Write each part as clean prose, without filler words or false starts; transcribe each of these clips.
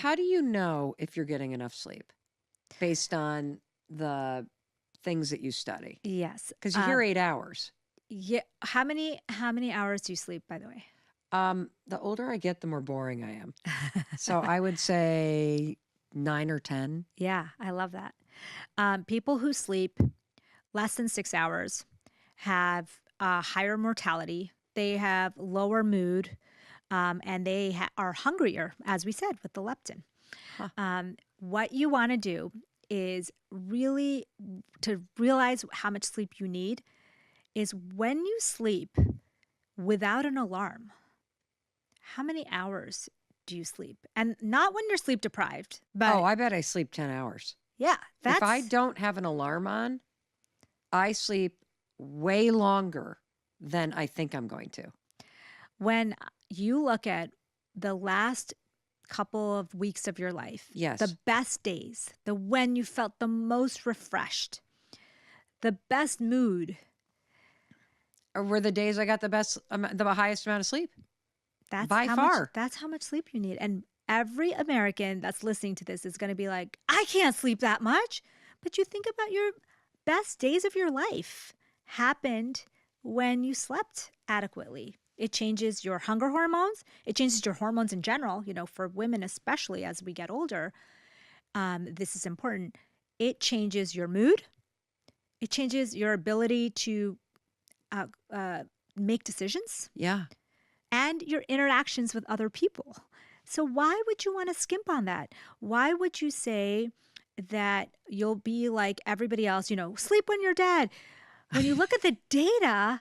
How do you know if you're getting enough sleep based on the things that you study? Yes. Because you hear 8 hours. Yeah. How many hours do you sleep, by the way? The older I get, the more boring I am. So I would say 9 or 10. Yeah, I love that. People who sleep less than 6 hours have higher mortality. They have lower mood, and they are hungrier, as we said, with the leptin. Huh. What you want to do is really to realize how much sleep you need is when you sleep without an alarm. How many hours do you sleep? And not when you're sleep deprived, Oh, but I bet I sleep 10 hours. yeah, If I that's don't have an alarm on, I sleep way longer than I think I'm going to. when you look at the last couple of weeks of your life, the Yes. best days, the when you felt the most refreshed, the best mood, Or were the days I got the highest amount of sleep that's by far. that's how much sleep you need. And every American that's listening to this is going to be like, I can't sleep that much. But you think about your best days of your life happened when you slept adequately. It changes your hunger hormones. It changes your hormones in general, for women, especially as we get older. This is important. It changes your mood. It changes your ability to uh, make decisions Yeah. and your interactions with other people. So, why would you want to skimp on that? Why would you say that you'll be like everybody else, sleep when you're dead? When you look at the data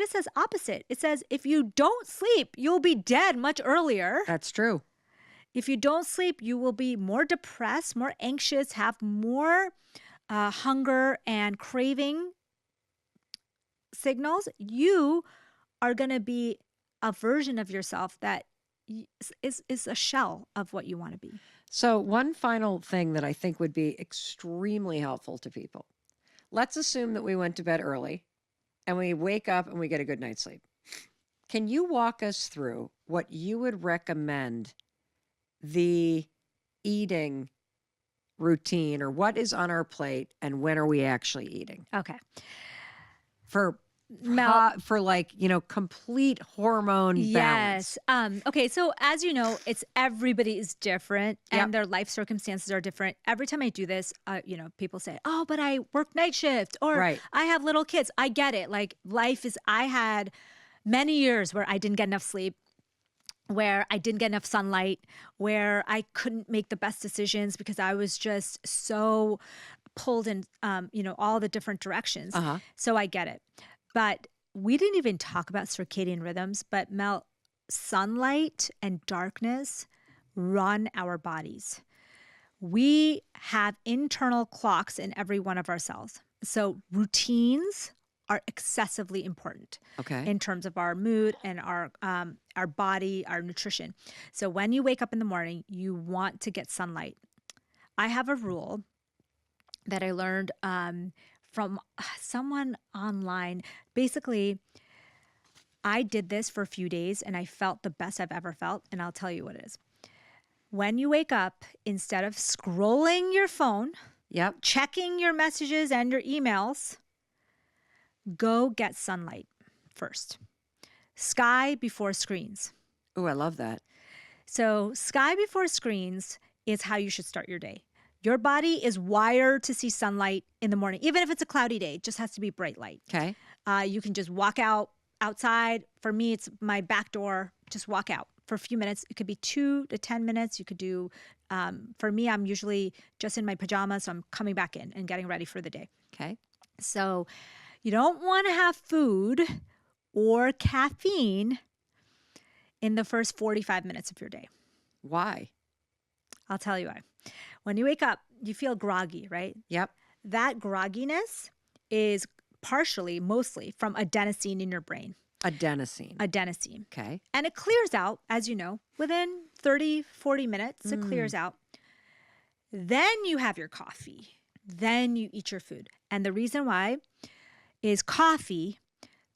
says opposite. It says if you don't sleep, you'll be dead much earlier. That's true. If you don't sleep, you will be more depressed, more anxious, have more hunger and craving signals. You are going to be a version of yourself that is a shell of what you want to be. So, one final thing that I think would be extremely helpful to people. Let's assume that we went to bed early and we wake up and we get a good night's sleep. Can you walk us through what you would recommend the eating routine or what is on our plate and when are we actually eating Okay. for Mel, complete hormone balance? Yes. Okay. So as you know, everybody is different Yep. and their life circumstances are different. Every time I do this, people say, "Oh, but I work night shift or Right. I have little kids." I get it. Like I had many years where I didn't get enough sleep, where I didn't get enough sunlight, where I couldn't make the best decisions because I was just so pulled in, all the different directions. Uh-huh. So I get it. But we didn't even talk about circadian rhythms, but Mel, sunlight and darkness run our bodies. We have internal clocks in every one of our cells. So routines are excessively important Okay. in terms of our mood and our body, our nutrition. So when you wake up in the morning, you want to get sunlight. I have a rule that I learned from someone online. Basically, I did this for a few days and I felt the best I've ever felt. And I'll tell you what it is. When you wake up, instead of scrolling your phone, Yep. checking your messages and your emails, go get sunlight first. Sky before screens. Oh, I love that. So sky before screens is how you should start your day. Your body is wired to see sunlight in the morning, even if it's a cloudy day. It just has to be bright light. Okay. You can just walk outside. For me, it's my back door. Just walk out for a few minutes. It could be 2 to 10 minutes. You could do, for me, I'm usually just in my pajamas. So I'm coming back in and getting ready for the day. Okay. So you don't want to have food or caffeine in the first 45 minutes of your day. Why? I'll tell you why. When you wake up, you feel groggy, right? Yep. That grogginess is mostly from adenosine in your brain. Adenosine. Okay. And it clears out, as you know, within 30, 40 minutes, it clears out. Then you have your coffee. Then you eat your food. And the reason why is coffee,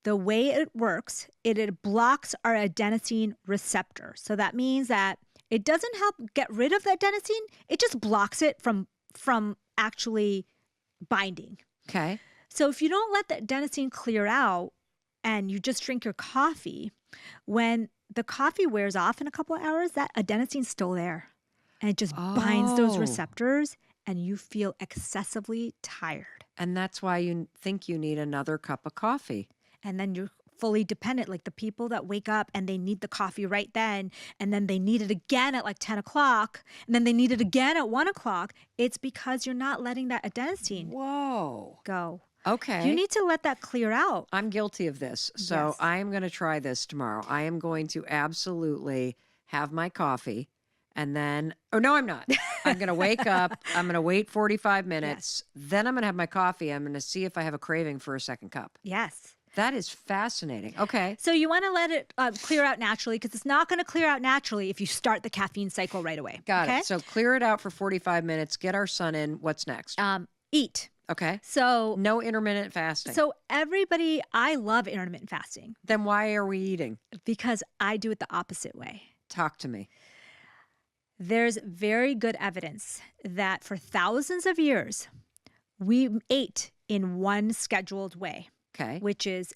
the way it works, it blocks our adenosine receptor. So that means that It doesn't help get rid of that adenosine. It just blocks it from actually binding. Okay. So if you don't let the adenosine clear out and you just drink your coffee, when the coffee wears off in a couple of hours, that adenosine's still there. And it just binds those Oh. receptors and you feel excessively tired. And that's why you think you need another cup of coffee. And then you're fully dependent, like the people that wake up and they need the coffee right then, and then they need it again at like 10 o'clock, and then they need it again at 1 o'clock. It's because you're not letting that adenosine Whoa. go. Okay. You need to let that clear out. I'm guilty of this. So Yes. I am going to try this tomorrow. I am going to absolutely have my coffee and then, oh, no, I'm not. I'm going to wake up. I'm going to wait 45 minutes. Then I'm going to have my coffee. I'm going to see if I have a craving for a second cup. Yes. That is fascinating. Okay. So you want to let it clear out naturally because it's not going to clear out naturally if you start the caffeine cycle right away. Got okay? it. So clear it out for 45 minutes. Get our son in. What's next? Eat. Okay. So No intermittent fasting. I love intermittent fasting Then why are we eating? because I do it the opposite way. Talk to me. There's very good evidence that for thousands of years, we ate in one scheduled way, Okay. which is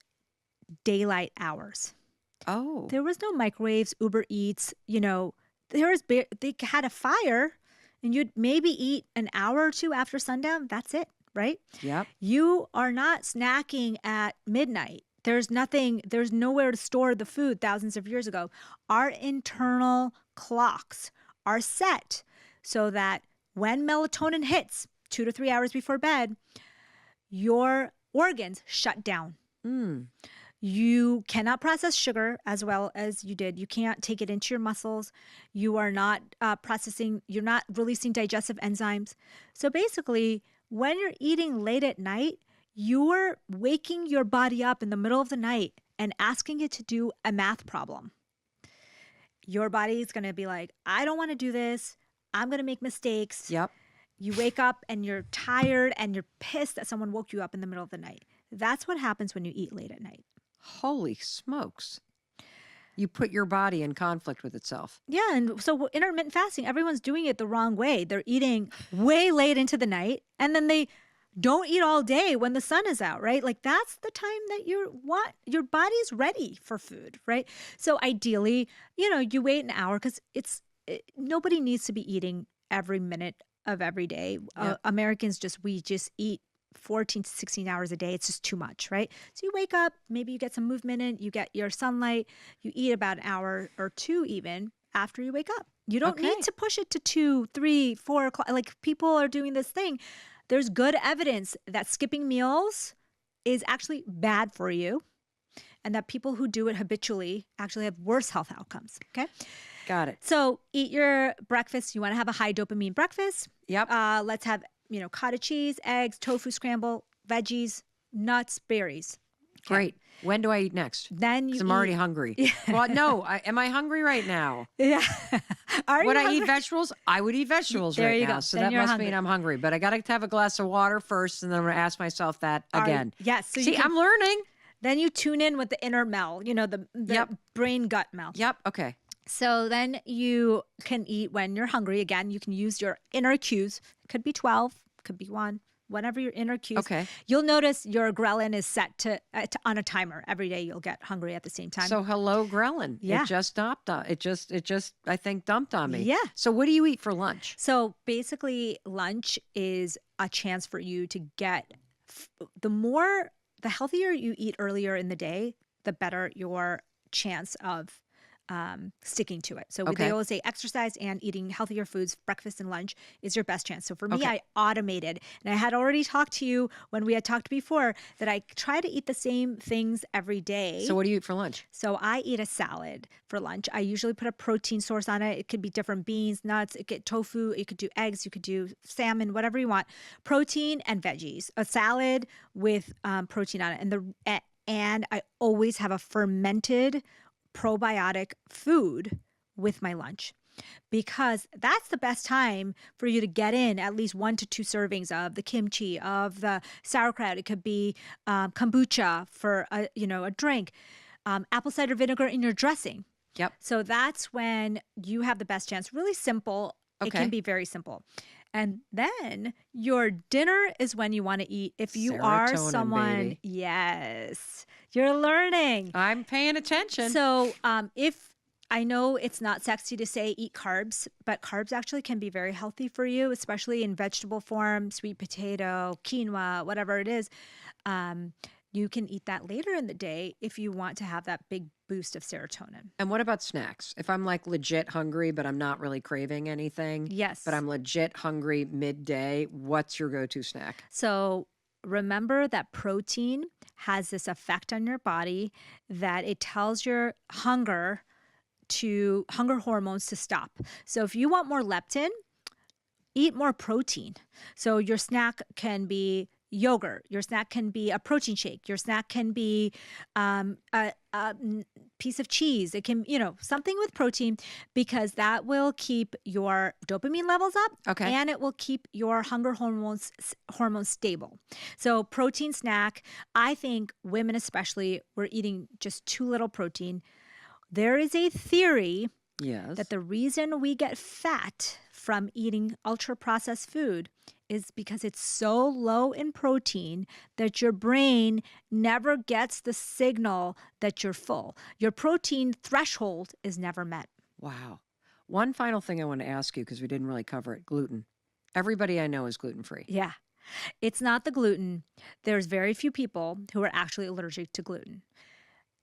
daylight hours. Oh. There was no microwaves, Uber Eats, they had a fire and you'd maybe eat an hour or two after sundown. That's it, right? Yep. You are not snacking at midnight. There's nowhere to store the food thousands of years ago. Our internal clocks are set so that when melatonin hits 2 to 3 hours before bed, your organs shut down. You cannot process sugar as well as you did. You can't take it into your muscles. You are not you're not releasing digestive enzymes. So basically, when you're eating late at night, you're waking your body up in the middle of the night and asking it to do a math problem. Your body is going to be like, I don't want to do this. I'm going to make mistakes. Yep. You wake up and you're tired and you're pissed that someone woke you up in the middle of the night. That's what happens when you eat late at night. Holy smokes. You put your body in conflict with itself. Yeah, and so intermittent fasting, everyone's doing it the wrong way. They're eating way late into the night, and then they don't eat all day when the sun is out, right? Like that's the time that your body's ready for food, right? So ideally, you wait an hour because nobody needs to be eating every minute of every day. Yep. Americans we just eat 14 to 16 hours a day. It's just too much, right? So you wake up, maybe you get some movement in, you get your sunlight, you eat about an hour or two even after you wake up. You don't Okay. need to push it to 2, 3, 4 o'clock. Like people are doing this thing. There's good evidence that skipping meals is actually bad for you and that people who do it habitually actually have worse health outcomes, okay? Got it. So eat your breakfast. You want to have a high dopamine breakfast. Yep. Let's have, cottage cheese, eggs, tofu scramble, veggies, nuts, berries. Okay. Great. When do I eat next? Then you 'Cause I'm already hungry. Well, no. Am I hungry right now? Yeah. Are you Would I hungry? eat vegetables? I would eat vegetables There right you now. go. So Then that you're must hungry. mean I'm hungry. But I got to have a glass of water first, and then I'm going to ask myself that again. Yes. So See, I'm learning. then you tune in with the inner Mel, the Yep. brain gut Mel. Yep. Okay. So then you can eat when you're hungry. Again, you can use your inner cues. It could be 12, could be 1, whatever your inner cues. Okay. You'll notice your ghrelin is set to on a timer. Every day you'll get hungry at the same time. So hello, ghrelin. Yeah. It just dumped on. It just I think dumped on me. Yeah. So what do you eat for lunch? So basically, lunch is a chance for you to get the healthier you eat earlier in the day, the better your chance of sticking to it. So Okay. they always say exercise and eating healthier foods, breakfast and lunch is your best chance. So for me, Okay. I automated, and I had already talked to you when we had talked before that I try to eat the same things every day. So what do you eat for lunch? So I eat a salad for lunch. I usually put a protein source on it. It could be different beans, nuts, it could tofu, you could do eggs, you could do salmon, whatever you want. Protein and veggies. A salad with protein on it. And I always have a fermented probiotic food with my lunch because that's the best time for you to get in at least 1 to 2 servings of the kimchi, of the sauerkraut. It could be kombucha for a drink, apple cider vinegar in your dressing. Yep. So that's when you have the best chance. Really simple. It Okay. can be very simple. And then your dinner is when you want to eat. If you are Serotonin, someone, baby. yes, you're learning. I'm paying attention. So if I know it's not sexy to say eat carbs, but carbs actually can be very healthy for you, especially in vegetable form, sweet potato, quinoa, whatever it is. You can eat that later in the day if you want to have that big boost of serotonin. And what about snacks? If I'm like legit hungry, but I'm not really craving anything, Yes. but I'm legit hungry midday, what's your go-to snack? So remember that protein has this effect on your body that it tells your hunger hormones to stop. So if you want more leptin, eat more protein. So your snack can be yogurt. Your snack can be a protein shake. Your snack can be a piece of cheese. It can, something with protein, because that will keep your dopamine levels up. Okay. And it will keep your hunger hormones stable. So protein snack, I think women especially, we're eating just too little protein. There is a theory that the reason we get fat from eating ultra-processed food is because it's so low in protein that your brain never gets the signal that you're full. Your protein threshold is never met. Wow. One final thing I want to ask you, because we didn't really cover it, gluten. Everybody I know is gluten-free. Yeah. It's not the gluten. There's very few people who are actually allergic to gluten.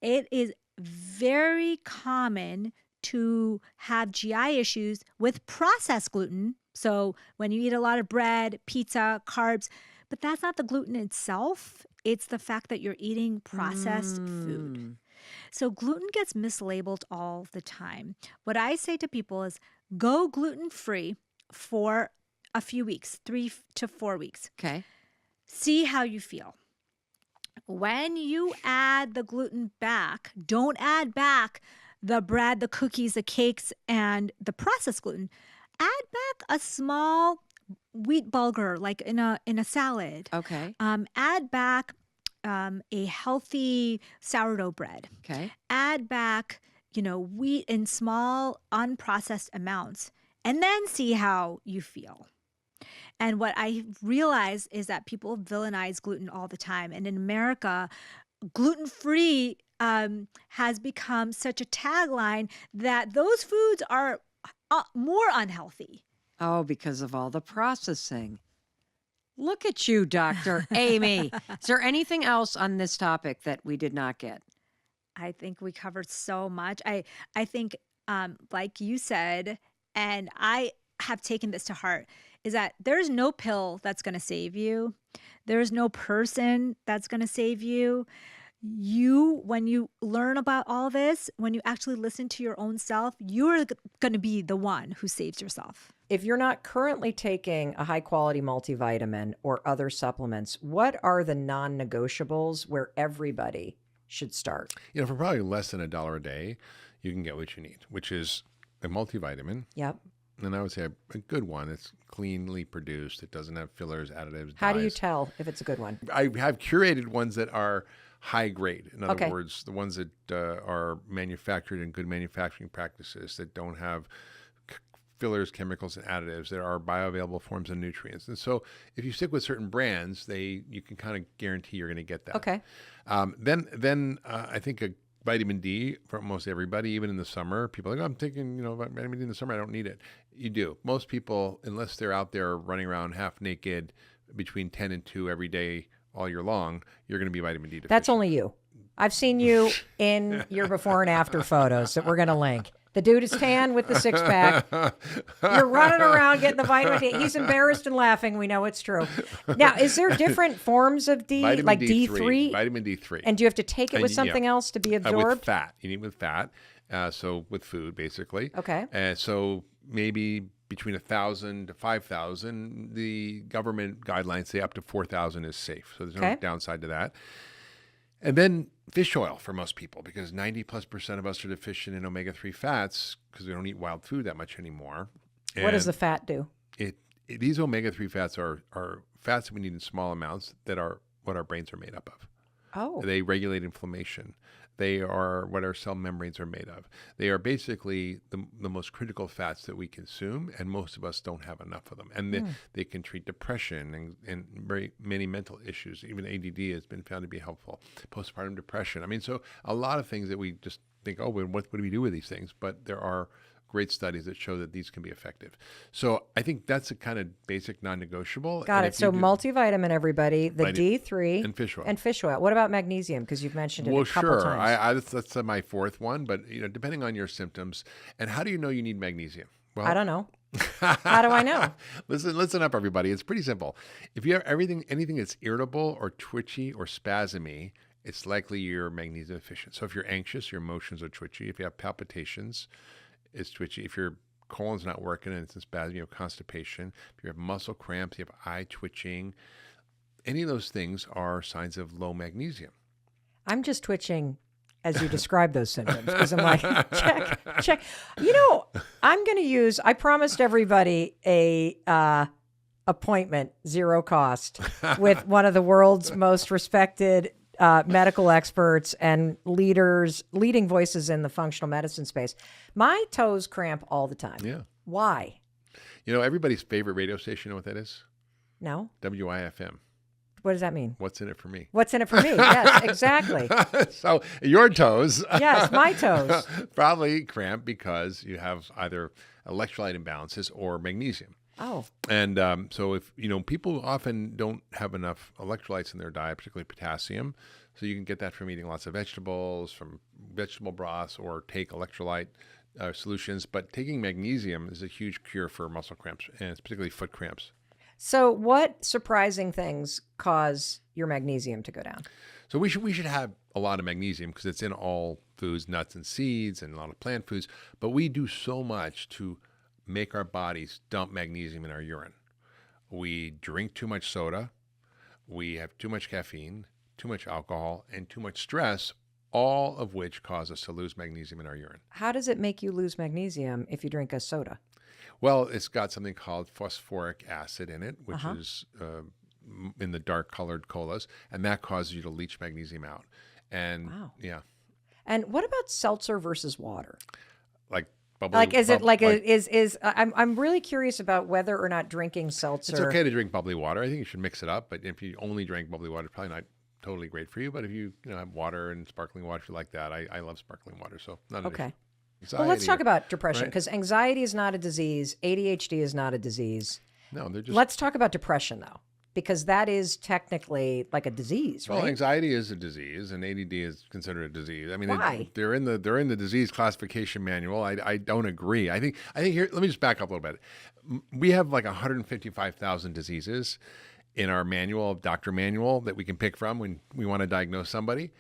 It is very common to have GI issues with processed gluten. So when you eat a lot of bread, pizza, carbs, but that's not the gluten itself. It's the fact that you're eating processed food. So gluten gets mislabeled all the time. What I say to people is go gluten-free for a few weeks, 3 to 4 weeks. Okay. See how you feel. When you add the gluten back, don't add back the bread, the cookies, the cakes, and the processed gluten. Add back a small wheat bulgur, like in a salad. Okay. Add back a healthy sourdough bread. Okay. Add back, wheat in small, unprocessed amounts, and then see how you feel. And what I realize is that people villainize gluten all the time. And in America, gluten-free has become such a tagline that those foods are more unhealthy. Oh, because of all the processing. Look at you, Dr. Amy. Is there anything else on this topic that we did not get? I think we covered so much. I think, like you said, and I have taken this to heart, is that there's no pill that's going to save you. There's no person that's going to save you. When you learn about all this, when you actually listen to your own self, you're going to be the one who saves yourself. If you're not currently taking a high-quality multivitamin or other supplements, what are the non-negotiables where everybody should start? For probably less than $1 a day, you can get what you need, which is a multivitamin. Yep. And I would say a good one. It's cleanly produced. It doesn't have fillers, additives, How do you dyes. tell if it's a good one? I have curated ones that are high grade. In other Okay. words, the ones that are manufactured in good manufacturing practices, that don't have fillers, chemicals, and additives, that are bioavailable forms of nutrients. And so if you stick with certain brands, you can kind of guarantee you're going to get that. Okay. Then I think a vitamin D for almost everybody, even in the summer. People are like, I'm taking, vitamin D in the summer. I don't need it. You do. Most people, unless they're out there running around half naked between 10 and 2 every day all year long, you're going to be vitamin D deficient. That's only you. I've seen you in your before and after photos that we're going to link. The dude is tan with the six-pack. You're running around getting the vitamin D. He's embarrassed and laughing. We know it's true. Now, is there different forms of D, Vitamin like D3, D3? Vitamin D3. And do you have to take it with And, something else to be absorbed? With fat. You need with fat. So with food, basically. Okay. So maybe between 1,000 to 5,000. The government guidelines say up to 4,000 is safe. So there's no downside to that. And then fish oil for most people, because 90+% of us are deficient in omega-3 fats because we don't eat wild food that much anymore. What does the fat do? These omega-3 fats are fats that we need in small amounts that are what our brains are made up of. Oh. They regulate inflammation. They are what our cell membranes are made of. They are basically the most critical fats that we consume, and most of us don't have enough of them. And they can treat depression and very many mental issues. Even ADD has been found to be helpful. Postpartum depression. I mean, so a lot of things that we just think, oh, what do we do with these things? But there are great studies that show that these can be effective. So I think that's a kind of basic non-negotiable. Got it. So multivitamin, everybody, the D3 and fish oil. And fish oil. What about magnesium? Because you've mentioned it a couple times. That's my fourth one. But depending on your symptoms, and how do you know you need magnesium? Well, I don't know. How do I know? Listen up, everybody. It's pretty simple. If you have anything that's irritable or twitchy or spasmy, it's likely you're magnesium deficient. So if you're anxious, your emotions are twitchy. If you have palpitations, it's twitchy. If your colon's not working and it's in spasm, you have constipation. If you have muscle cramps, you have eye twitching. Any of those things are signs of low magnesium. I'm just twitching as you describe those symptoms because I'm like, check. I'm going to use, I promised everybody a appointment, zero cost, with one of the world's most respected medical experts and leading voices in the functional medicine space. My toes cramp all the time. Yeah. Why? Everybody's favorite radio station, you know what that is? No. WIFM. What does that mean? What's in it for me? What's in it for me? Yes, exactly. So your toes. Yes, my toes. Probably cramp because you have either electrolyte imbalances or magnesium. Oh. And so if, people often don't have enough electrolytes in their diet, particularly potassium. So you can get that from eating lots of vegetables, from vegetable broths, or take electrolyte solutions. But taking magnesium is a huge cure for muscle cramps, and it's particularly foot cramps. So what surprising things cause your magnesium to go down? So we should have a lot of magnesium because it's in all foods, nuts and seeds, and a lot of plant foods. But we do so much to make our bodies dump magnesium in our urine. We drink too much soda, we have too much caffeine, too much alcohol, and too much stress, all of which cause us to lose magnesium in our urine. How does it make you lose magnesium if you drink a soda? Well, it's got something called phosphoric acid in it, which is in the dark colored colas, and that causes you to leach magnesium out. And wow. Yeah. And what about seltzer versus water? I'm really curious about whether or not drinking seltzer. It's okay to drink bubbly water. I think you should mix it up. But if you only drink bubbly water, it's probably not totally great for you. But if you have water and sparkling water, if you like that, I love sparkling water. So not an issue. Well, let's talk about depression because anxiety is not a disease. ADHD is not a disease. No, they're just. Let's talk about depression though, because that is technically like a disease, right? Well, anxiety is a disease, and ADD is considered a disease. I mean, why? They're in the disease classification manual. I don't agree. I think here. Let me just back up a little bit. We have like 155,000 diseases in our doctor manual that we can pick from when we want to diagnose somebody,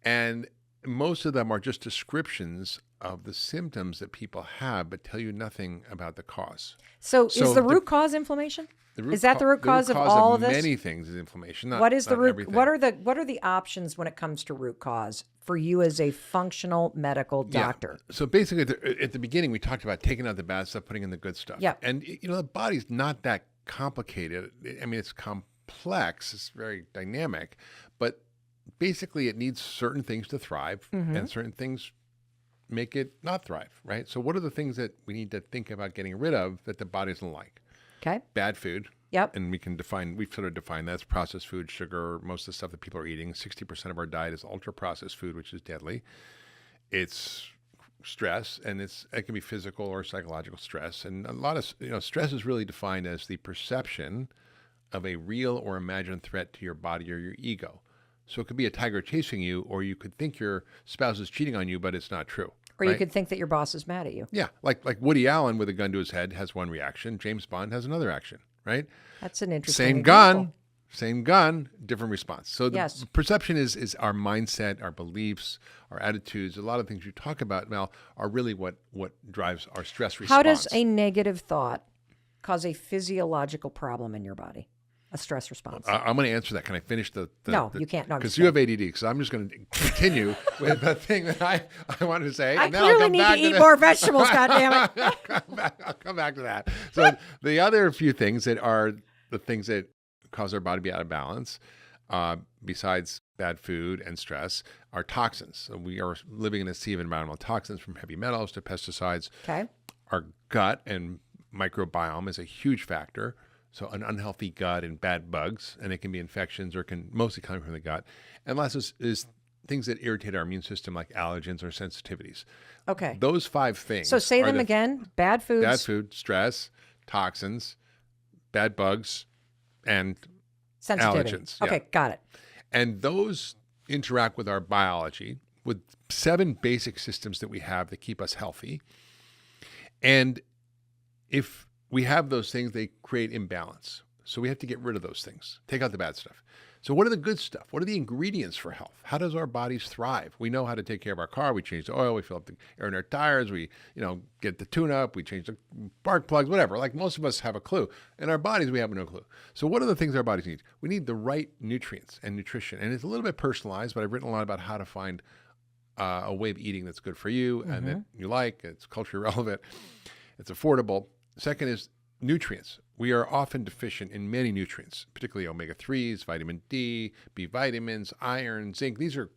and most of them are just descriptions of the symptoms that people have, but tell you nothing about the cause. So is the root cause inflammation? Is that the root cause of all of this? Many things is inflammation. What is the root? Everything. What are the options when it comes to root cause for you as a functional medical doctor? Yeah. So basically, at the beginning, we talked about taking out the bad stuff, putting in the good stuff. Yeah. And the body's not that complicated. I mean, it's complex. It's very dynamic, but basically, it needs certain things to thrive, and certain things make it not thrive, right? So what are the things that we need to think about getting rid of that the body doesn't like? Okay. Bad food. Yep. And we've sort of defined that's processed food, sugar, most of the stuff that people are eating. 60% of our diet is ultra processed food, which is deadly. It's stress, and it can be physical or psychological stress. And a lot of, stress is really defined as the perception of a real or imagined threat to your body or your ego. So it could be a tiger chasing you, or you could think your spouse is cheating on you, but it's not true. Or you could think that your boss is mad at you. Yeah, like Woody Allen with a gun to his head has one reaction. James Bond has another action, right? That's an interesting Same gun, different response. So the perception is our mindset, our beliefs, our attitudes. A lot of things you talk about, Mel, are really what drives our stress response. How does a negative thought cause a physiological problem in your body? A stress response. I'm going to answer that. Can I finish No, you can't. No, because you have ADD. Because I'm just going to continue with the thing that I wanted to say. I clearly need to eat more vegetables. God damn it! I'll come back to that. So the other few things that are the things that cause our body to be out of balance besides bad food and stress, are toxins. So we are living in a sea of environmental toxins, from heavy metals to pesticides. Okay. Our gut and microbiome is a huge factor. So an unhealthy gut and bad bugs, and it can be infections, or can mostly come from the gut. And last is things that irritate our immune system, like allergens or sensitivities. Okay. Those 5 things. So say are them again. Bad foods. Bad food, stress, toxins, bad bugs, and Sensitivity. allergens. Okay, Yeah. got it. And those interact with our biology with 7 basic systems that we have that keep us healthy. And if we have those things, they create imbalance. So we have to get rid of those things, take out the bad stuff. So what are the good stuff? What are the ingredients for health? How does our bodies thrive? We know how to take care of our car. We change the oil. We fill up the air in our tires. We, get the tune-up. We change the spark plugs, whatever. Like most of us have a clue. In our bodies, we have no clue. So what are the things our bodies need? We need the right nutrients and nutrition. And it's a little bit personalized, but I've written a lot about how to find a way of eating that's good for you and that you like. It's culturally relevant. It's affordable. Second is nutrients. We are often deficient in many nutrients, particularly omega-3s, vitamin D, B vitamins, iron, zinc. These are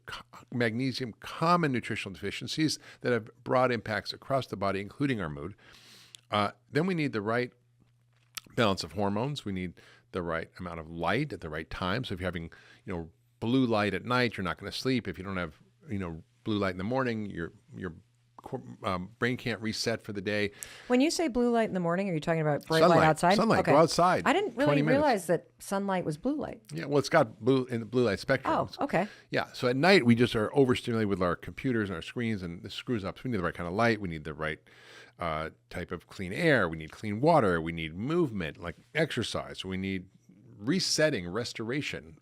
magnesium, common nutritional deficiencies that have broad impacts across the body, including our mood. Then we need the right balance of hormones. We need the right amount of light at the right time. So if you're having, blue light at night, you're not going to sleep. If you don't have, blue light in the morning, your brain can't reset for the day. When you say blue light in the morning, are you talking about bright Sunlight. light outside? Sunlight. Okay. Go outside. I didn't 20 really minutes. realize that sunlight was blue light. Yeah, well, it's got blue in the blue light spectrum. Oh, okay. Yeah, so at night we just are overstimulated with our computers and our screens, and this screws up. So we need the right kind of light. We need the right type of clean air. We need clean water. We need movement, like exercise. We need resetting, restoration,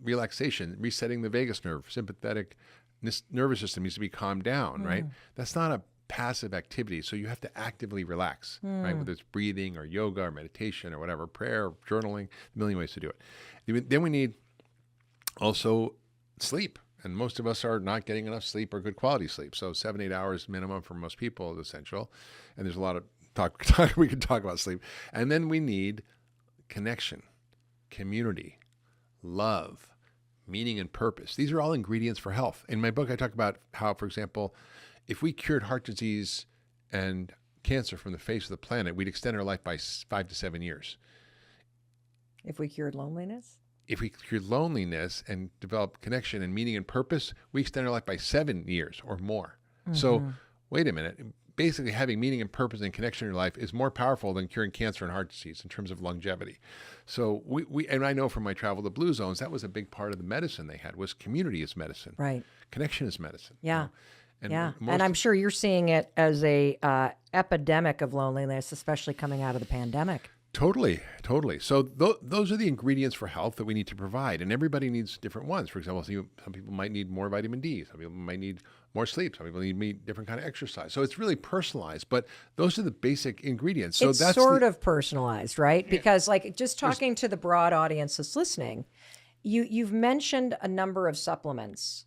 relaxation, resetting the vagus nerve. Sympathetic nervous system needs to be calmed down, right? That's not a passive activity. So you have to actively relax, right? Whether it's breathing or yoga or meditation or whatever, prayer, journaling, a million ways to do it. Then we need also sleep. And most of us are not getting enough sleep or good quality sleep. So 7-8 hours minimum for most people is essential. And there's a lot of talk we can talk about sleep. And then we need connection, community, love, meaning and purpose. These are all ingredients for health. In my book, I talk about how, for example, if we cured heart disease and cancer from the face of the planet, we'd extend our life by 5 to 7 years. If we cured loneliness? If we cured loneliness and develop connection and meaning and purpose, we extend our life by 7 years or more. So wait a minute. Basically, having meaning and purpose and connection in your life is more powerful than curing cancer and heart disease in terms of longevity. So and I know from my travel to blue zones, that was a big part of the medicine they had, was community is medicine. Right. Connection is medicine. Yeah. And And I'm sure you're seeing it as a epidemic of loneliness, especially coming out of the pandemic. Totally. So those are the ingredients for health that we need to provide, and everybody needs different ones. For example, some people might need more vitamin D, some people might need more sleep, some people need different kind of exercise. So it's really personalized, but those are the basic ingredients. So it's that's sort of personalized, right? Because like just talking to the broad audience that's listening, you've mentioned a number of supplements,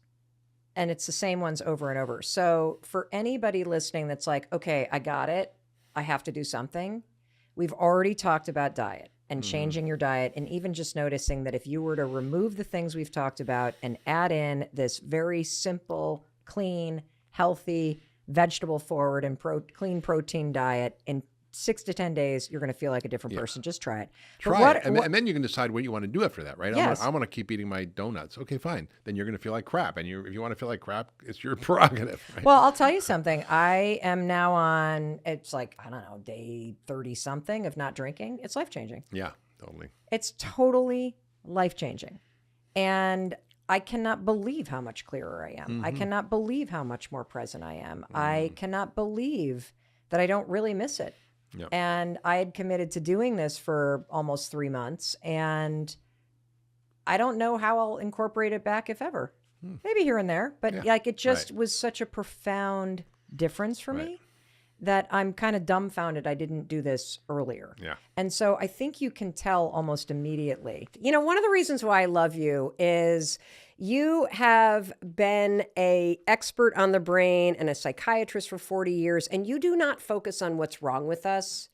and it's the same ones over and over. So for anybody listening that's like, okay, I got it, I have to do something. We've already talked about diet and changing your diet, and even just noticing that if you were to remove the things we've talked about and add in this very simple, clean, healthy, vegetable forward and clean protein diet in 6 to 10 days, you're going to feel like a different person. Just try it. Try it. And then you can decide what you want to do after that, right? Yes. I want to keep eating my donuts. Okay, fine. Then you're going to feel like crap. And if you want to feel like crap, it's your prerogative. Right? Well, I'll tell you something. I am now on, it's like, I don't know, day 30 something of not drinking. It's life-changing. Yeah, totally. It's totally life-changing. And I cannot believe how much clearer I am. I cannot believe how much more present I am. I cannot believe that I don't really miss it. Yep. And I had committed to doing this for almost 3 months, and I don't know how I'll incorporate it back, if ever. Maybe here and there, but like it just was such a profound difference for me that I'm kind of dumbfounded I didn't do this earlier. Yeah. And so I think you can tell almost immediately. You know, one of the reasons why I love you is you have been an expert on the brain and a psychiatrist for 40 years, and you do not focus on what's wrong with us.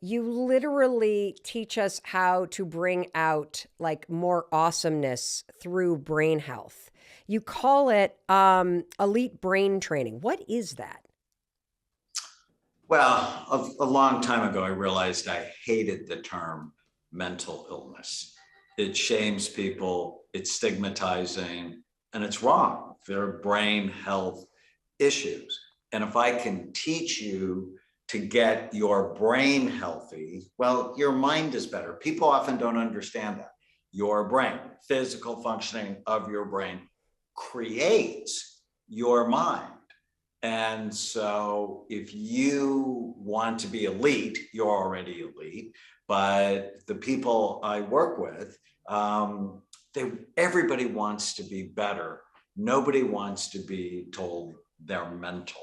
you literally teach us how to bring out like more awesomeness through brain health. You call it elite brain training. What is that? Well, a long time ago, I realized I hated the term mental illness. It shames people, it's stigmatizing, and it's wrong. There are brain health issues. And if I can teach you to get your brain healthy, well, your mind is better. People often don't understand that. Your brain, physical functioning of your brain creates your mind. And so if you want to be elite, you're already elite. But the people I work with, everybody wants to be better. Nobody wants to be told they're mental.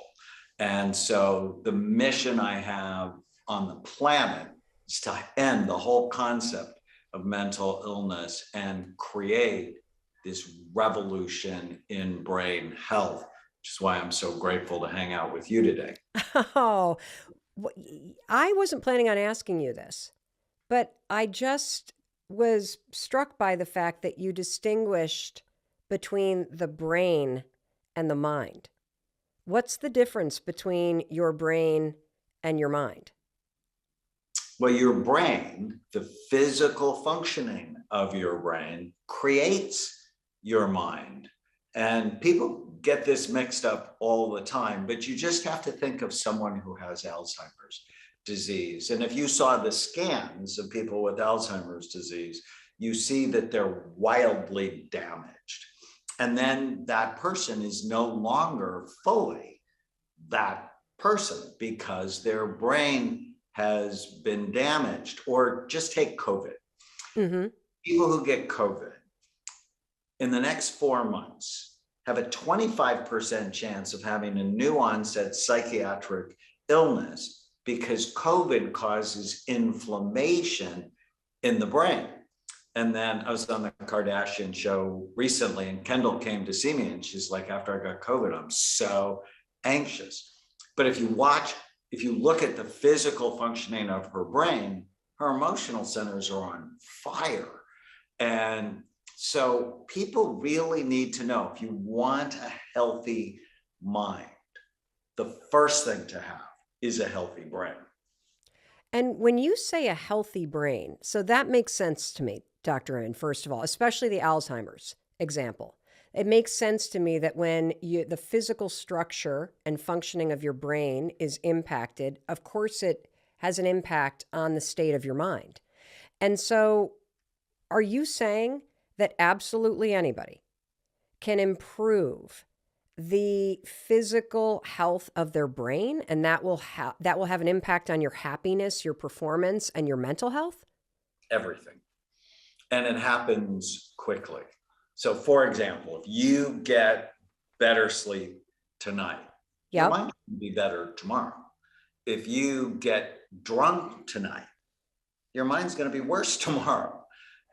And so the mission I have on the planet is to end the whole concept of mental illness and create this revolution in brain health, which is why I'm so grateful to hang out with you today. Oh, I wasn't planning on asking you this, but I just was struck by the fact that you distinguished between the brain and the mind. What's the difference between your brain and your mind? Well, your brain, the physical functioning of your brain creates your mind. And people get this mixed up all the time, but you just have to think of someone who has Alzheimer's disease. And if you saw the scans of people with Alzheimer's disease, you see that they're wildly damaged. And then that person is no longer fully that person because their brain has been damaged. Or just take COVID. Mm-hmm. People who get COVID in the next 4 months have a 25% chance of having a new onset psychiatric illness because COVID causes inflammation in the brain. And then I was on the Kardashian show recently, and Kendall came to see me, and she's like, after I got COVID, I'm so anxious. But if you look at the physical functioning of her brain, her emotional centers are on fire. And so people really need to know, if you want a healthy mind, the first thing to have is a healthy brain. And when you say a healthy brain, so that makes sense to me, Dr. N, first of all, especially the Alzheimer's example. It makes sense to me that when the physical structure and functioning of your brain is impacted, of course it has an impact on the state of your mind. And so are you saying that absolutely anybody can improve the physical health of their brain, and that will have an impact on your happiness, your performance, and your mental health? Everything. And it happens quickly. So for example, if you get better sleep tonight, your mind can be better tomorrow. If you get drunk tonight, your mind's going to be worse tomorrow.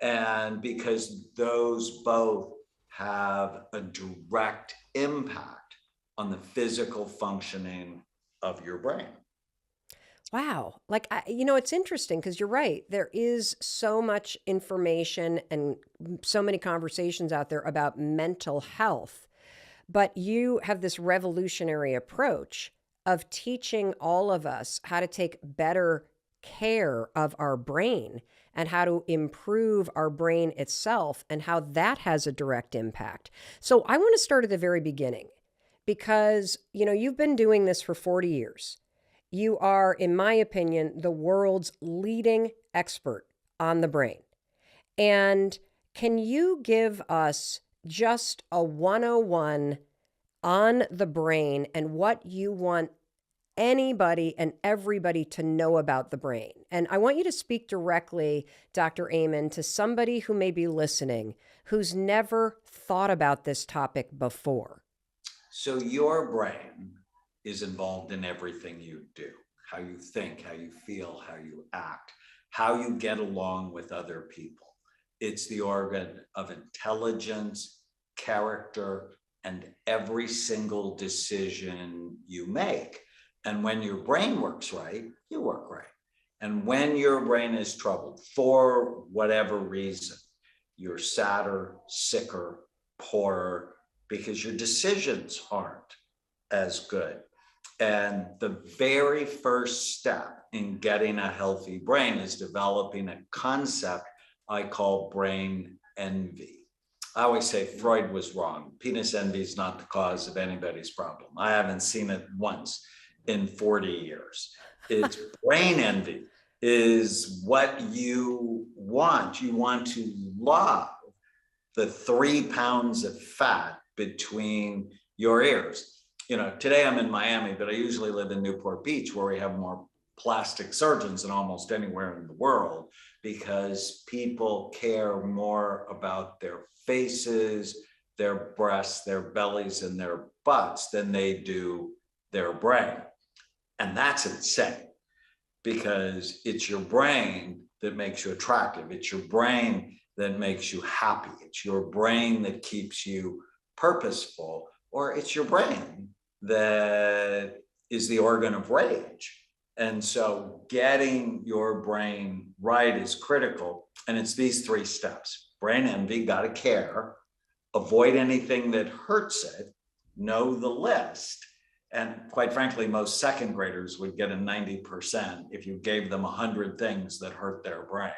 And because those both have a direct impact on the physical functioning of your brain. Wow. Like, it's interesting because you're right. There is so much information and so many conversations out there about mental health, but you have this revolutionary approach of teaching all of us how to take better care of our brain and how to improve our brain itself and how that has a direct impact. So I want to start at the very beginning because, you've been doing this for 40 years. You are, in my opinion, the world's leading expert on the brain. And can you give us just a 101 on the brain and what you want anybody and everybody to know about the brain? And I want you to speak directly, Dr. Amen, to somebody who may be listening who's never thought about this topic before. So your brain is involved in everything you do, how you think, how you feel, how you act, how you get along with other people. It's the organ of intelligence, character, and every single decision you make. And when your brain works right, you work right. And when your brain is troubled for whatever reason, you're sadder, sicker, poorer, because your decisions aren't as good. And the very first step in getting a healthy brain is developing a concept I call brain envy. I always say Freud was wrong. Penis envy is not the cause of anybody's problem. I haven't seen it once in 40 years. It's brain envy is what you want. You want to love the 3 pounds of fat between your ears. You know, today I'm in Miami, but I usually live in Newport Beach, where we have more plastic surgeons than almost anywhere in the world, because people care more about their faces, their breasts, their bellies, and their butts than they do their brain. And that's insane, because it's your brain that makes you attractive. It's your brain that makes you happy. It's your brain that keeps you purposeful, or it's your brain that is the organ of rage. And so getting your brain right is critical. And it's these 3 steps. Brain envy, got to care, avoid anything that hurts it, know the list. And quite frankly, most second graders would get a 90% if you gave them 100 things that hurt their brain.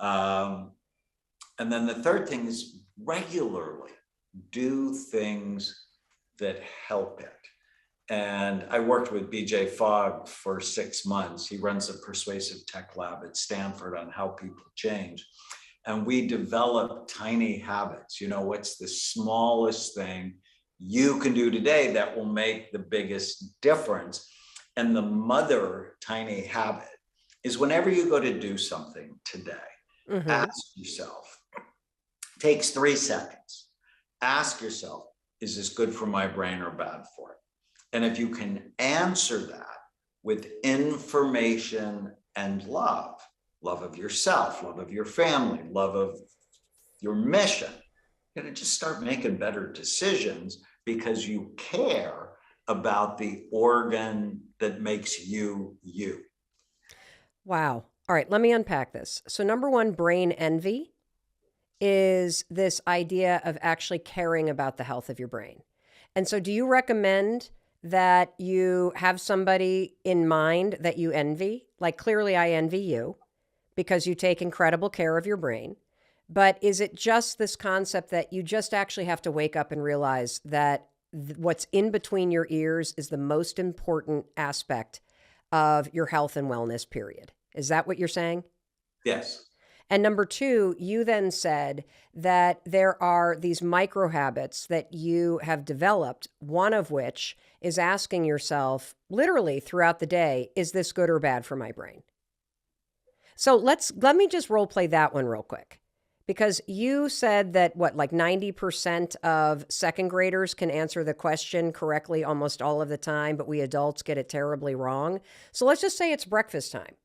And then the third thing is regularly do things that help it. And I worked with BJ Fogg for 6 months. He runs a persuasive tech lab at Stanford on how people change. And we develop tiny habits. You know, what's the smallest thing you can do today that will make the biggest difference? And the mother tiny habit is, whenever you go to do something today, ask yourself, takes 3 seconds. Ask yourself, is this good for my brain or bad for it? And if you can answer that with information and love of yourself, love of your family, love of your mission, you're going to just start making better decisions, because you care about the organ that makes you you. Wow. All right, let me unpack this. So number 1, brain envy is this idea of actually caring about the health of your brain. And so do you recommend that you have somebody in mind that you envy? Like, clearly I envy you because you take incredible care of your brain. But is it just this concept that you just actually have to wake up and realize that what's in between your ears is the most important aspect of your health and wellness, period? Is that what you're saying? Yes. And number 2, you then said that there are these micro habits that you have developed, one of which is asking yourself literally throughout the day, is this good or bad for my brain? So let me just role play that one real quick, because you said that like 90% of second graders can answer the question correctly almost all of the time, but we adults get it terribly wrong. So let's just say it's breakfast time.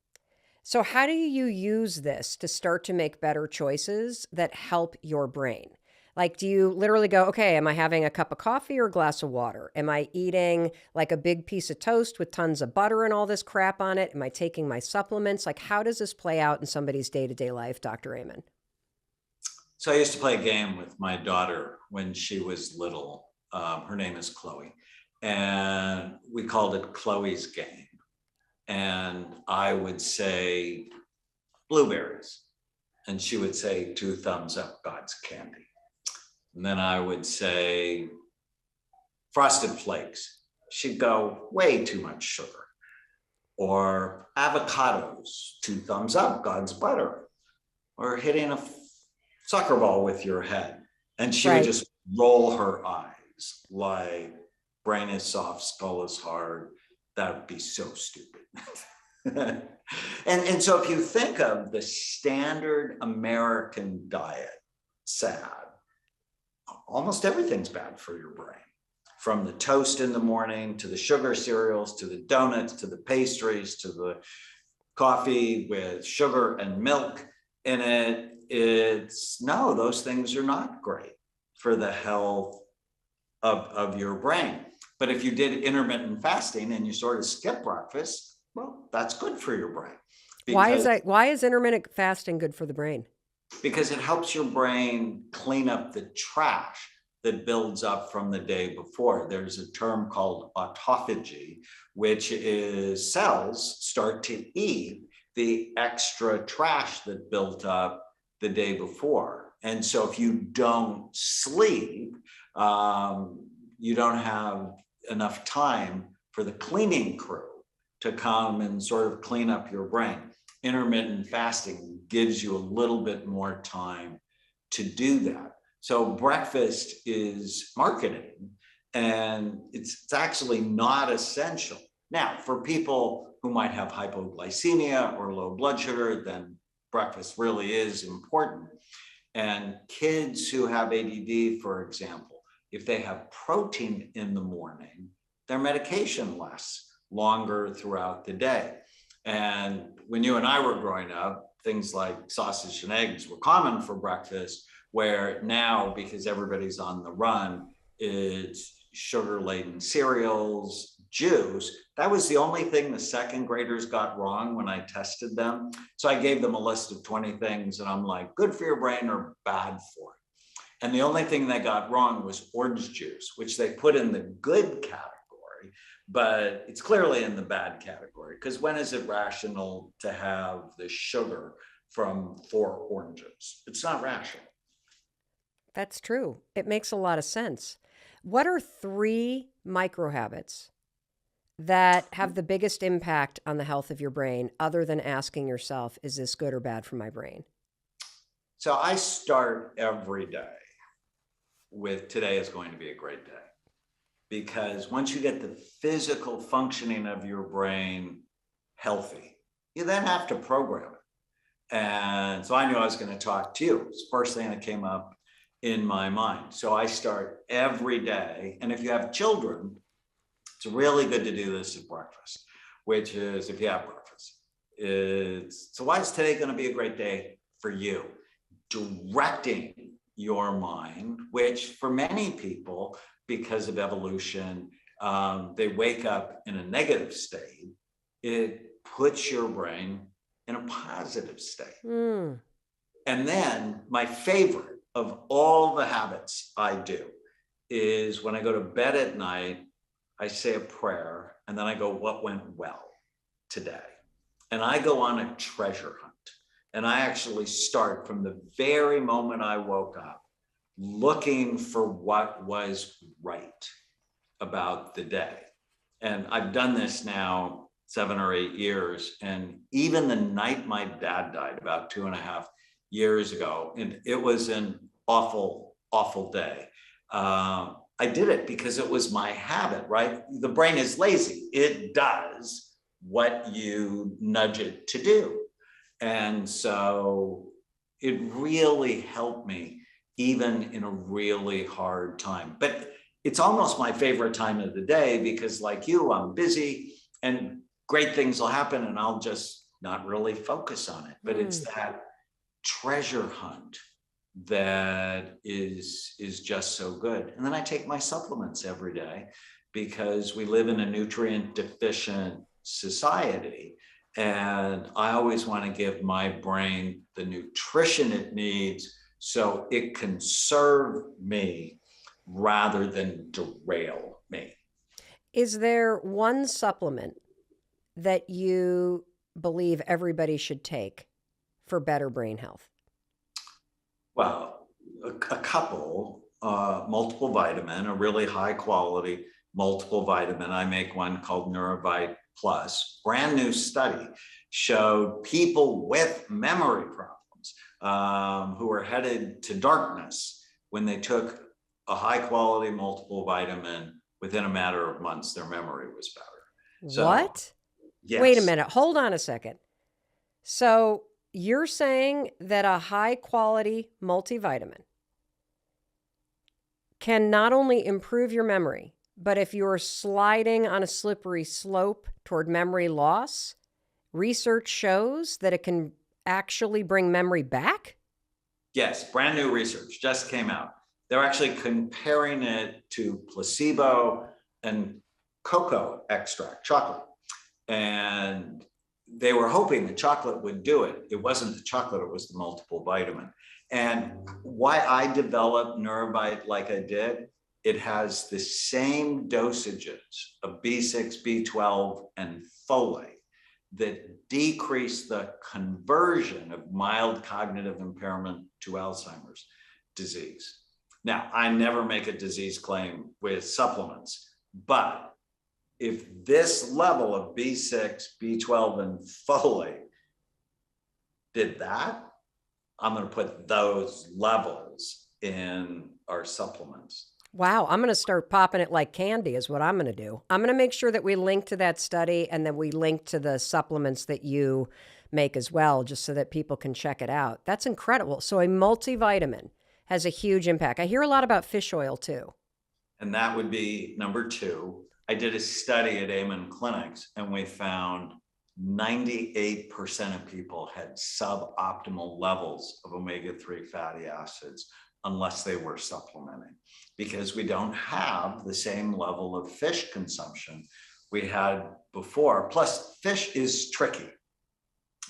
So how do you use this to start to make better choices that help your brain? Like, do you literally go, okay, am I having a cup of coffee or a glass of water? Am I eating like a big piece of toast with tons of butter and all this crap on it? Am I taking my supplements? Like, how does this play out in somebody's day-to-day life, Dr. Amen? So I used to play a game with my daughter when she was little. Her name is Chloe. And we called it Chloe's game. And I would say blueberries, and she would say 2 thumbs up, God's candy. And then I would say Frosted Flakes. She'd go, way too much sugar. Or avocados, 2 thumbs up, God's butter. Or hitting a soccer ball with your head. And she would just roll her eyes like, brain is soft, skull is hard. That would be so stupid. and so if you think of the standard American diet, sad, almost everything's bad for your brain. From the toast in the morning, to the sugar cereals, to the donuts, to the pastries, to the coffee with sugar and milk in it. No, those things are not great for the health of your brain. But if you did intermittent fasting and you sort of skip breakfast, well, that's good for your brain. Why is because that? Why is intermittent fasting good for the brain? because it helps your brain clean up the trash that builds up from the day before. There's a term called autophagy, which is cells start to eat the extra trash that built up the day before. And so if you don't sleep, you don't have enough time for the cleaning crew to come and sort of clean up your brain. Intermittent fasting gives you a little bit more time to do that. So breakfast is marketing, and it's actually not essential. Now, for people who might have hypoglycemia or low blood sugar, then breakfast really is important. And kids who have ADD, for example, if they have protein in the morning, their medication lasts longer throughout the day. And when you and I were growing up, things like sausage and eggs were common for breakfast, where now, because everybody's on the run, it's sugar-laden cereals, juice. That was the only thing the second graders got wrong when I tested them. So I gave them a list of 20 things, and I'm like, good for your brain or bad for it. And the only thing they got wrong was orange juice, which they put in the good category, but it's clearly in the bad category, because when is it rational to have the sugar from 4 oranges? It's not rational. That's true. It makes a lot of sense. What are 3 micro habits that have the biggest impact on the health of your brain, other than asking yourself, is this good or bad for my brain? So I start every day with today is going to be a great day. Because once you get the physical functioning of your brain healthy, you then have to program it. And so I knew I was going to talk to you. It's the first thing that came up in my mind. So I start every day. And if you have children, it's really good to do this at breakfast, which is if you have breakfast. So why is today going to be a great day for you? Directing your mind, which for many people, because of evolution, they wake up in a negative state. It puts your brain in a positive state. And then my favorite of all the habits I do is when I go to bed at night, I say a prayer, and then I go, what went well today? And I go on a treasure hunt. And I actually start from the very moment I woke up, looking for what was right about the day. And I've done this now 7 or 8 years. And even the night my dad died, about 2.5 years ago, and it was an awful, awful day. I did it because it was my habit, right? The brain is lazy. It does what you nudge it to do. And so it really helped me, even in a really hard time. But it's almost my favorite time of the day because, like you, I'm busy and great things will happen and I'll just not really focus on it. But it's that treasure hunt that is just so good. And then I take my supplements every day because we live in a nutrient deficient society. And I always want to give my brain the nutrition it needs so it can serve me rather than derail me. Is there one supplement that you believe everybody should take for better brain health? Well, a couple, multiple vitamin, a really high quality multiple vitamin. I make one called Neurovite Plus. Brand new study showed people with memory problems who were headed to darkness when they took a high quality multiple vitamin. Within a matter of months, their memory was better. So, what? Yes. Wait a minute. Hold on a second. So you're saying that a high quality multivitamin can not only improve your memory, but if you're sliding on a slippery slope toward memory loss, research shows that it can actually bring memory back? Yes, brand new research just came out. They're actually comparing it to placebo and cocoa extract, chocolate. And they were hoping the chocolate would do it. It wasn't the chocolate, it was the multiple vitamin. And why I developed Neurobite like I did, it has the same dosages of B6, B12, and folate that decrease the conversion of mild cognitive impairment to Alzheimer's disease. Now, I never make a disease claim with supplements, but if this level of B6, B12, and folate did that, I'm going to put those levels in our supplements. Wow, I'm going to start popping it like candy is what I'm going to do. I'm going to make sure that we link to that study and then we link to the supplements that you make as well, just so that people can check it out. That's incredible. So a multivitamin has a huge impact. I hear a lot about fish oil too. And that would be number 2. I did a study at Amen Clinics and we found 98% of people had suboptimal levels of omega-3 fatty acids unless they were supplementing, because we don't have the same level of fish consumption we had before. Plus, fish is tricky.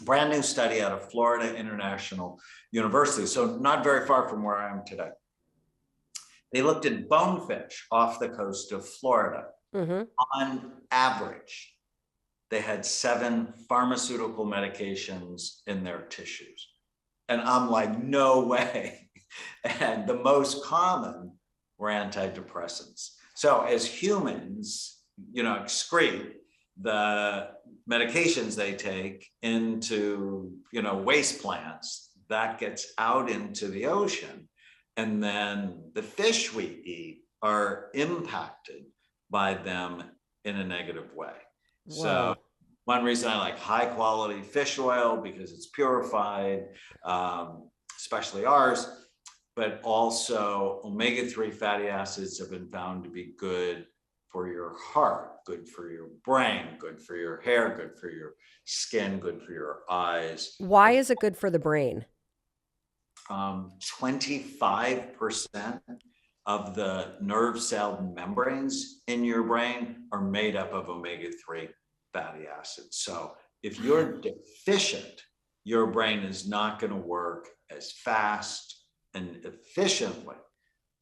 Brand new study out of Florida International University, so not very far from where I am today. They looked at bonefish off the coast of Florida. On average, they had 7 pharmaceutical medications in their tissues. And I'm like, no way. And the most common were antidepressants. So as humans, excrete the medications they take into, waste plants, that gets out into the ocean. And then the fish we eat are impacted by them in a negative way. Wow. So one reason I like high quality fish oil, because it's purified, especially ours, but also omega-3 fatty acids have been found to be good for your heart, good for your brain, good for your hair, good for your skin, good for your eyes. Why is it good for the brain? 25% of the nerve cell membranes in your brain are made up of omega-3 fatty acids. So if you're deficient, your brain is not going to work as fast and efficiently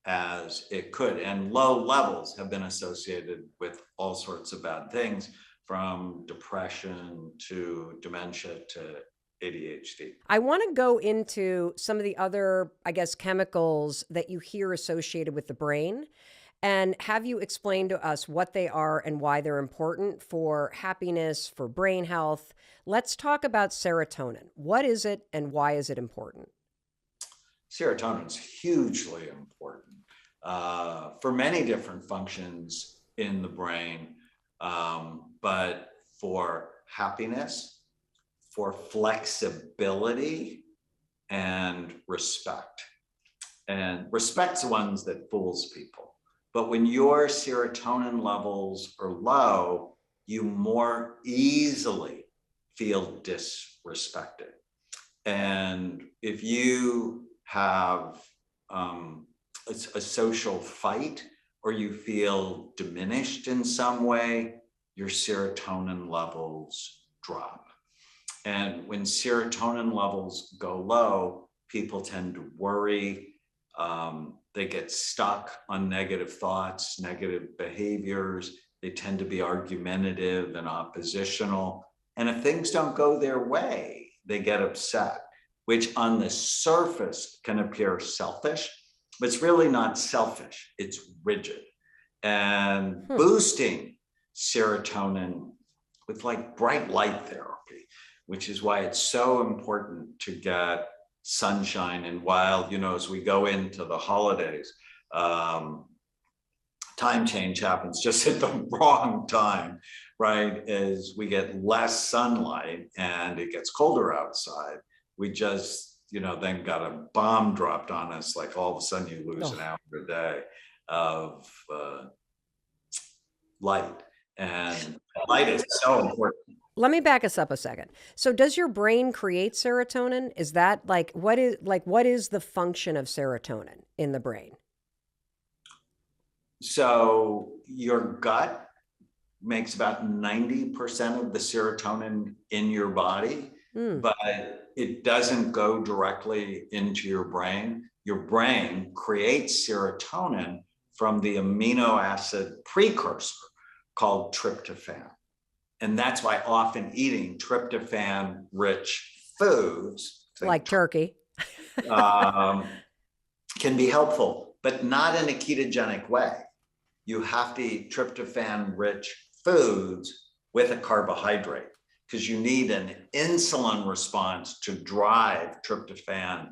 as it could. And low levels have been associated with all sorts of bad things, from depression to dementia to ADHD. I want to go into some of the other, chemicals that you hear associated with the brain, and have you explain to us what they are and why they're important for happiness, for brain health. Let's talk about serotonin. What is it and why is it important? Serotonin is hugely important for many different functions in the brain, but for happiness, for flexibility, and respect. And respect's the ones that fools people. But when your serotonin levels are low, you more easily feel disrespected. And if you have a social fight or you feel diminished in some way, your serotonin levels drop. And when serotonin levels go low, people tend to worry. They get stuck on negative thoughts, negative behaviors. They tend to be argumentative and oppositional. And if things don't go their way, they get upset, which on the surface can appear selfish, but it's really not selfish, it's rigid. And boosting serotonin with like bright light therapy, which is why it's so important to get sunshine. And while, as we go into the holidays, time change happens just at the wrong time, right? As we get less sunlight and it gets colder outside, we just, then got a bomb dropped on us, like all of a sudden you lose an hour a day of light. And light is so important. Let me back us up a second. So does your brain create serotonin? Is that what is the function of serotonin in the brain? So your gut makes about 90% of the serotonin in your body, but it doesn't go directly into your brain. Your brain creates serotonin from the amino acid precursor called tryptophan. And that's why often eating tryptophan rich foods, like turkey, can be helpful, but not in a ketogenic way. You have to eat tryptophan rich foods with a carbohydrate because you need an insulin response to drive tryptophan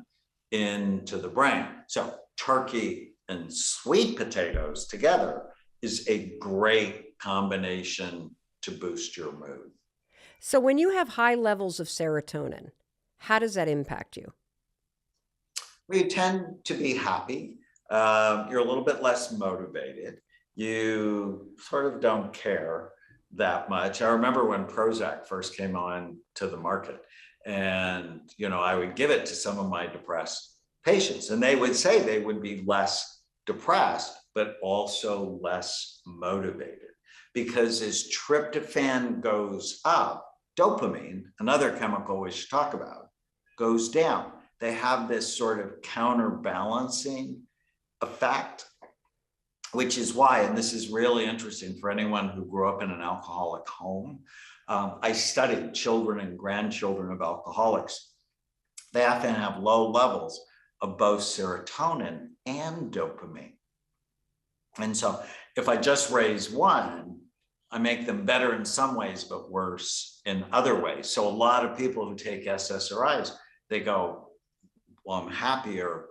into the brain. So turkey and sweet potatoes together is a great combination to boost your mood. So when you have high levels of serotonin, how does that impact you? You tend to be happy. You're a little bit less motivated. You sort of don't care that much. I remember when Prozac first came on to the market, and I would give it to some of my depressed patients, and they would say they would be less depressed, but also less motivated, because as tryptophan goes up, dopamine, another chemical we should talk about, goes down. They have this sort of counterbalancing effect, which is why, and this is really interesting for anyone who grew up in an alcoholic home. I studied children and grandchildren of alcoholics. They often have low levels of both serotonin and dopamine. And so if I just raise one, I make them better in some ways, but worse in other ways. So a lot of people who take SSRIs, they go, well, I'm happier,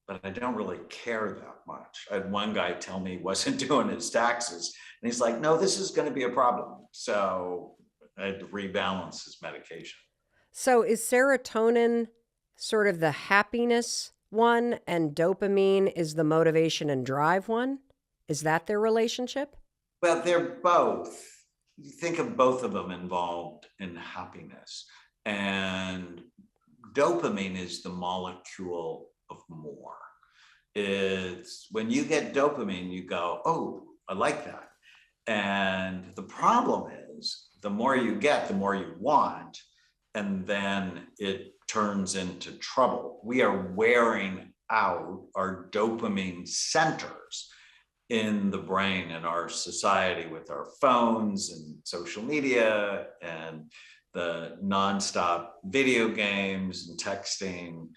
but I don't really care that much. I had one guy tell me he wasn't doing his taxes, and he's like, no, this is going to be a problem. So I had to rebalance his medication. So is serotonin sort of the happiness one, and dopamine is the motivation and drive one? Is that their relationship? Well, they're both. You think of both of them involved in happiness. And dopamine is the molecule of more. It's when you get dopamine, you go, oh, I like that. And the problem is the more you get, the more you want. And then it turns into trouble. We are wearing out our dopamine centers in the brain in our society with our phones and social media and the nonstop video games and texting.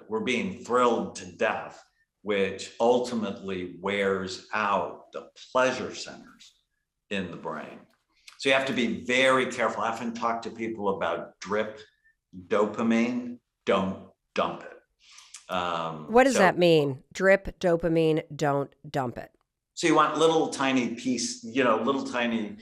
We're being thrilled to death, which ultimately wears out the pleasure centers in the brain. So you have to be very careful. I often talk to people about drip dopamine, don't dump it. What does that mean? Drip dopamine, don't dump it. So you want little tiny little tiny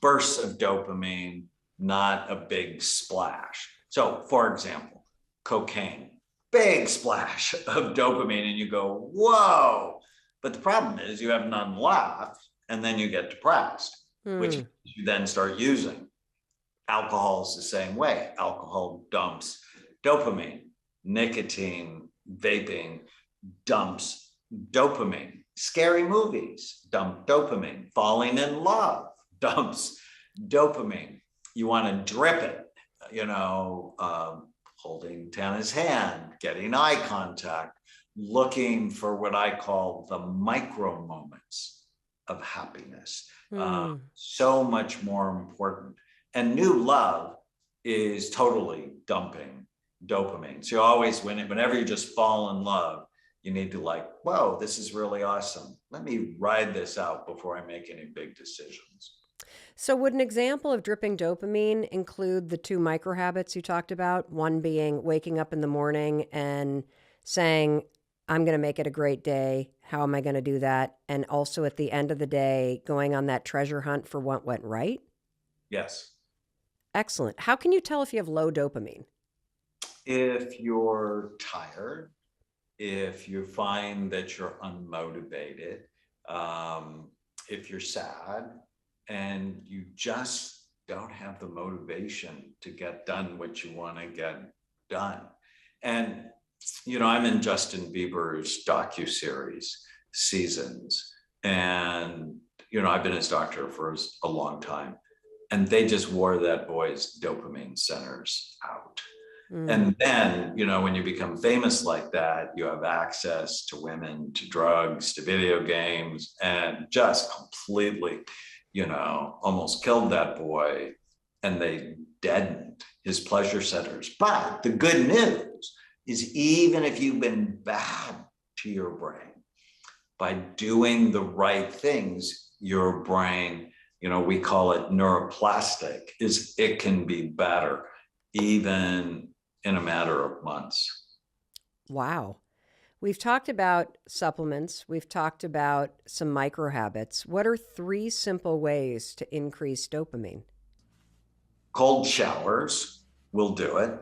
bursts of dopamine, not a big splash. So for example, cocaine, big splash of dopamine, and you go, whoa. But the problem is you have none left, and then you get depressed, which you then start using. Alcohol is the same way. Alcohol dumps dopamine. Nicotine, vaping dumps dopamine. Scary movies dump dopamine. Falling in love dumps dopamine. You want to drip it, holding Tana's hand, getting eye contact, looking for what I call the micro moments of happiness. So much more important. And new love is totally dumping dopamine. So you always, whenever you just fall in love, you need to whoa, this is really awesome. Let me ride this out before I make any big decisions. So would an example of dripping dopamine include the two micro habits you talked about? One being waking up in the morning and saying, I'm going to make it a great day. How am I going to do that? And also at the end of the day, going on that treasure hunt for what went right? Yes. Excellent. How can you tell if you have low dopamine? If you're tired, if you find that you're unmotivated, if you're sad, and you just don't have the motivation to get done what you want to get done. And, I'm in Justin Bieber's docuseries Seasons. And, I've been his doctor for a long time. And they just wore that boy's dopamine centers out. And then, when you become famous like that, you have access to women, to drugs, to video games, and just completely, almost killed that boy. And they deadened his pleasure centers. But the good news is, even if you've been bad to your brain, by doing the right things, your brain, we call it neuroplastic, it can be better, even in a matter of months. Wow. We've talked about supplements. We've talked about some micro habits. What are 3 simple ways to increase dopamine? Cold showers will do it.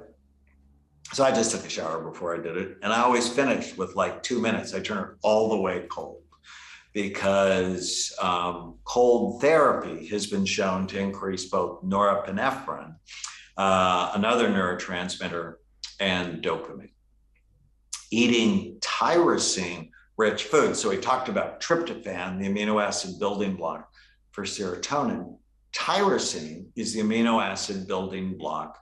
So I just took a shower before I did it. And I always finish with like 2 minutes. I turn it all the way cold, because cold therapy has been shown to increase both norepinephrine, another neurotransmitter, and dopamine. Eating tyrosine-rich foods. So we talked about tryptophan, the amino acid building block for serotonin. Tyrosine is the amino acid building block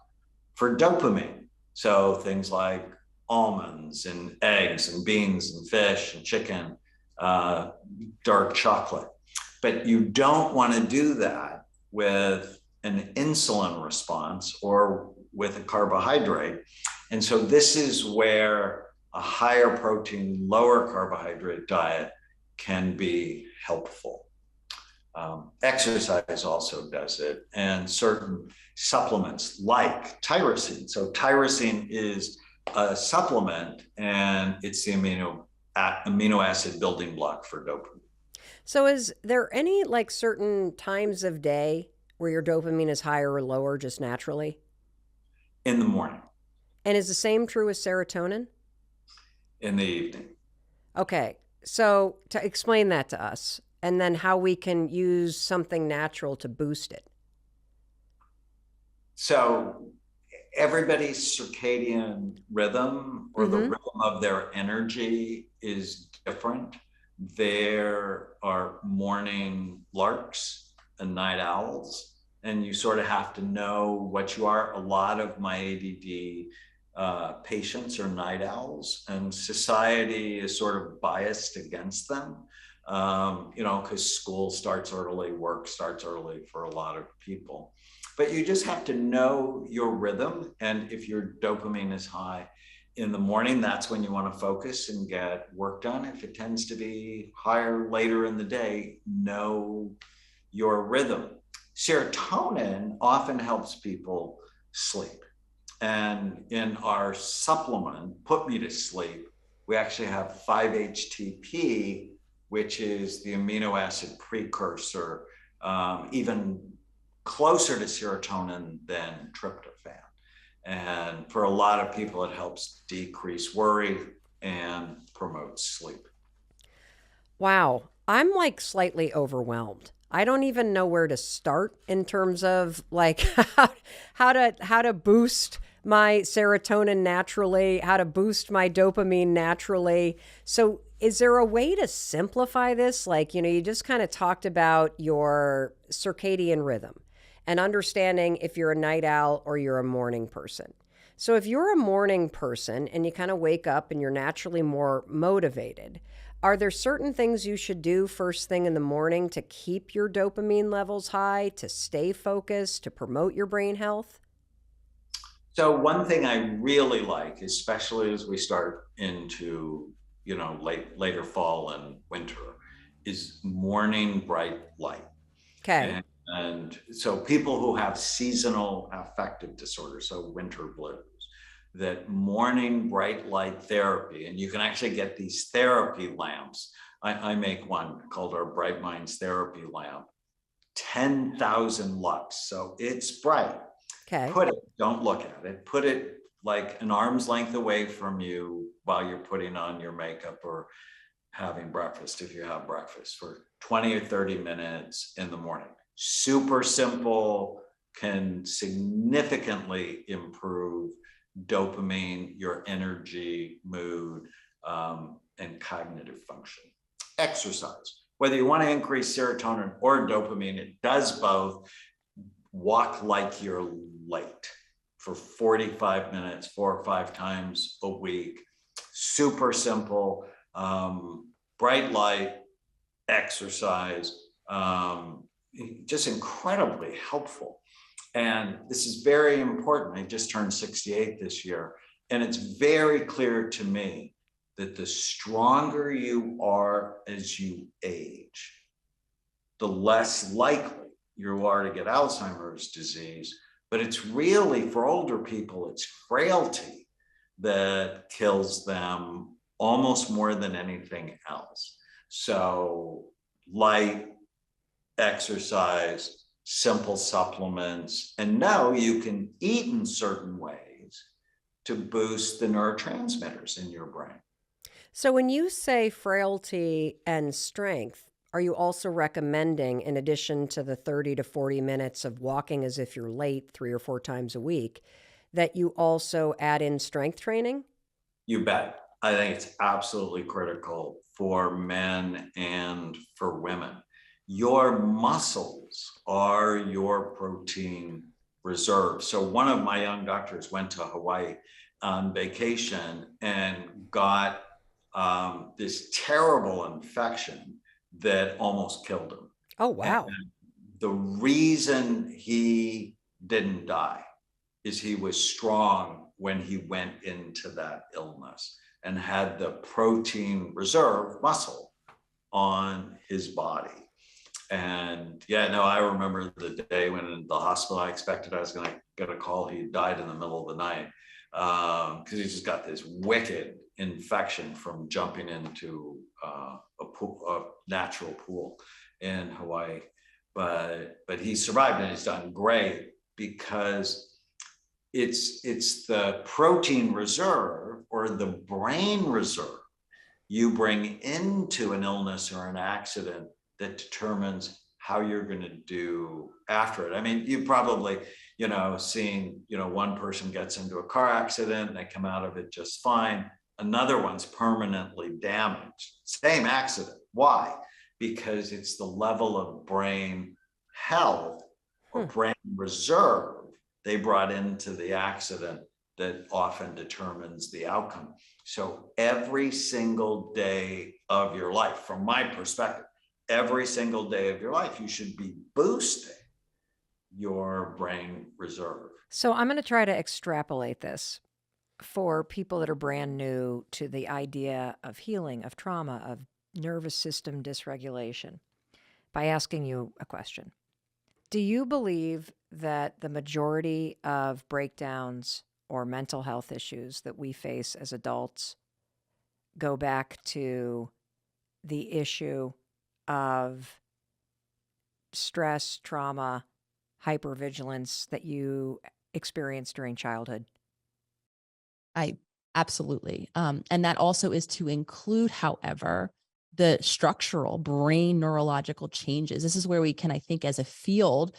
for dopamine. So things like almonds and eggs and beans and fish and chicken, dark chocolate. But you don't want to do that with an insulin response or with a carbohydrate. And so this is where a higher protein, lower carbohydrate diet can be helpful. Exercise also does it, and certain supplements like tyrosine. So tyrosine is a supplement, and it's the amino acid building block for dopamine. So is there any certain times of day where your dopamine is higher or lower just naturally? In the morning. And is the same true with serotonin? In the evening. Okay. So to explain that to us, and then how we can use something natural to boost it. So everybody's circadian rhythm, or the rhythm of their energy, is different. There are morning larks and night owls, and you sort of have to know what you are. A lot of my ADD patients are night owls, and society is sort of biased against them. Because school starts early, work starts early for a lot of people. But you just have to know your rhythm. And if your dopamine is high in the morning, that's when you want to focus and get work done. If it tends to be higher later in the day, know your rhythm. Serotonin often helps people sleep. And in our supplement, Put Me to Sleep, we actually have 5-HTP, which is the amino acid precursor, even closer to serotonin than tryptophan. And for a lot of people, it helps decrease worry and promote sleep. Wow. I'm slightly overwhelmed. I don't even know where to start in terms of how to boost my serotonin naturally, how to boost my dopamine naturally. So is there a way to simplify this? You just kind of talked about your circadian rhythm and understanding if you're a night owl or you're a morning person. So if you're a morning person and you kind of wake up and you're naturally more motivated, are there certain things you should do first thing in the morning to keep your dopamine levels high, to stay focused, to promote your brain health? So one thing I really like, especially as we start into later fall and winter, is morning bright light. Okay. And so people who have seasonal affective disorder, so winter blues, that morning bright light therapy, and you can actually get these therapy lamps. I make one called our Bright Minds therapy lamp, 10,000 lux. So it's bright. Okay. Don't look at it. Put it like an arm's length away from you while you're putting on your makeup or having breakfast, if you have breakfast, for 20 or 30 minutes in the morning. Super simple, can significantly improve dopamine, your energy, mood, and cognitive function. Exercise. whether you want to increase serotonin or dopamine, it does both. Walk like you're late for 45 minutes, 4 or 5 times a week. Super simple, bright light, exercise, just incredibly helpful. And this is very important. I just turned 68 this year. And it's very clear to me that the stronger you are as you age, the less likely you are to get Alzheimer's disease. But it's really, for older people, it's frailty that kills them almost more than anything else. So light, exercise, simple supplements, and no, you can eat in certain ways to boost the neurotransmitters in your brain. So when you say frailty and strength, are you also recommending, in addition to the 30 to 40 minutes of walking as if you're late 3 or 4 times a week, that you also add in strength training? You bet. I think it's absolutely critical for men and for women. Your muscles are your protein reserve. So one of my young doctors went to Hawaii on vacation and got this terrible infection that almost killed him. Oh, wow. And the reason he didn't die is he was strong when he went into that illness and had the protein reserve muscle on his body. And yeah, no, I remember the day when in the hospital, I expected I was going to get a call. He died in the middle of the night because he just got this wicked infection from jumping into a natural pool in Hawaii. But he survived and he's done great because it's the protein reserve or the brain reserve you bring into an illness or an accident that determines how you're going to do after it. I mean, you probably, seen, one person gets into a car accident and they come out of it just fine. Another one's permanently damaged. Same accident. Why? Because it's the level of brain health or brain reserve they brought into the accident that often determines the outcome. So every single day of your life, from my perspective, every single day of your life, you should be boosting your brain reserve. So I'm going to try to extrapolate this for people that are brand new to the idea of healing, of trauma, of nervous system dysregulation by asking you a question. Do you believe that the majority of breakdowns or mental health issues that we face as adults go back to the issue of stress, trauma, hypervigilance that you experienced during childhood? Absolutely. And that also is to include, however, the structural brain neurological changes. This is where we can, I think, as a field,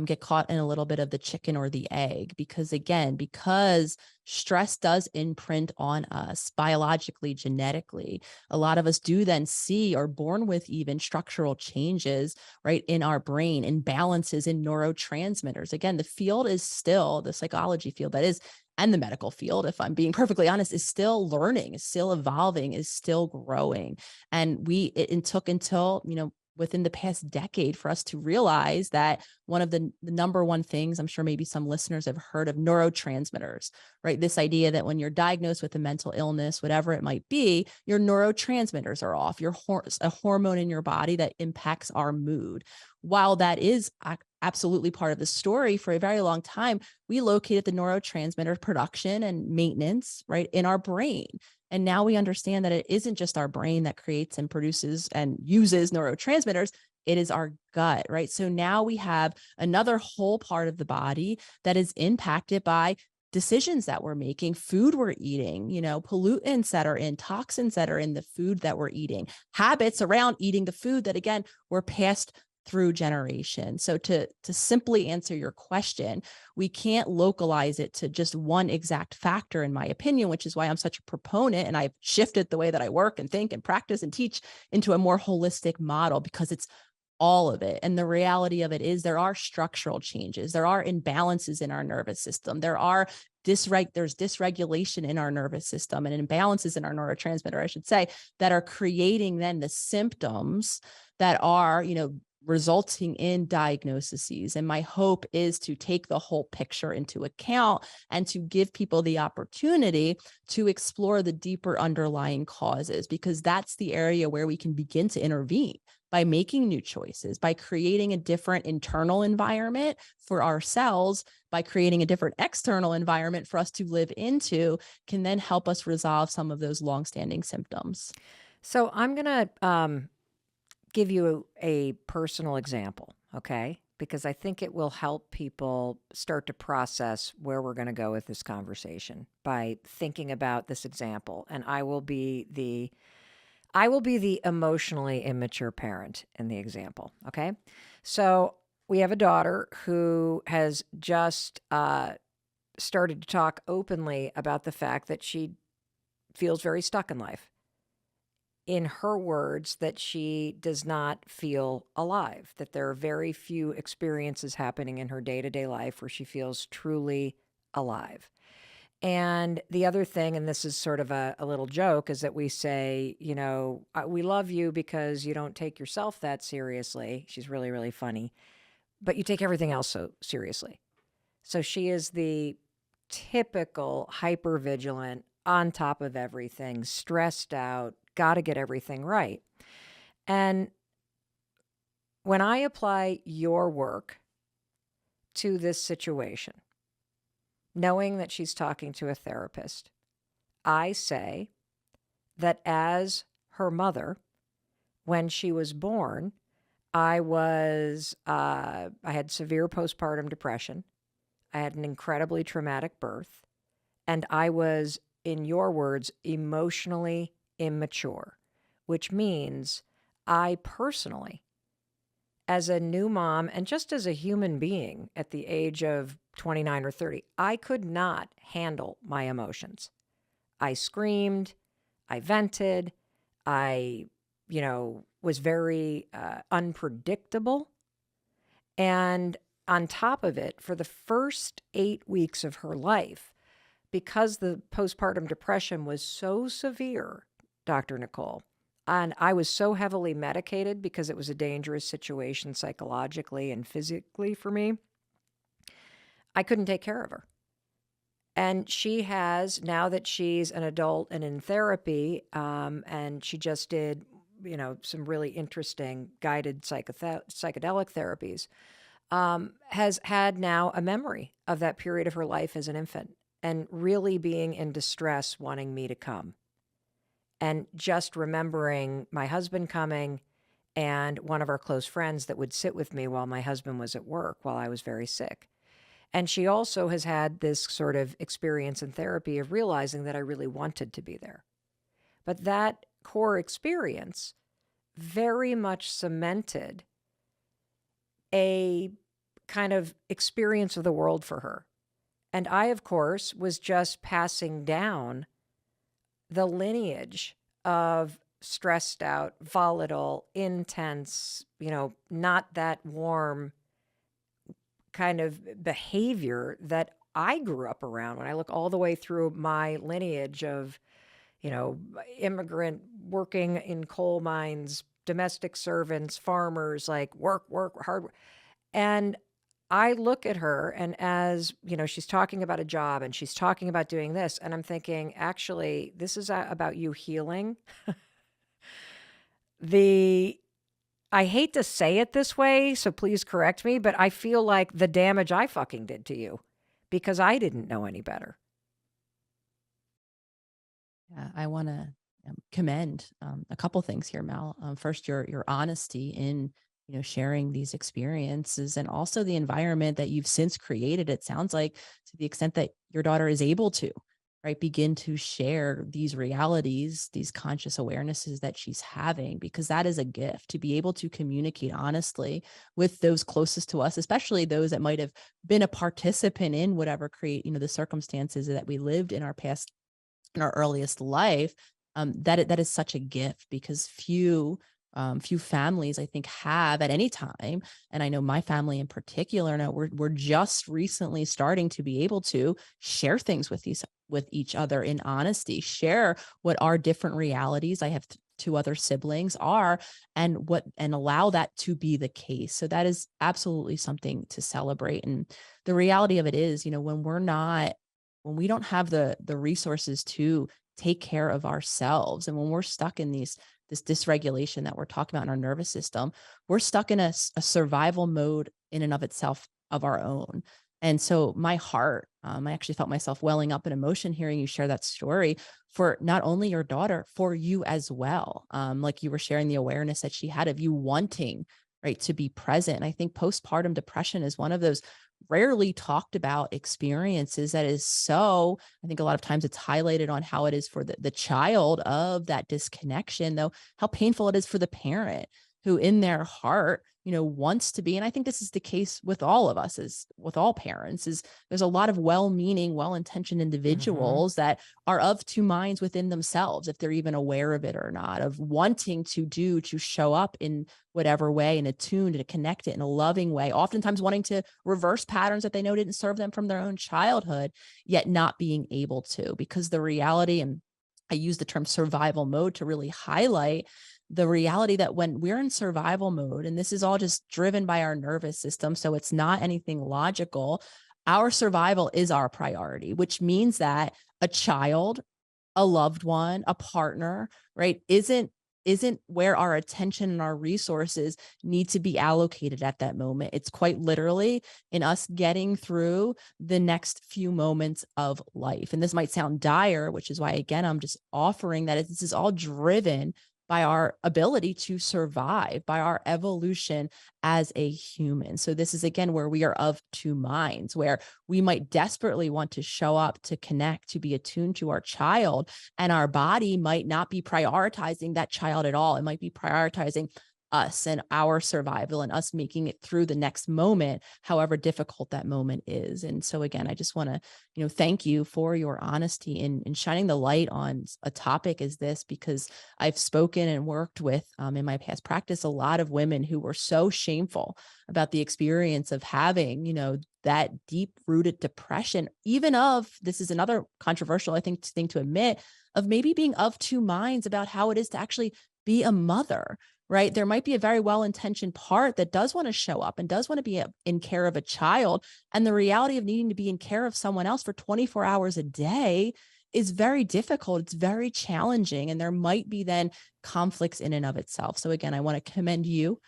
get caught in a little bit of the chicken or the egg, because stress does imprint on us biologically, genetically. A lot of us do then see or born with even structural changes, right, in our brain, imbalances in neurotransmitters. Again, the field is still, the psychology field that is, and the medical field, if I'm being perfectly honest, is still learning, is still evolving, is still growing. And it took until, within the past decade for us to realize that one of the number one things, I'm sure maybe some listeners have heard of, neurotransmitters, right? This idea that when you're diagnosed with a mental illness, whatever it might be, your neurotransmitters are off. A hormone in your body that impacts our mood. While that is absolutely part of the story, for a very long time, we located the neurotransmitter production and maintenance, right, in our brain. And now we understand that it isn't just our brain that creates and produces and uses neurotransmitters. It is our gut, right? So now we have another whole part of the body that is impacted by decisions that we're making, food we're eating, pollutants that are in, toxins that are in the food that we're eating, habits around eating the food that, again, were passed through generations. So to simply answer your question, we can't localize it to just one exact factor, in my opinion, which is why I'm such a proponent, and I've shifted the way that I work and think and practice and teach into a more holistic model, because it's all of it. And the reality of it is there are structural changes. There are imbalances in our nervous system. There's dysregulation in our nervous system and imbalances in our neurotransmitter, I should say, that are creating then the symptoms that are, resulting in diagnoses. And my hope is to take the whole picture into account and to give people the opportunity to explore the deeper underlying causes, because that's the area where we can begin to intervene by making new choices, by creating a different internal environment for ourselves, by creating a different external environment for us to live into, can then help us resolve some of those longstanding symptoms. So I'm going to give you a personal example, okay? Because I think it will help people start to process where we're going to go with this conversation by thinking about this example. And I will be the emotionally immature parent in the example, okay? So we have a daughter who has just started to talk openly about the fact that she feels very stuck in life. In her words, that she does not feel alive, that there are very few experiences happening in her day-to-day life where she feels truly alive. And the other thing, and this is sort of a little joke, is that we say, we love you because you don't take yourself that seriously. She's really, really funny, but you take everything else so seriously. So she is the typical hypervigilant, on top of everything, stressed out, got to get everything right. And when I apply your work to this situation, knowing that she's talking to a therapist, I say that as her mother, when she was born, I had severe postpartum depression. I had an incredibly traumatic birth, and I was, in your words, emotionally immature, which means I personally, as a new mom and just as a human being at the age of 29 or 30, I could not handle my emotions. I screamed, I vented, I, was very unpredictable. And on top of it, for the first 8 weeks of her life, because the postpartum depression was so severe, Dr. Nicole, and I was so heavily medicated because it was a dangerous situation psychologically and physically for me, I couldn't take care of her. And she has, now that she's an adult and in therapy, and she just did, some really interesting guided psychedelic therapies, has had now a memory of that period of her life as an infant and really being in distress, wanting me to come. And just remembering my husband coming and one of our close friends that would sit with me while my husband was at work while I was very sick. And she also has had this sort of experience in therapy of realizing that I really wanted to be there. But that core experience very much cemented a kind of experience of the world for her. And I, of course, was just passing down the lineage of stressed out, volatile, intense, not that warm kind of behavior that I grew up around. When I look all the way through my lineage of, immigrant working in coal mines, domestic servants, farmers, like work, hard work. And I look at her, and as, she's talking about a job and she's talking about doing this, and I'm thinking, actually, this is about you healing. I hate to say it this way, so please correct me, but I feel like the damage I fucking did to you because I didn't know any better. Yeah, I want to commend a couple things here, Mel. First, your honesty in sharing these experiences, and also the environment that you've since created. It sounds like, to the extent that your daughter is able to right, begin to share these realities, these conscious awarenesses that she's having, because that is a gift to be able to communicate honestly with those closest to us, especially those that might have been a participant in whatever create, the circumstances that we lived in our past, in our earliest life. That is such a gift, because few families, I think, have at any time, and I know my family in particular, now we're just recently starting to be able to share things with each other in honesty, share what our different realities, I have two other siblings, are, and allow that to be the case. So that is absolutely something to celebrate. And the reality of it is, when we don't have the resources to take care of ourselves, and when we're stuck in this dysregulation that we're talking about in our nervous system, we're stuck in a survival mode in and of itself of our own. And so my heart, I actually felt myself welling up in emotion hearing you share that story, for not only your daughter, for you as well. Like you were sharing the awareness that she had of you wanting, right, to be present. And I think postpartum depression is one of those rarely talked about experiences that is so, I think a lot of times it's highlighted on how it is for the child of that disconnection, though how painful it is for the parent who in their heart, wants to be. And I think this is the case with all of us, as with all parents, is there's a lot of well-meaning, well-intentioned individuals that are of two minds within themselves, if they're even aware of it or not, of wanting to show up in whatever way, in a tune, to connect it in a loving way, oftentimes wanting to reverse patterns that they know didn't serve them from their own childhood, yet not being able to, because the reality, and I use the term survival mode to really highlight the reality that when we're in survival mode, and this is all just driven by our nervous system, so it's not anything logical, our survival is our priority, which means that a child, a loved one, a partner, right, isn't where our attention and our resources need to be allocated at that moment. It's quite literally in us getting through the next few moments of life. And this might sound dire, which is why, again, I'm just offering that this is all driven by our ability to survive, by our evolution as a human. So this is, again, where we are of two minds, where we might desperately want to show up, to connect, to be attuned to our child, and our body might not be prioritizing that child at all. It might be prioritizing us and our survival and us making it through the next moment, however difficult that moment is. And so again, I just want to, thank you for your honesty in shining the light on a topic as this, because I've spoken and worked with, in my past practice, a lot of women who were so shameful about the experience of having, that deep rooted depression, even of, this is another controversial, I think, thing to admit, of maybe being of two minds about how it is to actually be a mother, right? There might be a very well-intentioned part that does want to show up and does want to be in care of a child. And the reality of needing to be in care of someone else for 24 hours a day is very difficult. It's very challenging. And there might be then conflicts in and of itself. So again, I want to commend you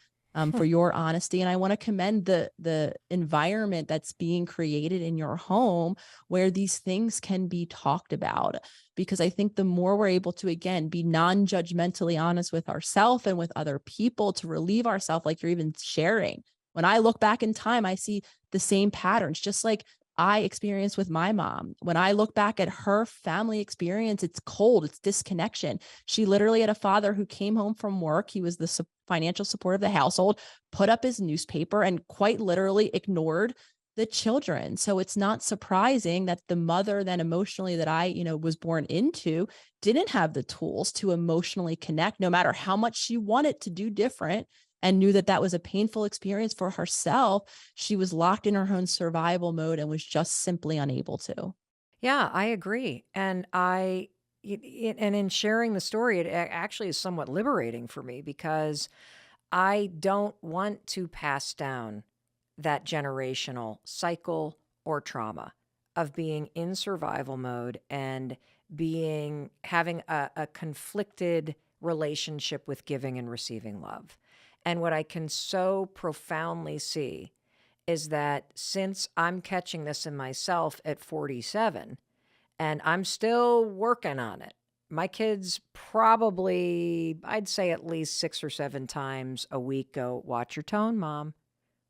for your honesty. And I want to commend the environment that's being created in your home where these things can be talked about. Because I think the more we're able to, again, be non-judgmentally honest with ourselves and with other people, to relieve ourselves, like you're even sharing. When I look back in time, I see the same patterns, just like I experienced with my mom. When I look back at her family experience, it's cold, it's disconnection. She literally had a father who came home from work. He was the financial support of the household, put up his newspaper, and quite literally ignored the children. So it's not surprising that the mother then emotionally that I, was born into, didn't have the tools to emotionally connect, no matter how much she wanted to do different, and knew that that was a painful experience for herself. She was locked in her own survival mode and was just simply unable to. Yeah, I agree. And and in sharing the story, it actually is somewhat liberating for me, because I don't want to pass down that generational cycle or trauma of being in survival mode and having a conflicted relationship with giving and receiving love. And what I can so profoundly see is that since I'm catching this in myself at 47, and I'm still working on it, my kids probably, I'd say at least 6 or 7 times a week go, "Watch your tone, Mom.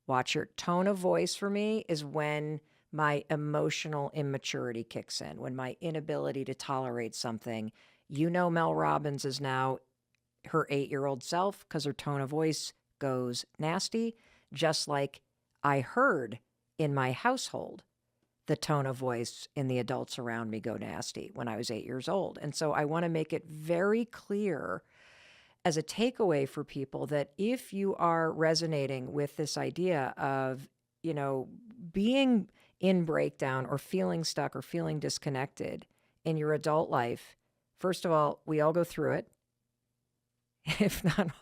Watch your tone of voice." For me is when my emotional immaturity kicks in, when my inability to tolerate something. Mel Robbins is now her 8-year-old self because her tone of voice goes nasty, just like I heard in my household the tone of voice in the adults around me go nasty when I was 8 years old. And so I want to make it very clear as a takeaway for people that if you are resonating with this idea of, being in breakdown or feeling stuck or feeling disconnected in your adult life, first of all, we all go through it. If not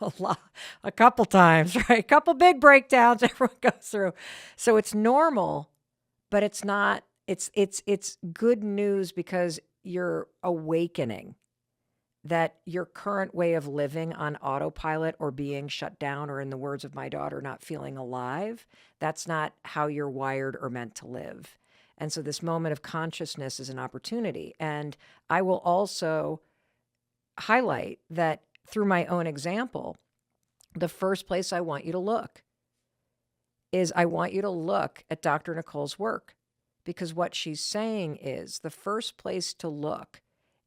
a couple times, right? A couple big breakdowns everyone goes through. So it's normal, but it's not, it's good news because you're awakening that your current way of living on autopilot or being shut down, or in the words of my daughter, not feeling alive, that's not how you're wired or meant to live. And so this moment of consciousness is an opportunity. And I will also highlight that through my own example, the first place I want you to look is I want you to look at Dr. Nicole's work, because what she's saying is the first place to look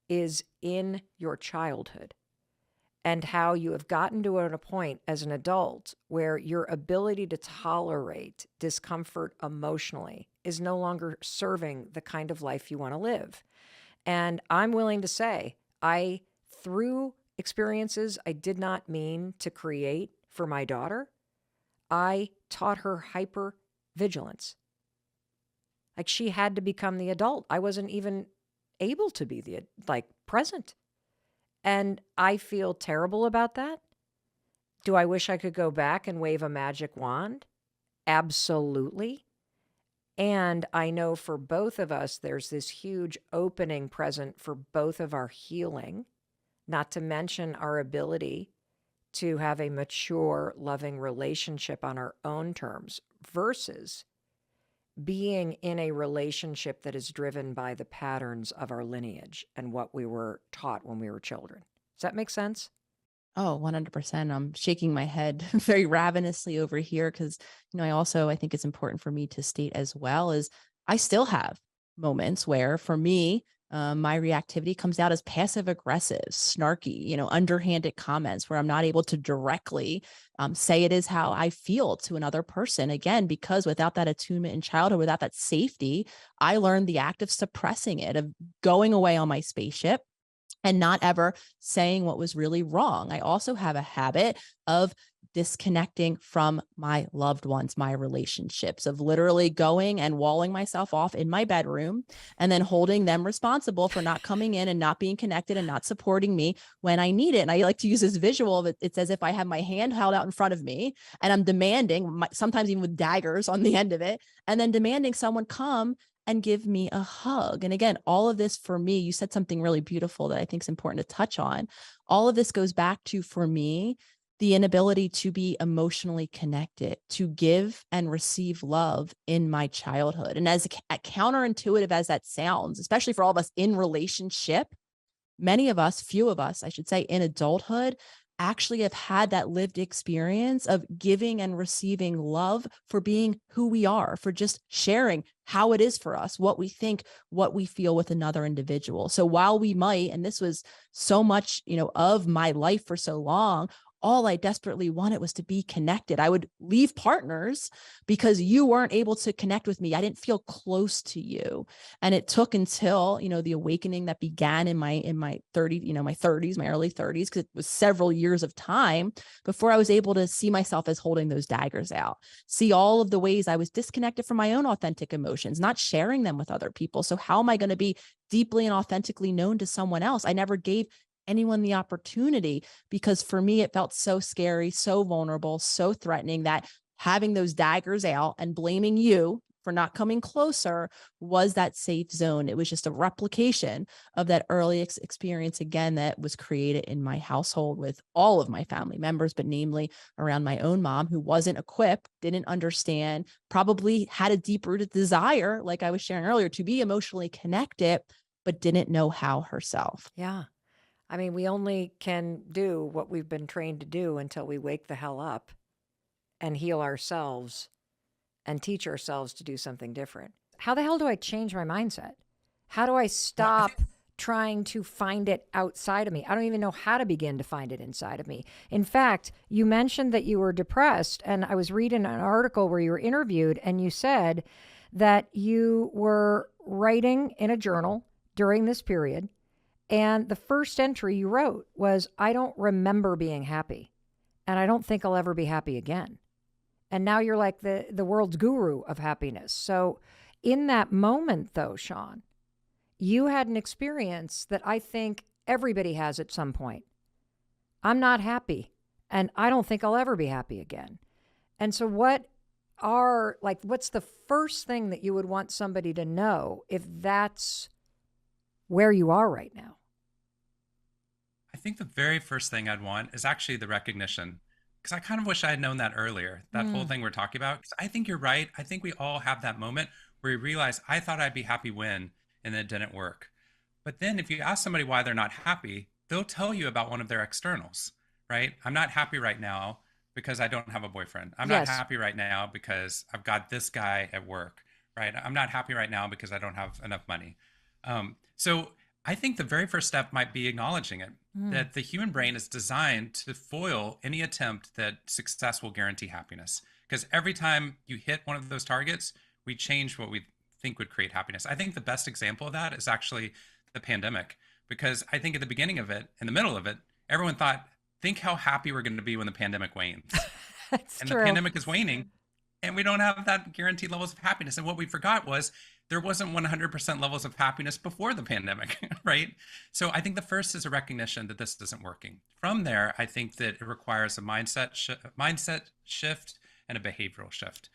is in your childhood and how you have gotten to a point as an adult where your ability to tolerate discomfort emotionally is no longer serving the kind of life you want to live. And I'm willing to say, through experiences I did not mean to create for my daughter, I taught her hyper vigilance. Like, she had to become the adult. I wasn't even able to be present. And I feel terrible about that. Do I wish I could go back and wave a magic wand? Absolutely. And I know for both of us, there's this huge opening present for both of our healing, not to mention our ability to have a mature, loving relationship on our own terms versus being in a relationship that is driven by the patterns of our lineage and what we were taught when we were children. Does that make sense? Oh, 100%. I'm shaking my head very ravenously over here because, I think it's important for me to state as well is I still have moments where for me, my reactivity comes out as passive aggressive, snarky, underhanded comments where I'm not able to directly say it is how I feel to another person. Again, because without that attunement in childhood, without that safety, I learned the act of suppressing it, of going away on my spaceship and not ever saying what was really wrong. I also have a habit of disconnecting from my loved ones, my relationships, of literally going and walling myself off in my bedroom and then holding them responsible for not coming in and not being connected and not supporting me when I need it. And I like to use this visual of it. It's as if I have my hand held out in front of me and I'm demanding, sometimes even with daggers on the end of it, and then demanding someone come and give me a hug. And again, all of this for me, you said something really beautiful that I think is important to touch on. All of this goes back to, for me, the inability to be emotionally connected, to give and receive love in my childhood. And as counterintuitive as that sounds, especially for all of us in relationship, many of us, few of us, I should say, in adulthood, actually have had that lived experience of giving and receiving love for being who we are, for just sharing how it is for us, what we think, what we feel with another individual. So while we might, and this was so much, of my life for so long, all I desperately wanted was to be connected. I would leave partners because you weren't able to connect with me. I didn't feel close to you. And it took until, the awakening that began in my 30s, my 30s, my early 30s, because it was several years of time before I was able to see myself as holding those daggers out, see all of the ways I was disconnected from my own authentic emotions, not sharing them with other people. So how am I going to be deeply and authentically known to someone else? I never gave anyone the opportunity because for me, it felt so scary, so vulnerable, so threatening that having those daggers out and blaming you for not coming closer was that safe zone. It was just a replication of that early experience again that was created in my household with all of my family members, but namely around my own mom, who wasn't equipped, didn't understand, probably had a deep-rooted desire, like I was sharing earlier, to be emotionally connected, but didn't know how herself. Yeah. I mean, we only can do what we've been trained to do until we wake the hell up and heal ourselves and teach ourselves to do something different. how the hell do I change my mindset? How do I stop trying to find it outside of me? I don't even know how to begin to find it inside of me. In fact, you mentioned that you were depressed, and I was reading an article where you were interviewed, and you said that you were writing in a journal during this period, and the first entry you wrote was, I don't remember being happy, and I don't think I'll ever be happy again. And now you're like the world's guru of happiness. So in that moment, though, Sean, you had an experience that I think everybody has at some point. I'm not happy, and I don't think I'll ever be happy again. And so what's the first thing that you would want somebody to know if that's where you are right now? I think the very first thing I'd want is actually the recognition, because I kind of wish I had known that earlier, that whole thing we're talking about. 'Cause I think you're right. I think we all have that moment where we realize, I thought I'd be happy when, and it didn't work. But then if you ask somebody why they're not happy, they'll tell you about one of their externals, right? I'm not happy right now because I don't have a boyfriend. I'm not happy right now because I've got this guy at work, right? I'm not happy right now because I don't have enough money. So I think the very first step might be acknowledging it, that the human brain is designed to foil any attempt that success will guarantee happiness. Because every time you hit one of those targets, we change what we think would create happiness. I think the best example of that is actually the pandemic, because I think at the beginning of it, in the middle of it, everyone thought, think how happy we're going to be when the pandemic wanes. That's and true. The pandemic is waning, and we don't have that guaranteed levels of happiness. And what we forgot was there wasn't 100% levels of happiness before the pandemic, right? So I think the first is a recognition that this isn't working. From there, I think that it requires a mindset shift and a behavioral shift.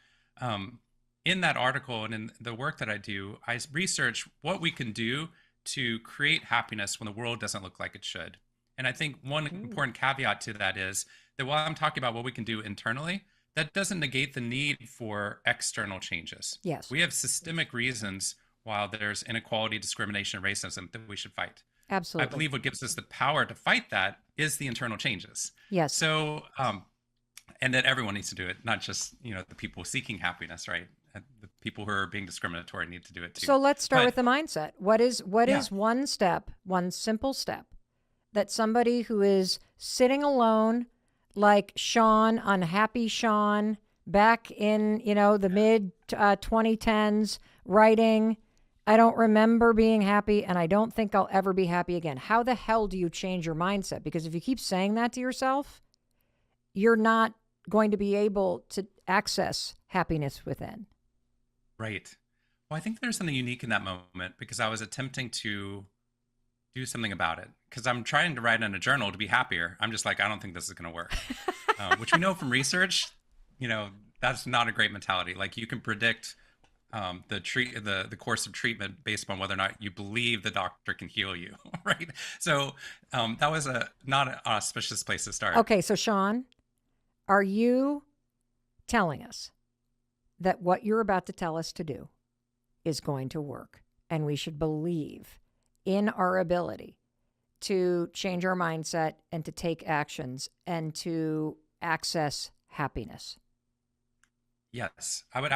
In that article and in the work that I do, I research what we can do to create happiness when the world doesn't look like it should. And I think one important caveat to that is that while I'm talking about what we can do internally, that doesn't negate the need for external changes. Yes. We have systemic reasons why there's inequality, discrimination, racism that we should fight. Absolutely. I believe what gives us the power to fight that is the internal changes. Yes. So, and that everyone needs to do it, not just, the people seeking happiness, right? And the people who are being discriminatory need to do it too. So let's start with the mindset. What is one step, one simple step that somebody who is sitting alone, like Sean, unhappy Sean, back in, the mid 2010s, writing, I don't remember being happy and I don't think I'll ever be happy again. How the hell do you change your mindset? Because if you keep saying that to yourself, you're not going to be able to access happiness within. Right. Well, I think there's something unique in that moment because I was attempting to do something about it, because I'm trying to write in a journal to be happier. I'm just like, I don't think this is going to work, which we know from research, that's not a great mentality. Like you can predict the course of treatment based upon whether or not you believe the doctor can heal you, right? So that was not an auspicious place to start. Okay, so Sean, are you telling us that what you're about to tell us to do is going to work, and we should believe in our ability to change our mindset and to take actions and to access happiness? Yes, I would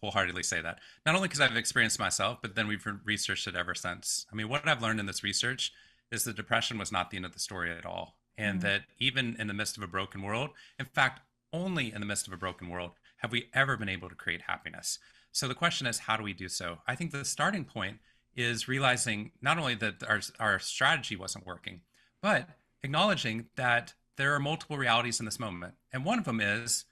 wholeheartedly say that. Not only because I've experienced myself, but then we've researched it ever since. I mean, what I've learned in this research is that depression was not the end of the story at all. And that even in the midst of a broken world, in fact, only in the midst of a broken world, have we ever been able to create happiness. So the question is, how do we do so? I think the starting point is realizing not only that our strategy wasn't working, but acknowledging that there are multiple realities in this moment. And one of them is,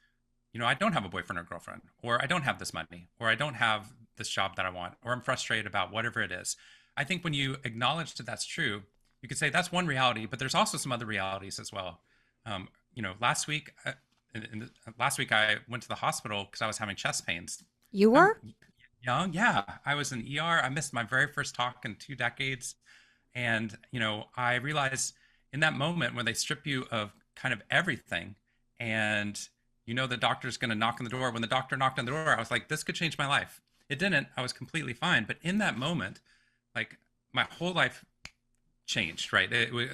I don't have a boyfriend or girlfriend, or I don't have this money, or I don't have this job that I want, or I'm frustrated about whatever it is. I think when you acknowledge that that's true, you could say that's one reality, but there's also some other realities as well. Last week I went to the hospital because I was having chest pains. You were? Young, yeah. I was in ER. I missed my very first talk in 2 decades. And, I realized in that moment when they strip you of kind of everything and the doctor's going to knock on the door. When the doctor knocked on the door, I was like, this could change my life. It didn't. I was completely fine. But in that moment, like my whole life changed, right?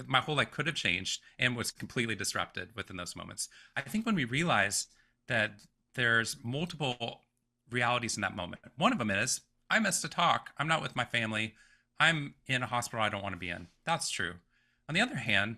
My whole life could have changed and was completely disrupted within those moments. I think when we realize that there's multiple realities in that moment. One of them is I missed a talk. I'm not with my family. I'm in a hospital I don't want to be in. That's true. On the other hand,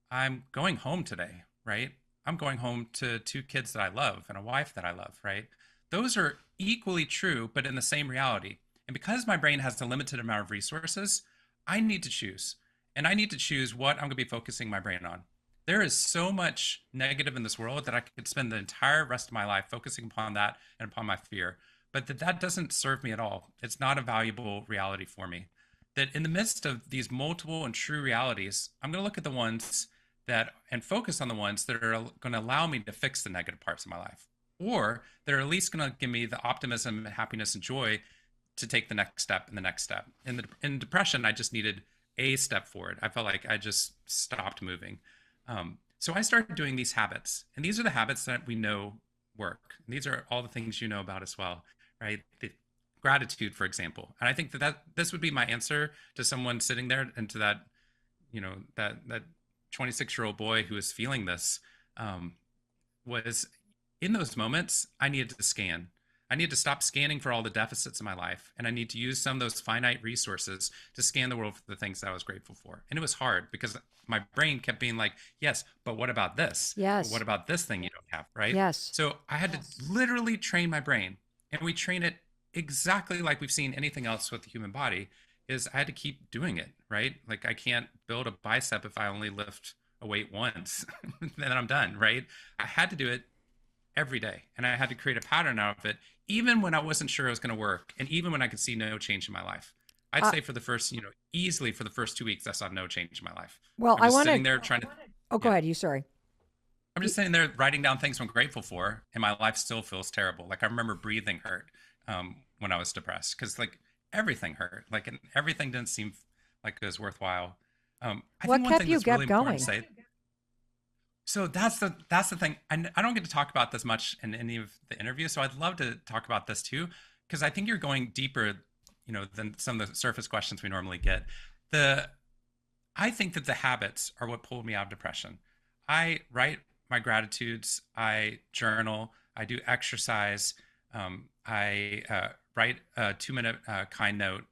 I'm going home today, right? I'm going home to two kids that I love and a wife that I love, right? Those are equally true, but in the same reality. And because my brain has a limited amount of resources, I need to choose. And I need to choose what I'm going to be focusing my brain on. There is so much negative in this world that I could spend the entire rest of my life focusing upon that and upon my fear. But that doesn't serve me at all. It's not a valuable reality for me. That in the midst of these multiple and true realities, I'm going to look at the ones that and focus on the ones that are going to allow me to fix the negative parts of my life, or that are at least going to give me the optimism, happiness, and joy to take the next step and the next step. In depression, I just needed a step forward. I felt like I just stopped moving. So I started doing these habits, and these are the habits that we know work. And these are all the things you know about as well, right? The gratitude, for example. And I think that this would be my answer to someone sitting there and to that, that 26-year-old boy who is feeling this, was in those moments, I needed to scan. I need to stop scanning for all the deficits in my life. And I need to use some of those finite resources to scan the world for the things that I was grateful for. And it was hard because my brain kept being like, yes, but what about this? Yes. But what about this thing you don't have, right? Yes. So I had to literally train my brain. And we train it exactly like we've seen anything else with the human body, is I had to keep doing it, right? Like I can't build a bicep if I only lift a weight once, then I'm done, right? I had to do it every day. And I had to create a pattern out of it, even when I wasn't sure it was going to work. And even when I could see no change in my life. I'd say for the first, easily for the first 2 weeks, I saw no change in my life. Well, I want to sitting there trying to. Oh, go ahead. You sorry. I'm just sitting there writing down things I'm grateful for, and my life still feels terrible. Like I remember breathing hurt when I was depressed, because like everything hurt, like and everything didn't seem like it was worthwhile. I What think one kept thing you that's really important going? to say. So that's the thing. I don't get to talk about this much in any of the interviews, so I'd love to talk about this too, because I think you're going deeper, than some of the surface questions we normally get. I think that the habits are what pulled me out of depression. I write my gratitudes, I journal, I do exercise, I write a 2-minute kind note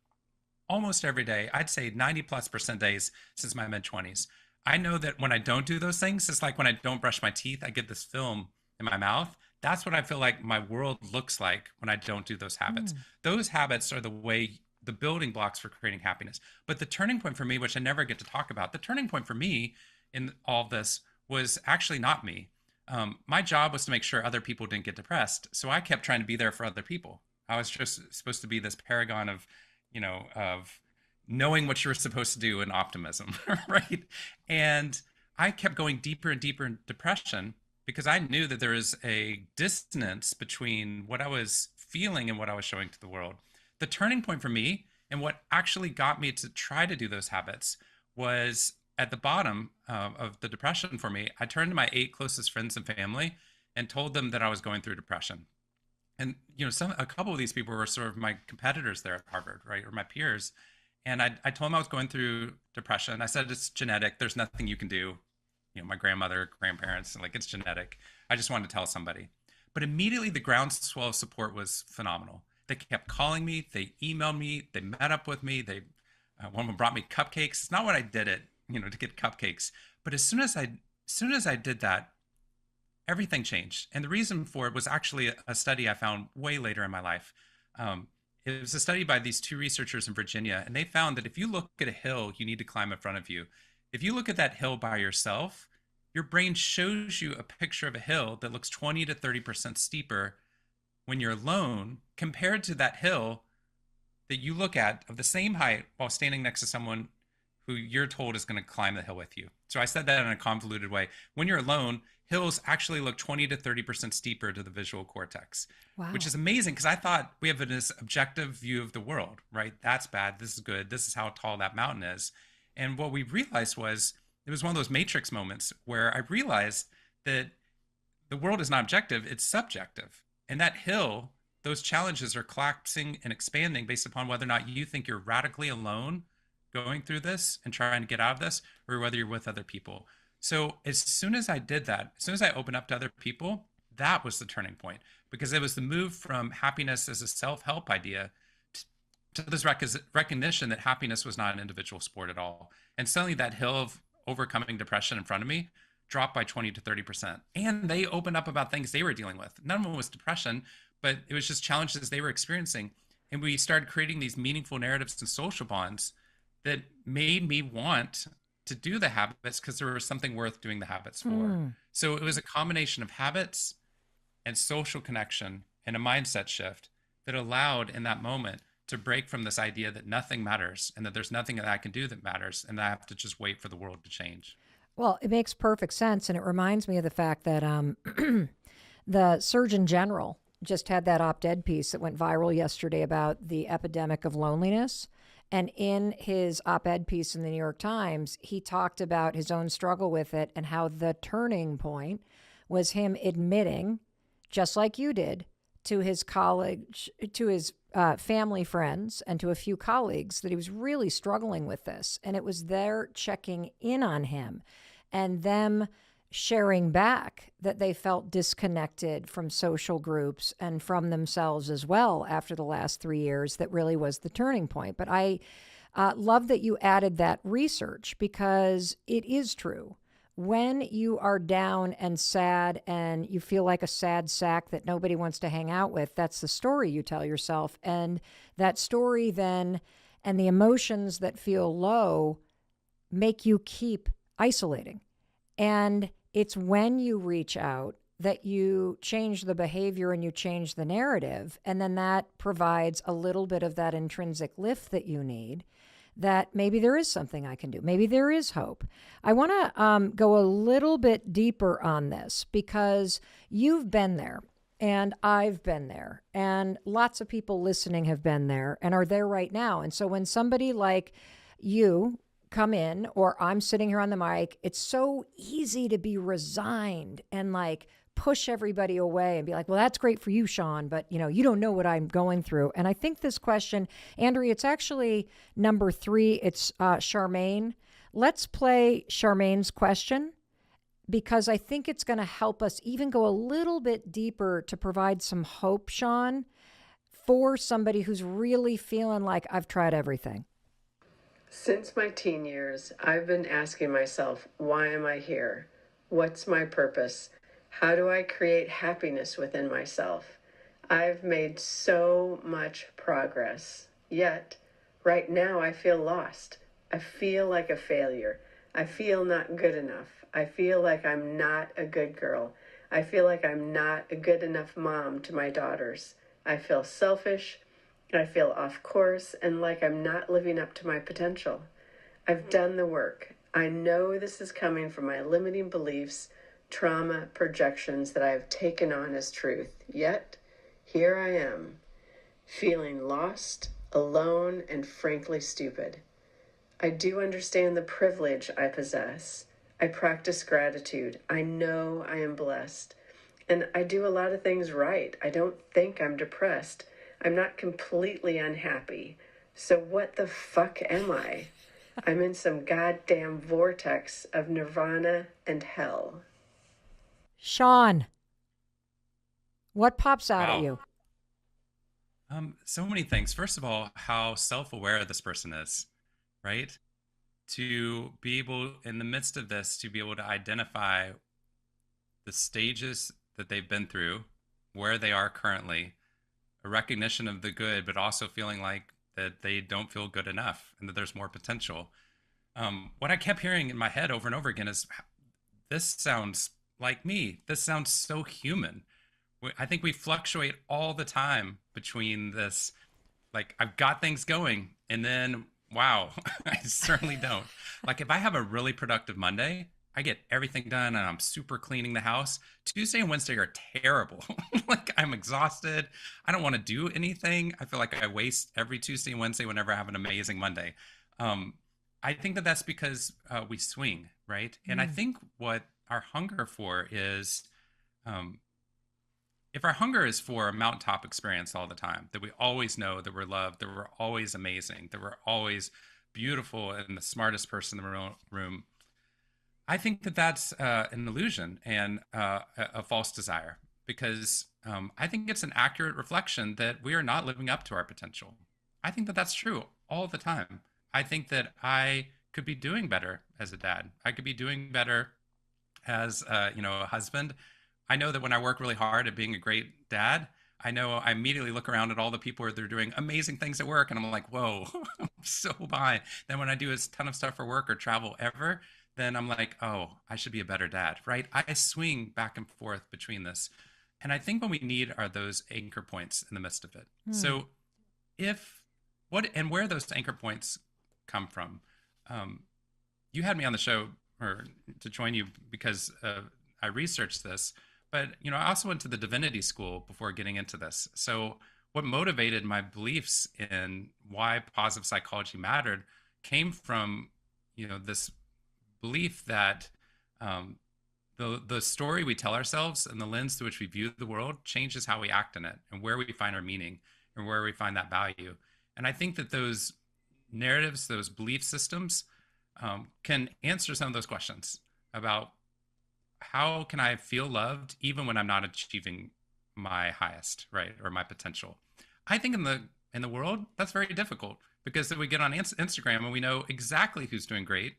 almost every day. I'd say 90+% days since my mid-20s. I know that when I don't do those things, it's like when I don't brush my teeth, I get this film in my mouth. That's what I feel like my world looks like when I don't do those habits. Those habits are the building blocks for creating happiness. But the turning point for me, which I never get to talk about, the turning point for me in all of this was actually not me. My job was to make sure other people didn't get depressed. So I kept trying to be there for other people. I was just supposed to be this paragon of, of knowing what you're supposed to do and optimism, right? And I kept going deeper and deeper in depression because I knew that there is a dissonance between what I was feeling and what I was showing to the world. The turning point for me and what actually got me to try to do those habits was at the bottom of the depression for me. I turned to my 8 closest friends and family and told them that I was going through depression. And, a couple of these people were sort of my competitors there at Harvard, right? Or my peers. And I told them I was going through depression. I said, it's genetic. There's nothing you can do. My grandmother, grandparents, like it's genetic. I just wanted to tell somebody. But immediately the groundswell of support was phenomenal. They kept calling me. They emailed me. They met up with me. One of them brought me cupcakes. It's not what I did it, to get cupcakes. But as soon as I did that, everything changed. And the reason for it was actually a study I found way later in my life. It was a study by these 2 researchers in Virginia, and they found that if you look at a hill you need to climb in front of you, if you look at that hill by yourself, your brain shows you a picture of a hill that looks 20 to 30% steeper when you're alone compared to that hill that you look at of the same height while standing next to someone who you're told is going to climb the hill with you. So I said that in a convoluted way. When you're alone, hills actually look 20 to 30% steeper to the visual cortex, which is amazing because I thought we have this objective view of the world, right? That's bad. This is good. This is how tall that mountain is. And what we realized was it was one of those matrix moments where I realized that the world is not objective, it's subjective. And that hill, those challenges are collapsing and expanding based upon whether or not you think you're radically alone going through this and trying to get out of this, or whether you're with other people. So as soon as I did that, as soon as I opened up to other people, that was the turning point, because it was the move from happiness as a self-help idea to this recognition that happiness was not an individual sport at all. And suddenly that hill of overcoming depression in front of me dropped by 20 to 30%. And they opened up about things they were dealing with. None of them was depression, but it was just challenges they were experiencing. And we started creating these meaningful narratives and social bonds that made me want to do the habits because there was something worth doing the habits for. So it was a combination of habits and social connection and a mindset shift that allowed in that moment to break from this idea that nothing matters and that there's nothing that I can do that matters and that I have to just wait for the world to change. Well, it makes perfect sense. And it reminds me of the fact that the Surgeon General just had that op-ed piece that went viral yesterday about the epidemic of loneliness. And in his op-ed piece in the New York Times, he talked about his own struggle with it and how the turning point was him admitting, just like you did, to his college, to his family friends, and to a few colleagues that he was really struggling with this. And it was their checking in on him and them sharing back that they felt disconnected from social groups and from themselves as well after the last 3 years that really was the turning point. But I love that you added that research, because it is true. When you are down and sad and you feel like a sad sack that nobody wants to hang out with, that's the story you tell yourself. And that story then, and the emotions that feel low, make you keep isolating. And it's when you reach out that you change the behavior and you change the narrative. And then that provides a little bit of that intrinsic lift that you need, that maybe there is something I can do. Maybe there is hope. I want to go a little bit deeper on this, because you've been there and I've been there and lots of people listening have been there and are there right now. And so when somebody like you come in, or I'm sitting here on the mic, it's so easy to be resigned and like push everybody away and be like, well, that's great for you, Sean, but you don't know what I'm going through. And I think this question, Andrea, it's actually number 3. It's Charmaine. Let's play Charmaine's question, because I think it's going to help us even go a little bit deeper to provide some hope, Sean, for somebody who's really feeling like I've tried everything. Since my teen years, I've been asking myself, why am I here? What's my purpose? How do I create happiness within myself? I've made so much progress, yet right now I feel lost. I feel like a failure. I feel not good enough. I feel like I'm not a good girl. I feel like I'm not a good enough mom to my daughters. I feel selfish. I feel off course and like I'm not living up to my potential. I've done the work. I know this is coming from my limiting beliefs, trauma, projections that I have taken on as truth. Yet, here I am, feeling lost, alone, and frankly stupid. I do understand the privilege I possess. I practice gratitude. I know I am blessed. And I do a lot of things right. I don't think I'm depressed. I'm not completely unhappy. So what the fuck am I? I'm in some goddamn vortex of nirvana and hell. Sean, what pops out at you? So many things. First of all, how self-aware this person is, right? To be able, in the midst of this, to be able to identify the stages that they've been through, where they are currently, a recognition of the good, but also feeling like that they don't feel good enough and that there's more potential. What I kept hearing in my head over and over again is, this sounds like me. This sounds so human. I think we fluctuate all the time between this, like, I've got things going, and then, wow, I certainly don't. Like, if I have a really productive Monday, I get everything done and I'm super cleaning the house. Tuesday and Wednesday are terrible. Like, I'm exhausted. I don't want to do anything. I feel like I waste every Tuesday and Wednesday whenever I have an amazing Monday. I think that that's because we swing, right? And I think what our hunger for is, if our hunger is for a mountaintop experience all the time, that we always know that we're loved, that we're always amazing, that we're always beautiful and the smartest person in the room, I think that that's an illusion and a false desire, because I think it's an accurate reflection that we are not living up to our potential. I think that that's true all the time. I think that I could be doing better as a dad. I could be doing better as a husband. I know that when I work really hard at being a great dad, I know I immediately look around at all the people that are doing amazing things at work, and I'm like, whoa, I'm so behind. Then when I do a ton of stuff for work or travel ever, then I'm like, oh, I should be a better dad, right? I swing back and forth between this. And I think what we need are those anchor points in the midst of it. So if what and where those anchor points come from, you had me on the show or to join you because I researched this, but I also went to the divinity school before getting into this. So what motivated my beliefs in why positive psychology mattered came from this belief that the story we tell ourselves and the lens through which we view the world changes how we act in it and where we find our meaning and where we find that value. And I think that those narratives, those belief systems, can answer some of those questions about how can I feel loved even when I'm not achieving my highest, right, or my potential. I think in the world that's very difficult because then we get on Instagram and we know exactly who's doing great,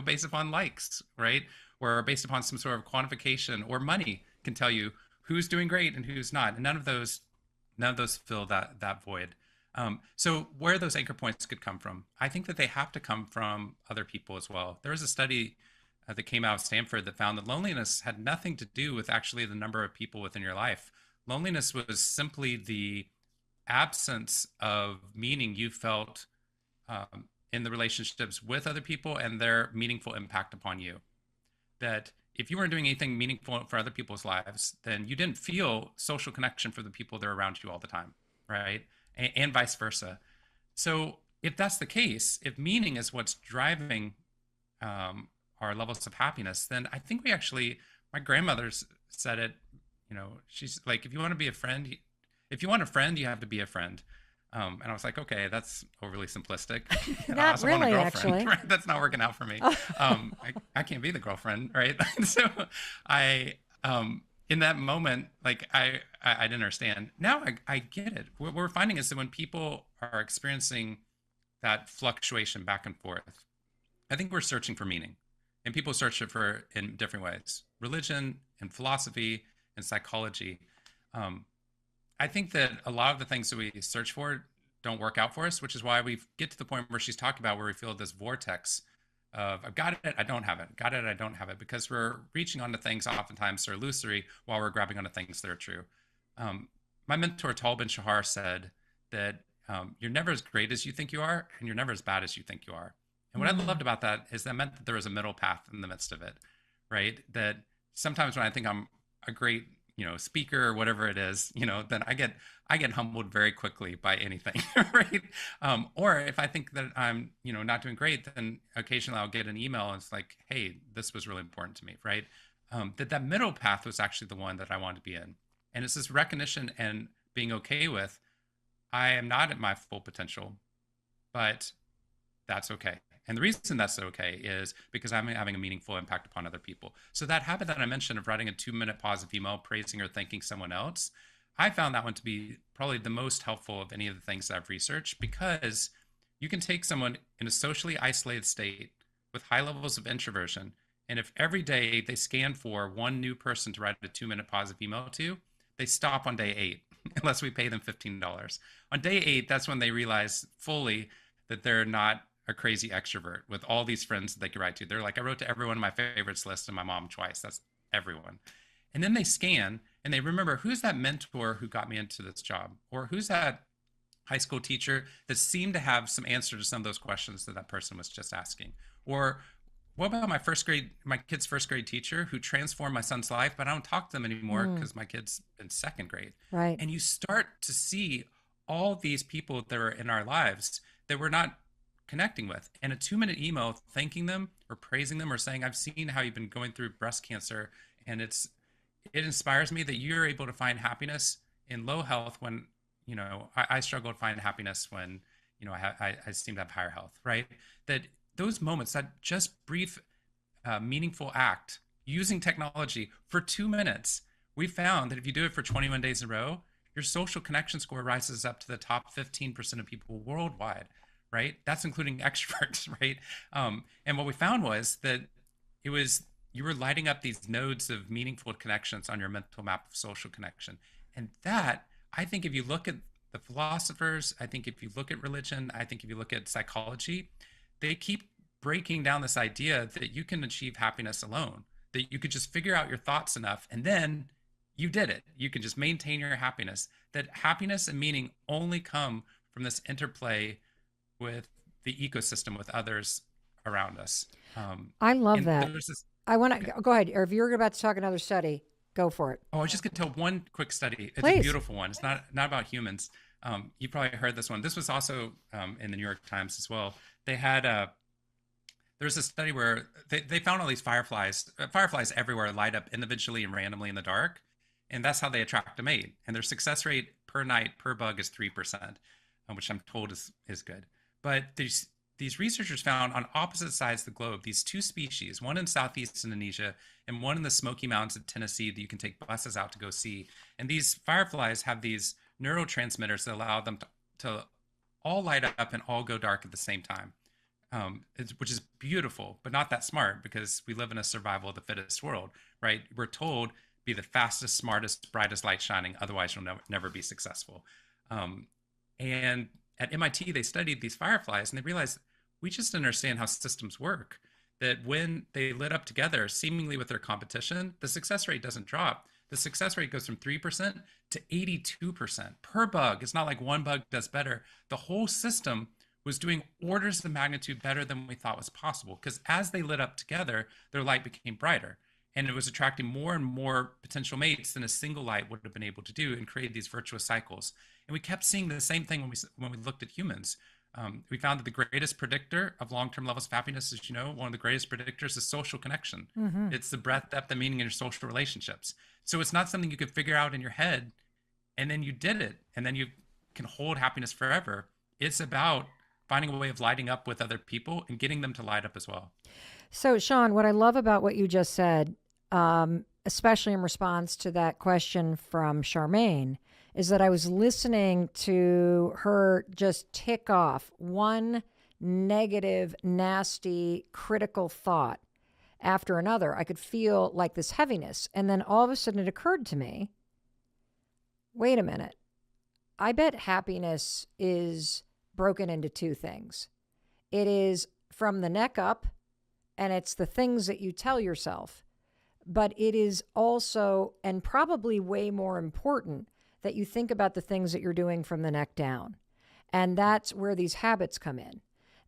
based upon likes, right, or based upon some sort of quantification, or money can tell you who's doing great and who's not, and none of those fill that void. So where those anchor points could come from, I think that they have to come from other people as well. There was a study that came out of Stanford that found that loneliness had nothing to do with actually the number of people within your life. Loneliness was simply the absence of meaning you felt in the relationships with other people and their meaningful impact upon you. That if you weren't doing anything meaningful for other people's lives, then you didn't feel social connection for the people that are around you all the time, right? And vice versa. So if that's the case, if meaning is what's driving our levels of happiness, then I think my grandmother said it, she's like, if you want a friend, you have to be a friend. And I was like, okay, that's overly simplistic. Not I also really, want a girlfriend, actually. right? That's not working out for me. I can't be the girlfriend, right? So in that moment, like I didn't understand. Now I get it. What we're finding is that when people are experiencing that fluctuation back and forth, I think we're searching for meaning, and people search it for in different ways: religion and philosophy and psychology. I think that a lot of the things that we search for don't work out for us, which is why we get to the point where she's talking about where we feel this vortex of I've got it, I don't have it, got it, I don't have it, because we're reaching onto things oftentimes that are illusory while we're grabbing onto things that are true. My mentor Tal Ben Shahar said that you're never as great as you think you are, and you're never as bad as you think you are. And what I loved about that is that meant that there was a middle path in the midst of it, right? That sometimes when I think I'm a great speaker or whatever it is, then I get humbled very quickly by anything, right? Or if I think that I'm, not doing great, then occasionally I'll get an email and it's like, hey, this was really important to me, right? That middle path was actually the one that I wanted to be in. And it's this recognition and being okay with, I am not at my full potential, but that's okay. And the reason that's okay is because I'm having a meaningful impact upon other people. So that habit that I mentioned of writing a 2-minute positive email praising or thanking someone else, I found that one to be probably the most helpful of any of the things that I've researched, because you can take someone in a socially isolated state with high levels of introversion, and if every day they scan for one new person to write a 2-minute positive email to, they stop on day 8 unless we pay them $15. On day 8, that's when they realize fully that they're not a crazy extrovert with all these friends that they could write to. They're like, I wrote to everyone on my favorites list and my mom twice. That's everyone. And then they scan and they remember, who's that mentor who got me into this job? Or who's that high school teacher that seemed to have some answer to some of those questions that person was just asking? Or what about my kid's first grade teacher who transformed my son's life, but I don't talk to them anymore because my kid's in second grade. Right. And you start to see all these people that are in our lives that we're not connecting with, and a 2-minute email thanking them or praising them or saying, I've seen how you've been going through breast cancer, and it inspires me that you're able to find happiness in low health when I struggle to find happiness when I seem to have higher health, right? That those moments, that just brief meaningful act using technology for 2 minutes we found that if you do it for 21 days in a row, your social connection score rises up to the top 15% of people worldwide, right? That's including extroverts, right? And what we found was that it was you were lighting up these nodes of meaningful connections on your mental map of social connection. And that, I think, if you look at the philosophers, I think if you look at religion, I think if you look at psychology, they keep breaking down this idea that you can achieve happiness alone, that you could just figure out your thoughts enough and then you did it. You can just maintain your happiness. That happiness and meaning only come from this interplay with the ecosystem, with others around us. I love that. This, I want to go ahead. Or if you're about to talk another study, go for it. Oh, I was just going to tell one quick study. It's Please. a beautiful one. It's not about humans. You probably heard this one. This was also in the New York Times as well. They had there's a study where they found all these fireflies everywhere light up individually and randomly in the dark. And that's how they attract a mate. And their success rate per night per bug is 3%, which I'm told is good. But these researchers found on opposite sides of the globe, these two species, one in Southeast Indonesia and one in the Smoky Mountains of Tennessee that you can take buses out to go see. And these fireflies have these neurotransmitters that allow them to all light up and all go dark at the same time, which is beautiful, but not that smart because we live in a survival of the fittest world, right? We're told be the fastest, smartest, brightest light shining. Otherwise, you'll never be successful. And at MIT, they studied these fireflies and they realized we just understand how systems work. That when they lit up together, seemingly with their competition, the success rate doesn't drop. The success rate goes from 3% to 82% per bug. It's not like one bug does better. The whole system was doing orders of magnitude better than we thought was possible because as they lit up together, their light became brighter. And it was attracting more and more potential mates than a single light would have been able to do and create these virtuous cycles. And we kept seeing the same thing when we looked at humans. We found that the greatest predictor of long-term levels of happiness, as you know, one of the greatest predictors is social connection. Mm-hmm. It's the breadth, depth, and meaning in your social relationships. So it's not something you could figure out in your head, and then you did it, and then you can hold happiness forever. It's about finding a way of lighting up with other people and getting them to light up as well. So, Sean, what I love about what you just said, especially in response to that question from Charmaine, is that I was listening to her just tick off one negative, nasty, critical thought after another. I could feel like this heaviness. And then all of a sudden it occurred to me, wait a minute. I bet happiness is broken into two things. It is from the neck up, and it's the things that you tell yourself. But it is also, and probably way more important, that you think about the things that you're doing from the neck down. And that's where these habits come in.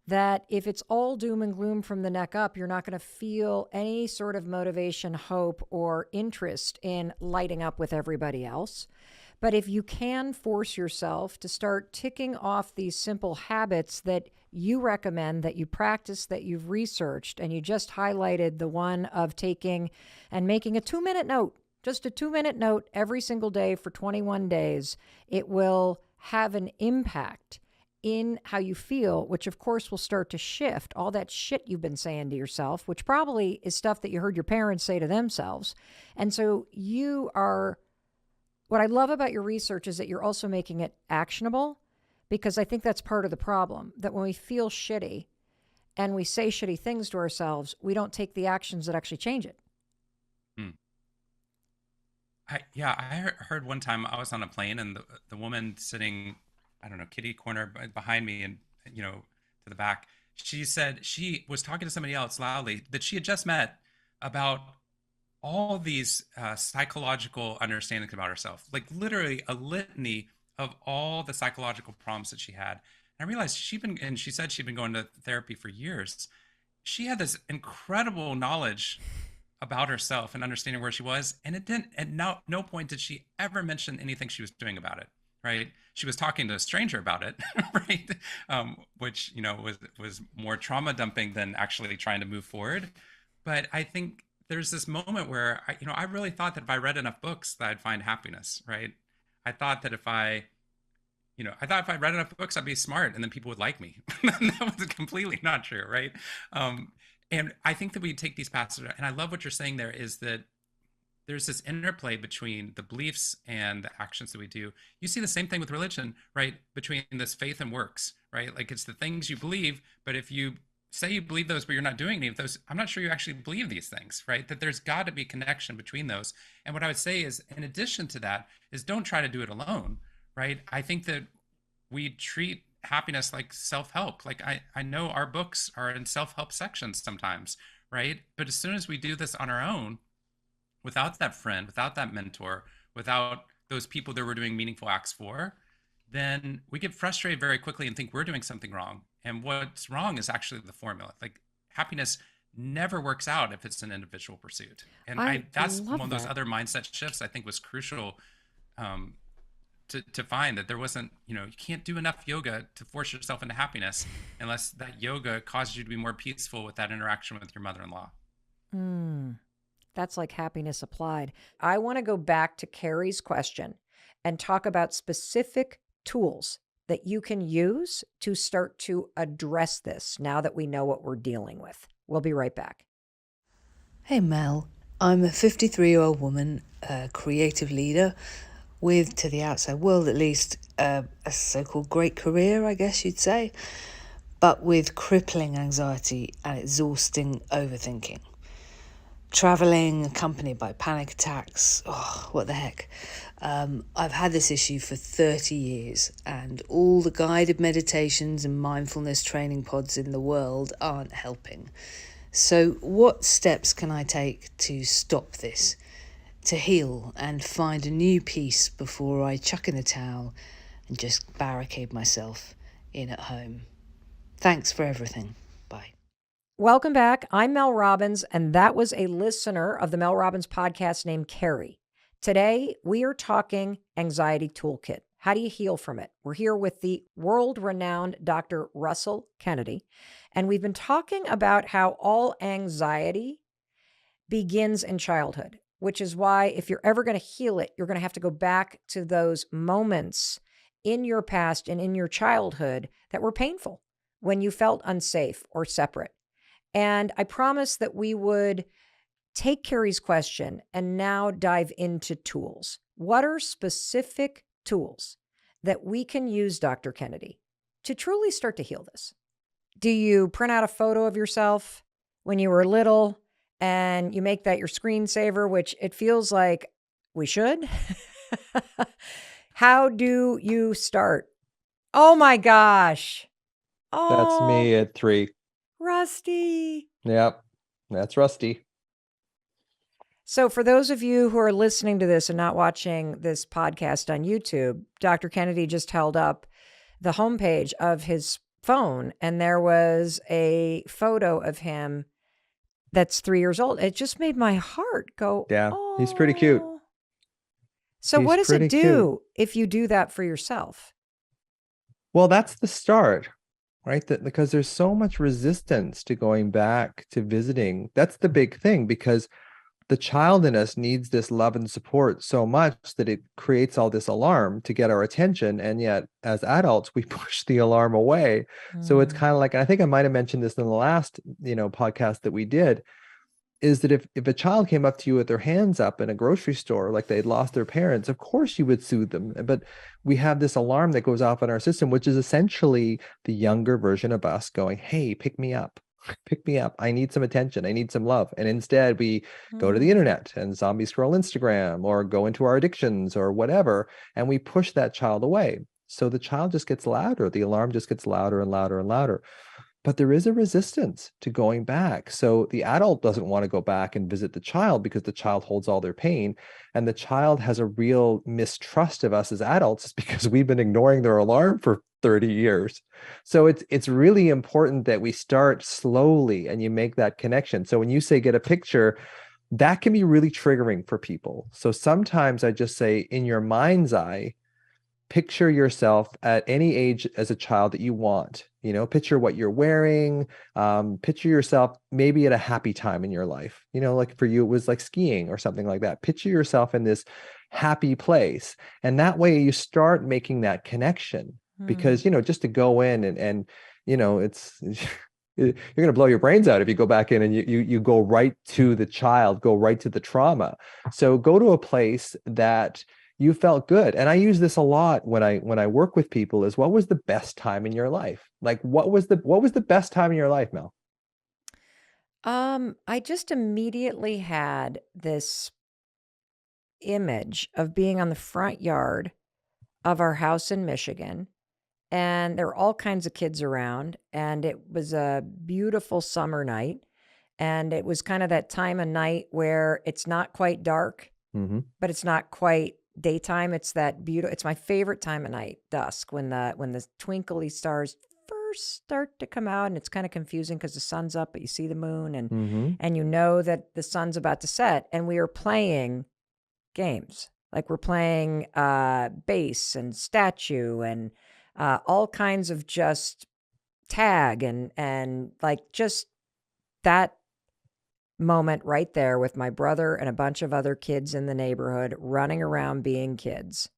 That if it's all doom and gloom from the neck up, you're not going to feel any sort of motivation, hope, or interest in lighting up with everybody else. But if you can force yourself to start ticking off these simple habits that you recommend, that you practice, that you've researched, and you just highlighted the one of taking and making a 2-minute note, just a 2-minute note every single day for 21 days, it will have an impact in how you feel, which of course will start to shift all that shit you've been saying to yourself, which probably is stuff that you heard your parents say to themselves. And so what I love about your research is that you're also making it actionable, because I think that's part of the problem, that when we feel shitty and we say shitty things to ourselves, we don't take the actions that actually change it. I heard one time I was on a plane and the woman sitting, I don't know, kitty corner behind me and, to the back, she said she was talking to somebody else loudly that she had just met about all these psychological understandings about herself, like literally a litany of all the psychological problems that she had. And I realized she said she'd been going to therapy for years. She had this incredible knowledge about herself and understanding where she was. And at no point did she ever mention anything she was doing about it, right? She was talking to a stranger about it, right? Which, was more trauma dumping than actually trying to move forward. But I think there's this moment where, I really thought that if I read enough books that I'd find happiness, right? I thought if I read enough books, I'd be smart and then people would like me. That was completely not true, right? And I think that we take these paths, and I love what you're saying there is that there's this interplay between the beliefs and the actions that we do. You see the same thing with religion, right? Between this faith and works, right? Like it's the things you believe, but if you say you believe those, but you're not doing any of those, I'm not sure you actually believe these things, right? That there's got to be a connection between those. And what I would say is, in addition to that, is don't try to do it alone, right? I think that we treat happiness like self-help. Like I know our books are in self-help sections sometimes, right? But as soon as we do this on our own, without that friend, without that mentor, without those people that we're doing meaningful acts for, then we get frustrated very quickly and think we're doing something wrong. And what's wrong is actually the formula. Like happiness never works out if it's an individual pursuit. And that's one of those other mindset shifts I think was crucial to find, that there wasn't, you can't do enough yoga to force yourself into happiness unless that yoga causes you to be more peaceful with that interaction with your mother-in-law. That's like happiness applied. I want to go back to Carrie's question and talk about specific tools that you can use to start to address this now that we know what we're dealing with. We'll be right back. Hey Mel, I'm a 53-year-old woman, a creative leader with, to the outside world at least, a so-called great career, I guess you'd say, but with crippling anxiety and exhausting overthinking. Traveling, accompanied by panic attacks. Oh, what the heck. I've had this issue for 30 years, and all the guided meditations and mindfulness training pods in the world aren't helping. So what steps can I take to stop this, to heal and find a new peace before I chuck in the towel and just barricade myself in at home? Thanks for everything. Bye. Welcome back. I'm Mel Robbins, and that was a listener of the Mel Robbins podcast named Carrie. Today, we are talking anxiety toolkit. How do you heal from it? We're here with the world-renowned Dr. Russell Kennedy, and we've been talking about how all anxiety begins in childhood, which is why if you're ever going to heal it, you're going to have to go back to those moments in your past and in your childhood that were painful, when you felt unsafe or separate. And I promised that we would take Carrie's question and now dive into tools. What are specific tools that we can use, Dr. Kennedy, to truly start to heal this? Do you print out a photo of yourself when you were little and you make that your screensaver, which it feels like we should? How do you start? Oh my gosh. Oh, That's me at 3. Rusty. Yep, that's Rusty. So for those of you who are listening to this and not watching this podcast on YouTube, Dr. Kennedy just held up the homepage of his phone, and there was a photo of him that's 3 years old. It just made my heart go, Yeah, oh. he's pretty cute. So what does it pretty do if you do that for yourself? Well, that's the start, right? Because there's so much resistance to going back to visiting. That's the big thing, because the child in us needs this love and support so much that it creates all this alarm to get our attention. And yet as adults, we push the alarm away. So it's kind of like, and I think I might have mentioned this in the last, podcast that we did, is that if a child came up to you with their hands up in a grocery store, like they'd lost their parents, of course you would soothe them. But we have this alarm that goes off in our system, which is essentially the younger version of us going, hey, pick me up. Pick me up. I need some attention. I need some love. And instead we go to the internet and zombie scroll Instagram or go into our addictions or whatever. And we push that child away. So the child just gets louder. The alarm just gets louder and louder and louder. But there is a resistance to going back. So the adult doesn't want to go back and visit the child because the child holds all their pain. And the child has a real mistrust of us as adults because we've been ignoring their alarm for 30 years. So it's really important that we start slowly and you make that connection. So when you say get a picture, that can be really triggering for people. So sometimes I just say, in your mind's eye, picture yourself at any age as a child that you want. Picture what you're wearing, picture yourself maybe at a happy time in your life. Like for you, it was like skiing or something like that. Picture yourself in this happy place. And that way you start making that connection because, just to go in and it's You're going to blow your brains out if you go back in and you go right to the child, go right to the trauma. So go to a place that you felt good. And I use this a lot when I work with people is what was the best time in your life? Like what was the best time in your life, Mel? I just immediately had this image of being on the front yard of our house in Michigan, and there were all kinds of kids around, and it was a beautiful summer night, and it was kind of that time of night where it's not quite dark, Mm-hmm. but it's not quite daytime. It's that beautiful. It's my favorite time of night, dusk, when the twinkly stars first start to come out, and it's kind of confusing because the sun's up, but you see the moon, and Mm-hmm. and you know that the sun's about to set, and we are playing games. Like we're playing base and statue and all kinds of just tag and like just that moment right there with my brother and a bunch of other kids in the neighborhood running around being kids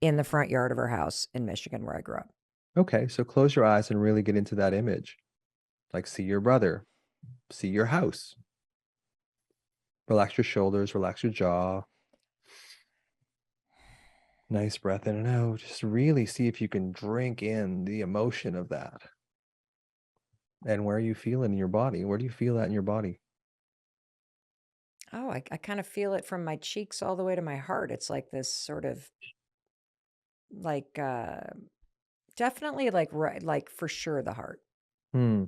in the front yard of our house in Michigan where I grew up. Okay, so close your eyes and really get into that image. Like see your brother, see your house. Relax your shoulders, relax your jaw. Nice breath in and out. Just really see if you can drink in the emotion of that. And where you feel it in your body. Where do you feel that in your body? Oh, I kind of feel it from my cheeks all the way to my heart. It's like this sort of like definitely like right, like for sure the heart. Hmm.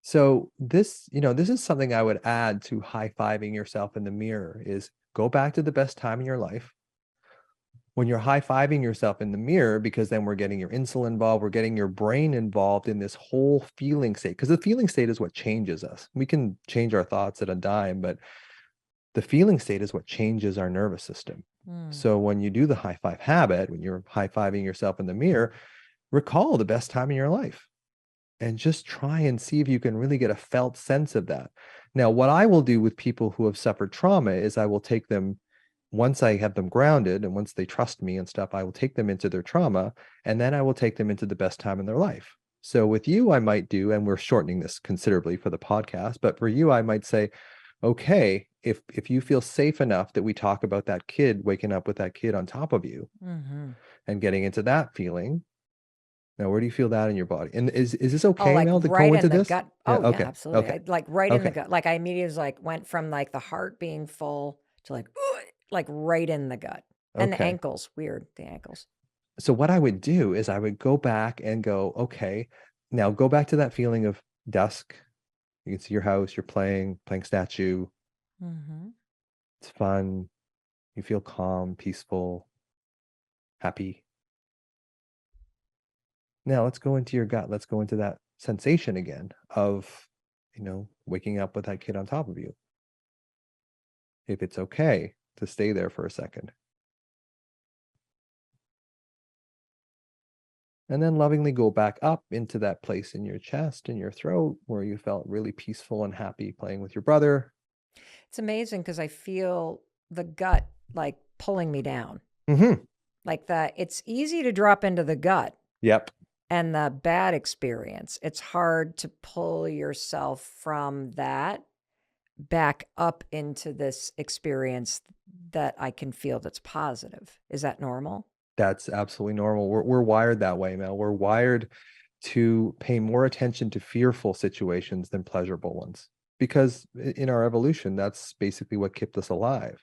So this is something I would add to high-fiving yourself in the mirror is go back to the best time in your life. When you're high-fiving yourself in the mirror, because then we're getting your insulin involved, we're getting your brain involved in this whole feeling state, because the feeling state is what changes us. We can change our thoughts at a dime, but the feeling state is what changes our nervous system. So when you do the high five habit, when you're high-fiving yourself in the mirror, recall the best time in your life and just try and see if you can really get a felt sense of that. Now, what I will do with people who have suffered trauma is I will take them, once I have them grounded and once they trust me and stuff, I will take them into their trauma and then I will take them into the best time in their life. So with you, I might do, and we're shortening this considerably for the podcast, but for you, I might say, okay, if you feel safe enough that we talk about that kid, waking up with that kid on top of you and getting into that feeling. Now, where do you feel that in your body? And is this Oh, okay, like Mel, to right go in into the this? gut. Yeah, Oh, yeah, okay. absolutely. Okay. Like right in the Okay. gut. Like I immediately was like went from like the heart being full to like right in the gut. And the Okay. ankles, weird, the ankles. So what I would do is I would go back and go, okay, now go back to that feeling of dusk. You can see your house, you're playing statue. Mm-hmm. It's fun. You feel calm, peaceful, happy. Now let's go into your gut. Let's go into that sensation again of, waking up with that kid on top of you. If it's okay to stay there for a second. And then lovingly go back up into that place in your chest and your throat where you felt really peaceful and happy playing with your brother. It's amazing because I feel the gut like pulling me down. Mm-hmm. Like that, it's easy to drop into the gut. Yep. And the bad experience. It's hard to pull yourself from that back up into this experience that I can feel that's positive. Is that normal? That's absolutely normal. We're wired that way, Mel. We're wired to pay more attention to fearful situations than pleasurable ones because in our evolution, that's basically what kept us alive.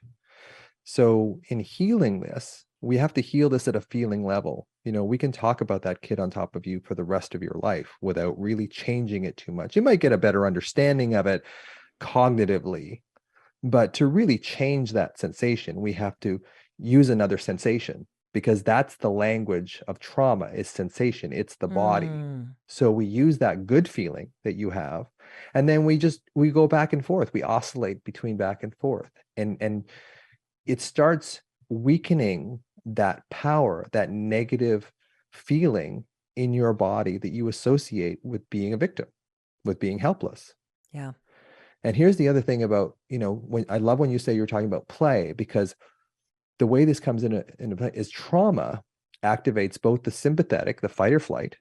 So in healing this, we have to heal this at a feeling level. We can talk about that kid on top of you for the rest of your life without really changing it too much. You might get a better understanding of it cognitively, but to really change that sensation, we have to use another sensation because that's the language of trauma is sensation. It's the body. So we use that good feeling that you have, and then we go back and forth. We oscillate between back and forth. And it starts weakening that power, that negative feeling in your body that you associate with being a victim, with being helpless. Yeah. And here's the other thing about, when I love when you say you're talking about play, because the way this comes into play is trauma activates both the sympathetic, the fight or flight,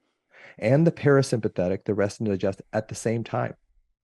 and the parasympathetic, the rest and digest, at the same time,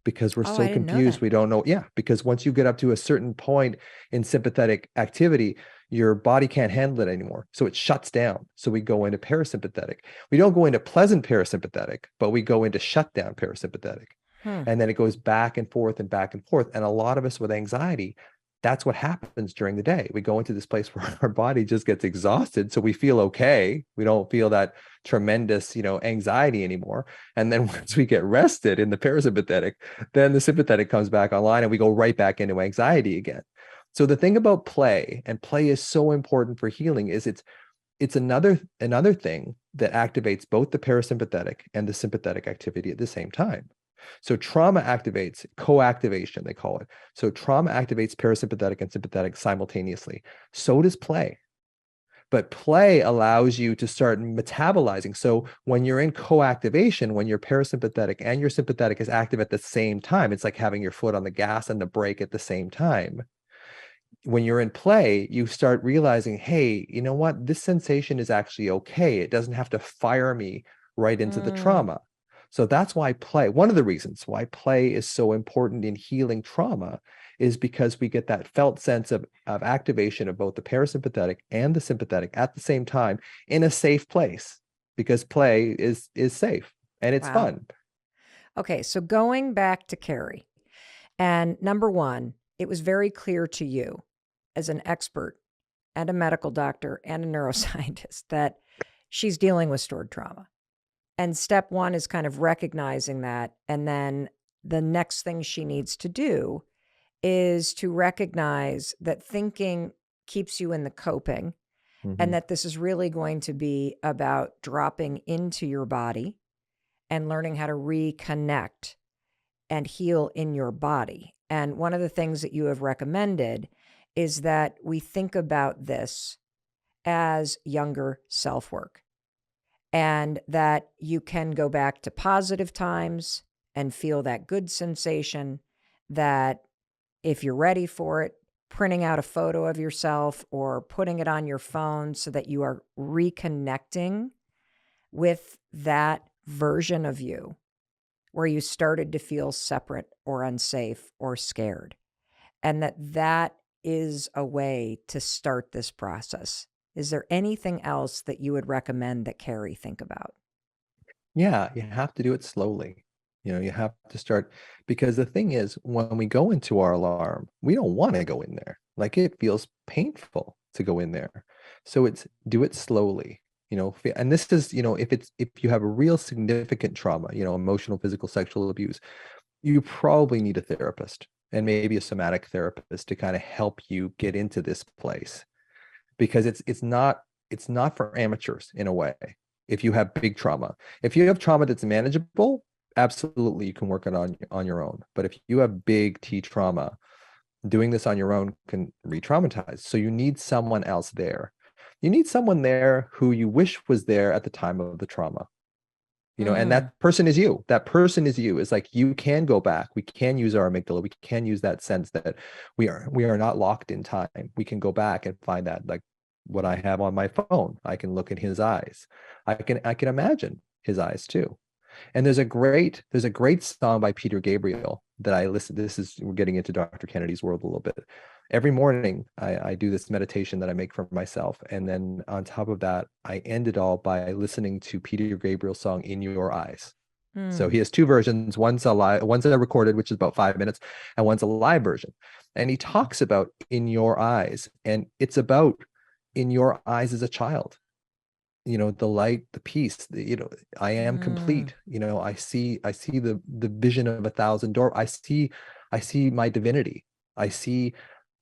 because we're Oh, so I didn't know confused. that. We don't know. Yeah, because once you get up to a certain point in sympathetic activity, your body can't handle it anymore. So it shuts down. So we go into parasympathetic. We don't go into pleasant parasympathetic, but we go into shutdown parasympathetic. And then it goes back and forth and back and forth. And a lot of us with anxiety, that's what happens during the day. We go into this place where our body just gets exhausted. So we feel okay. We don't feel that tremendous, anxiety anymore. And then once we get rested in the parasympathetic, then the sympathetic comes back online and we go right back into anxiety again. So the thing about play, and play is so important for healing, is it's another thing that activates both the parasympathetic and the sympathetic activity at the same time. So trauma activates co-activation, they call it. So trauma activates parasympathetic and sympathetic simultaneously. So does play. But play allows you to start metabolizing. So when you're in co-activation, when your parasympathetic and your sympathetic is active at the same time, it's like having your foot on the gas and the brake at the same time. When you're in play, you start realizing, hey, you know what? This sensation is actually okay. It doesn't have to fire me right into the trauma. So that's why play, one of the reasons why play is so important in healing trauma, is because we get that felt sense of activation of both the parasympathetic and the sympathetic at the same time in a safe place, because play is safe and it's fun. Okay, so going back to Carrie, and number one, it was very clear to you as an expert and a medical doctor and a neuroscientist that she's dealing with stored trauma. And step one is kind of recognizing that. And then the next thing she needs to do is to recognize that thinking keeps you in the coping, and that this is really going to be about dropping into your body and learning how to reconnect and heal in your body. And one of the things that you have recommended is that we think about this as younger self work, and that you can go back to positive times and feel that good sensation, that if you're ready for it, printing out a photo of yourself or putting it on your phone so that you are reconnecting with that version of you where you started to feel separate or unsafe or scared. And that is a way to start this process. Is there anything else that you would recommend that Carrie think about? Yeah, you have to do it slowly. You have to start, because the thing is, when we go into our alarm, we don't want to go in there. Like, it feels painful to go in there. So do it slowly. And this is, if you have a real significant trauma, emotional, physical, sexual abuse, you probably need a therapist, and maybe a somatic therapist, to kind of help you get into this place, because it's not for amateurs in a way. If you have big trauma, if you have trauma that's manageable, absolutely you can work it on your own. But if you have big T trauma, doing this on your own can re-traumatize. So you need someone else there. You need someone there who you wish was there at the time of the trauma. And that person is you. That person is you. It's like, you can go back. We can use our amygdala. We can use that sense that we are not locked in time. We can go back and find that, like what I have on my phone. I can look at his eyes. I can imagine his eyes too. And there's a great song by Peter Gabriel that I listen. We're getting into Dr. Kennedy's world a little bit. Every morning I do this meditation that I make for myself. And then on top of that, I end it all by listening to Peter Gabriel's song, In Your Eyes. So he has two versions. One's a recorded, which is about 5 minutes, and one's a live version. And he talks about in your eyes. And it's about in your eyes as a child. The light, the peace, I am complete. I see the vision of 1,000 doors. I see my divinity. I see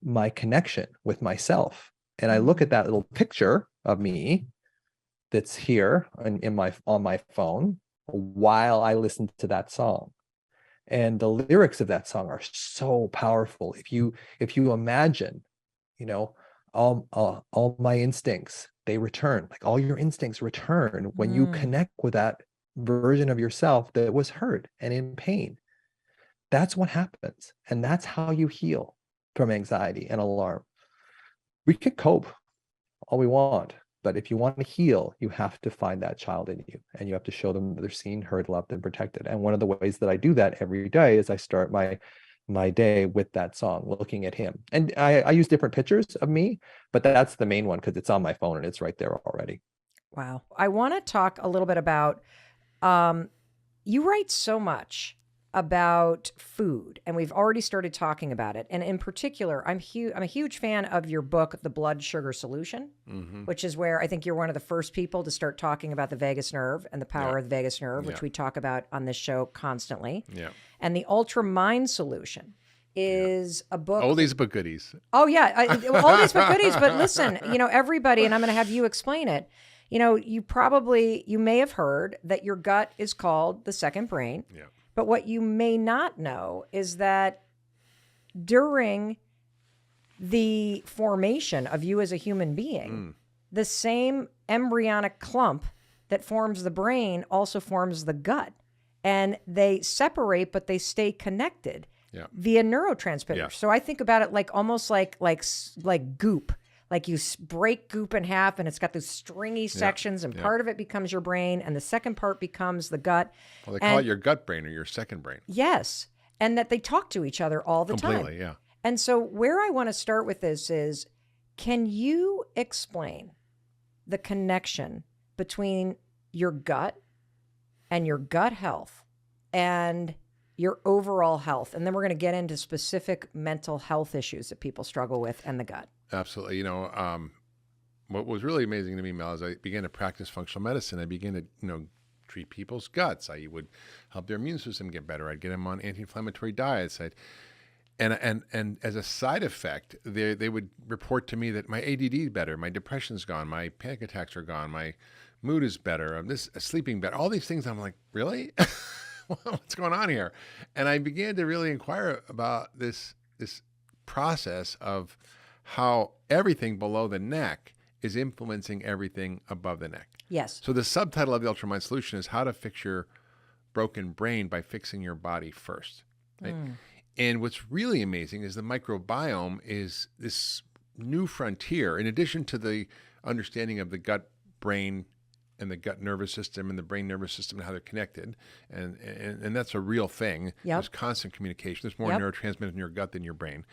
my connection with myself. And I look at that little picture of me that's here on my phone while I listen to that song. And the lyrics of that song are so powerful. If you imagine, all my instincts, they return. Like, all your instincts return when you connect with that version of yourself that was hurt and in pain. That's what happens. And that's how you heal from anxiety and alarm. We could cope all we want, But if you want to heal, you have to find that child in you, and you have to show them that they're seen, heard, loved, and protected. And one of the ways that I do that every day is I start my day with that song, looking at him. And I use different pictures of me, but that's the main one because it's on my phone and it's right there already. Wow. I want to talk a little bit about, you write so much about food, and we've already started talking about it. And in particular, I'm a huge fan of your book, The Blood Sugar Solution, which is where I think you're one of the first people to start talking about the vagus nerve and the power of the vagus nerve, which we talk about on this show constantly. Yeah. And the Ultra Mind Solution is a book. Oldies but goodies. Oh, yeah. Oldies but goodies. But listen, everybody, and I'm going to have you explain it. You may have heard that your gut is called the second brain. Yeah. But what you may not know is that during the formation of you as a human being, the same embryonic clump that forms the brain also forms the gut. And they separate, but they stay connected via neurotransmitters. Yeah. So I think about it like almost like goop. Like you break goop in half and it's got those stringy sections and part of it becomes your brain and the second part becomes the gut. Well, they call it your gut brain or your second brain. Yes. And that they talk to each other all the time. Completely, yeah. And so where I want to start with this is, can you explain the connection between your gut and your gut health and your overall health? And then we're going to get into specific mental health issues that people struggle with and the gut. Absolutely. What was really amazing to me, Mel, is I began to practice functional medicine. I began to, treat people's guts. I would help their immune system get better. I'd get them on anti-inflammatory diets. And as a side effect, they would report to me that my ADD is better, my depression's gone, my panic attacks are gone, my mood is better, I'm sleeping better. All these things, I'm like, really? What's going on here? And I began to really inquire about this process of how everything below the neck is influencing everything above the neck. Yes. So the subtitle of the Ultramind Solution is how to fix your broken brain by fixing your body first. Right? And what's really amazing is the microbiome is this new frontier. In addition to the understanding of the gut brain and the gut nervous system and the brain nervous system and how they're connected, and that's a real thing. Yep. There's constant communication. There's more neurotransmitters in your gut than your brain.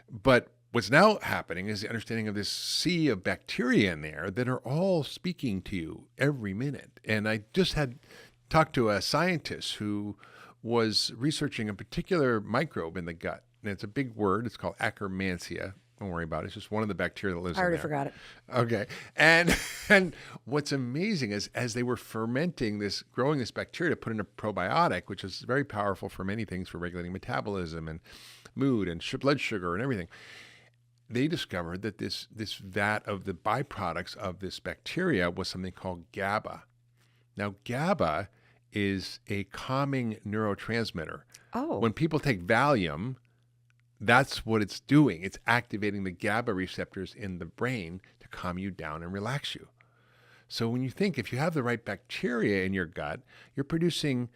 But what's now happening is the understanding of this sea of bacteria in there that are all speaking to you every minute. And I just had talked to a scientist who was researching a particular microbe in the gut. And it's a big word. It's called Akkermansia. Don't worry about it. It's just one of the bacteria that lives in there. I already forgot it. Okay. And what's amazing is as they were fermenting this, growing this bacteria to put in a probiotic, which is very powerful for many things, for regulating metabolism and mood and blood sugar and everything, they discovered that this vat of the byproducts of this bacteria was something called GABA. Now, GABA is a calming neurotransmitter. Oh. When people take Valium, that's what it's doing. It's activating the GABA receptors in the brain to calm you down and relax you. So when you think if you have the right bacteria in your gut, you're producing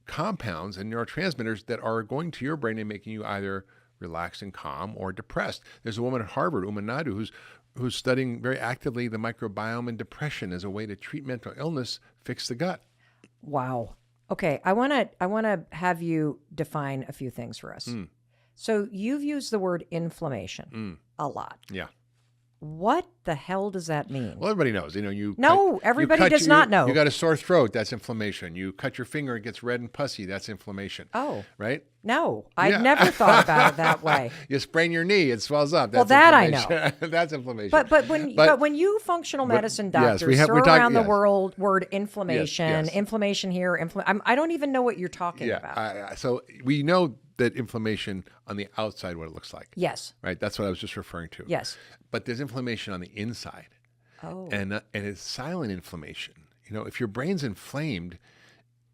compounds and neurotransmitters that are going to your brain and making you either relaxed and calm or depressed. There's a woman at Harvard, Uma Naidu, who's studying very actively the microbiome and depression as a way to treat mental illness, fix the gut. Wow. Okay, I want to have you define a few things for us. So you've used the word inflammation a lot. Yeah. What the hell does that mean? Well, everybody knows. Everybody does not know. You got a sore throat, that's inflammation. You cut your finger, it gets red and pussy, that's inflammation. Oh. Right? No, I've never thought about it that way. You sprain your knee, it swells up. Well, that I know. That's inflammation. But when you functional medicine doctors throw around the word inflammation, inflammation here, I don't even know what you're talking about. So we know that inflammation on the outside, what it looks like. Yes. Right? That's what I was just referring to. Yes. But there's inflammation on the inside. Oh. And it's silent inflammation. If your brain's inflamed,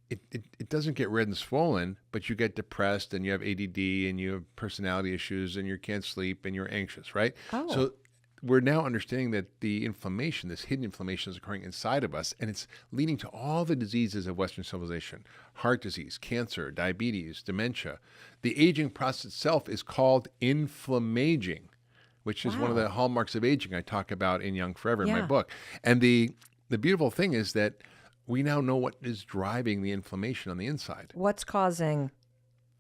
it doesn't get red and swollen, but you get depressed and you have ADD and you have personality issues and you can't sleep and you're anxious, right? Oh. So we're now understanding that the inflammation, this hidden inflammation, is occurring inside of us, and it's leading to all the diseases of Western civilization: heart disease, cancer, diabetes, dementia. The aging process itself is called inflammaging, which is one of the hallmarks of aging I talk about in Young Forever in my Yeah. book. And the beautiful thing is that we now know what is driving the inflammation on the inside. What's causing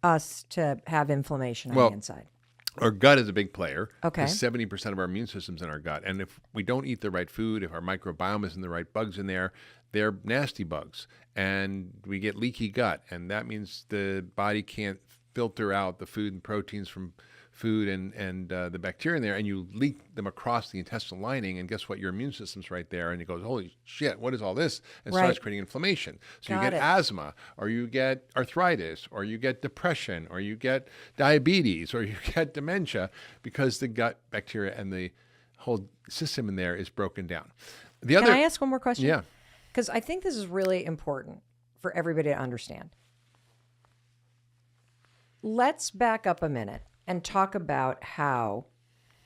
us to have inflammation on Well, the inside? Our gut is a big player. Okay. 70% of our immune system's in our gut. And if we don't eat the right food, if our microbiome isn't the right bugs in there, they're nasty bugs. And we get leaky gut. And that means the body can't filter out the food and proteins from food and the bacteria in there, and you leak them across the intestinal lining, and guess what? Your immune system's right there, and it goes, holy shit, what is all this? And starts creating inflammation. So you get asthma, or you get arthritis, or you get depression, or you get diabetes, or you get dementia, because the gut bacteria and the whole system in there is broken down. Can I ask one more question? Yeah. Because I think this is really important for everybody to understand. Let's back up a minute and talk about how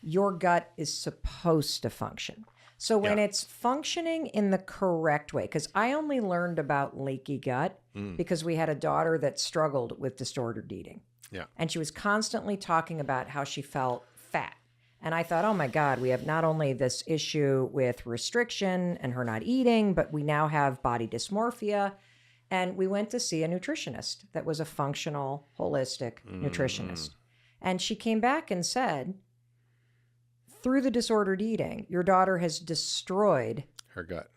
your gut is supposed to function. So when it's functioning in the correct way, because I only learned about leaky gut because we had a daughter that struggled with disordered eating. Yeah. And she was constantly talking about how she felt fat. And I thought, oh my God, we have not only this issue with restriction and her not eating, but we now have body dysmorphia. And we went to see a nutritionist that was a functional, holistic nutritionist. And she came back and said, through the disordered eating, your daughter has destroyed her gut.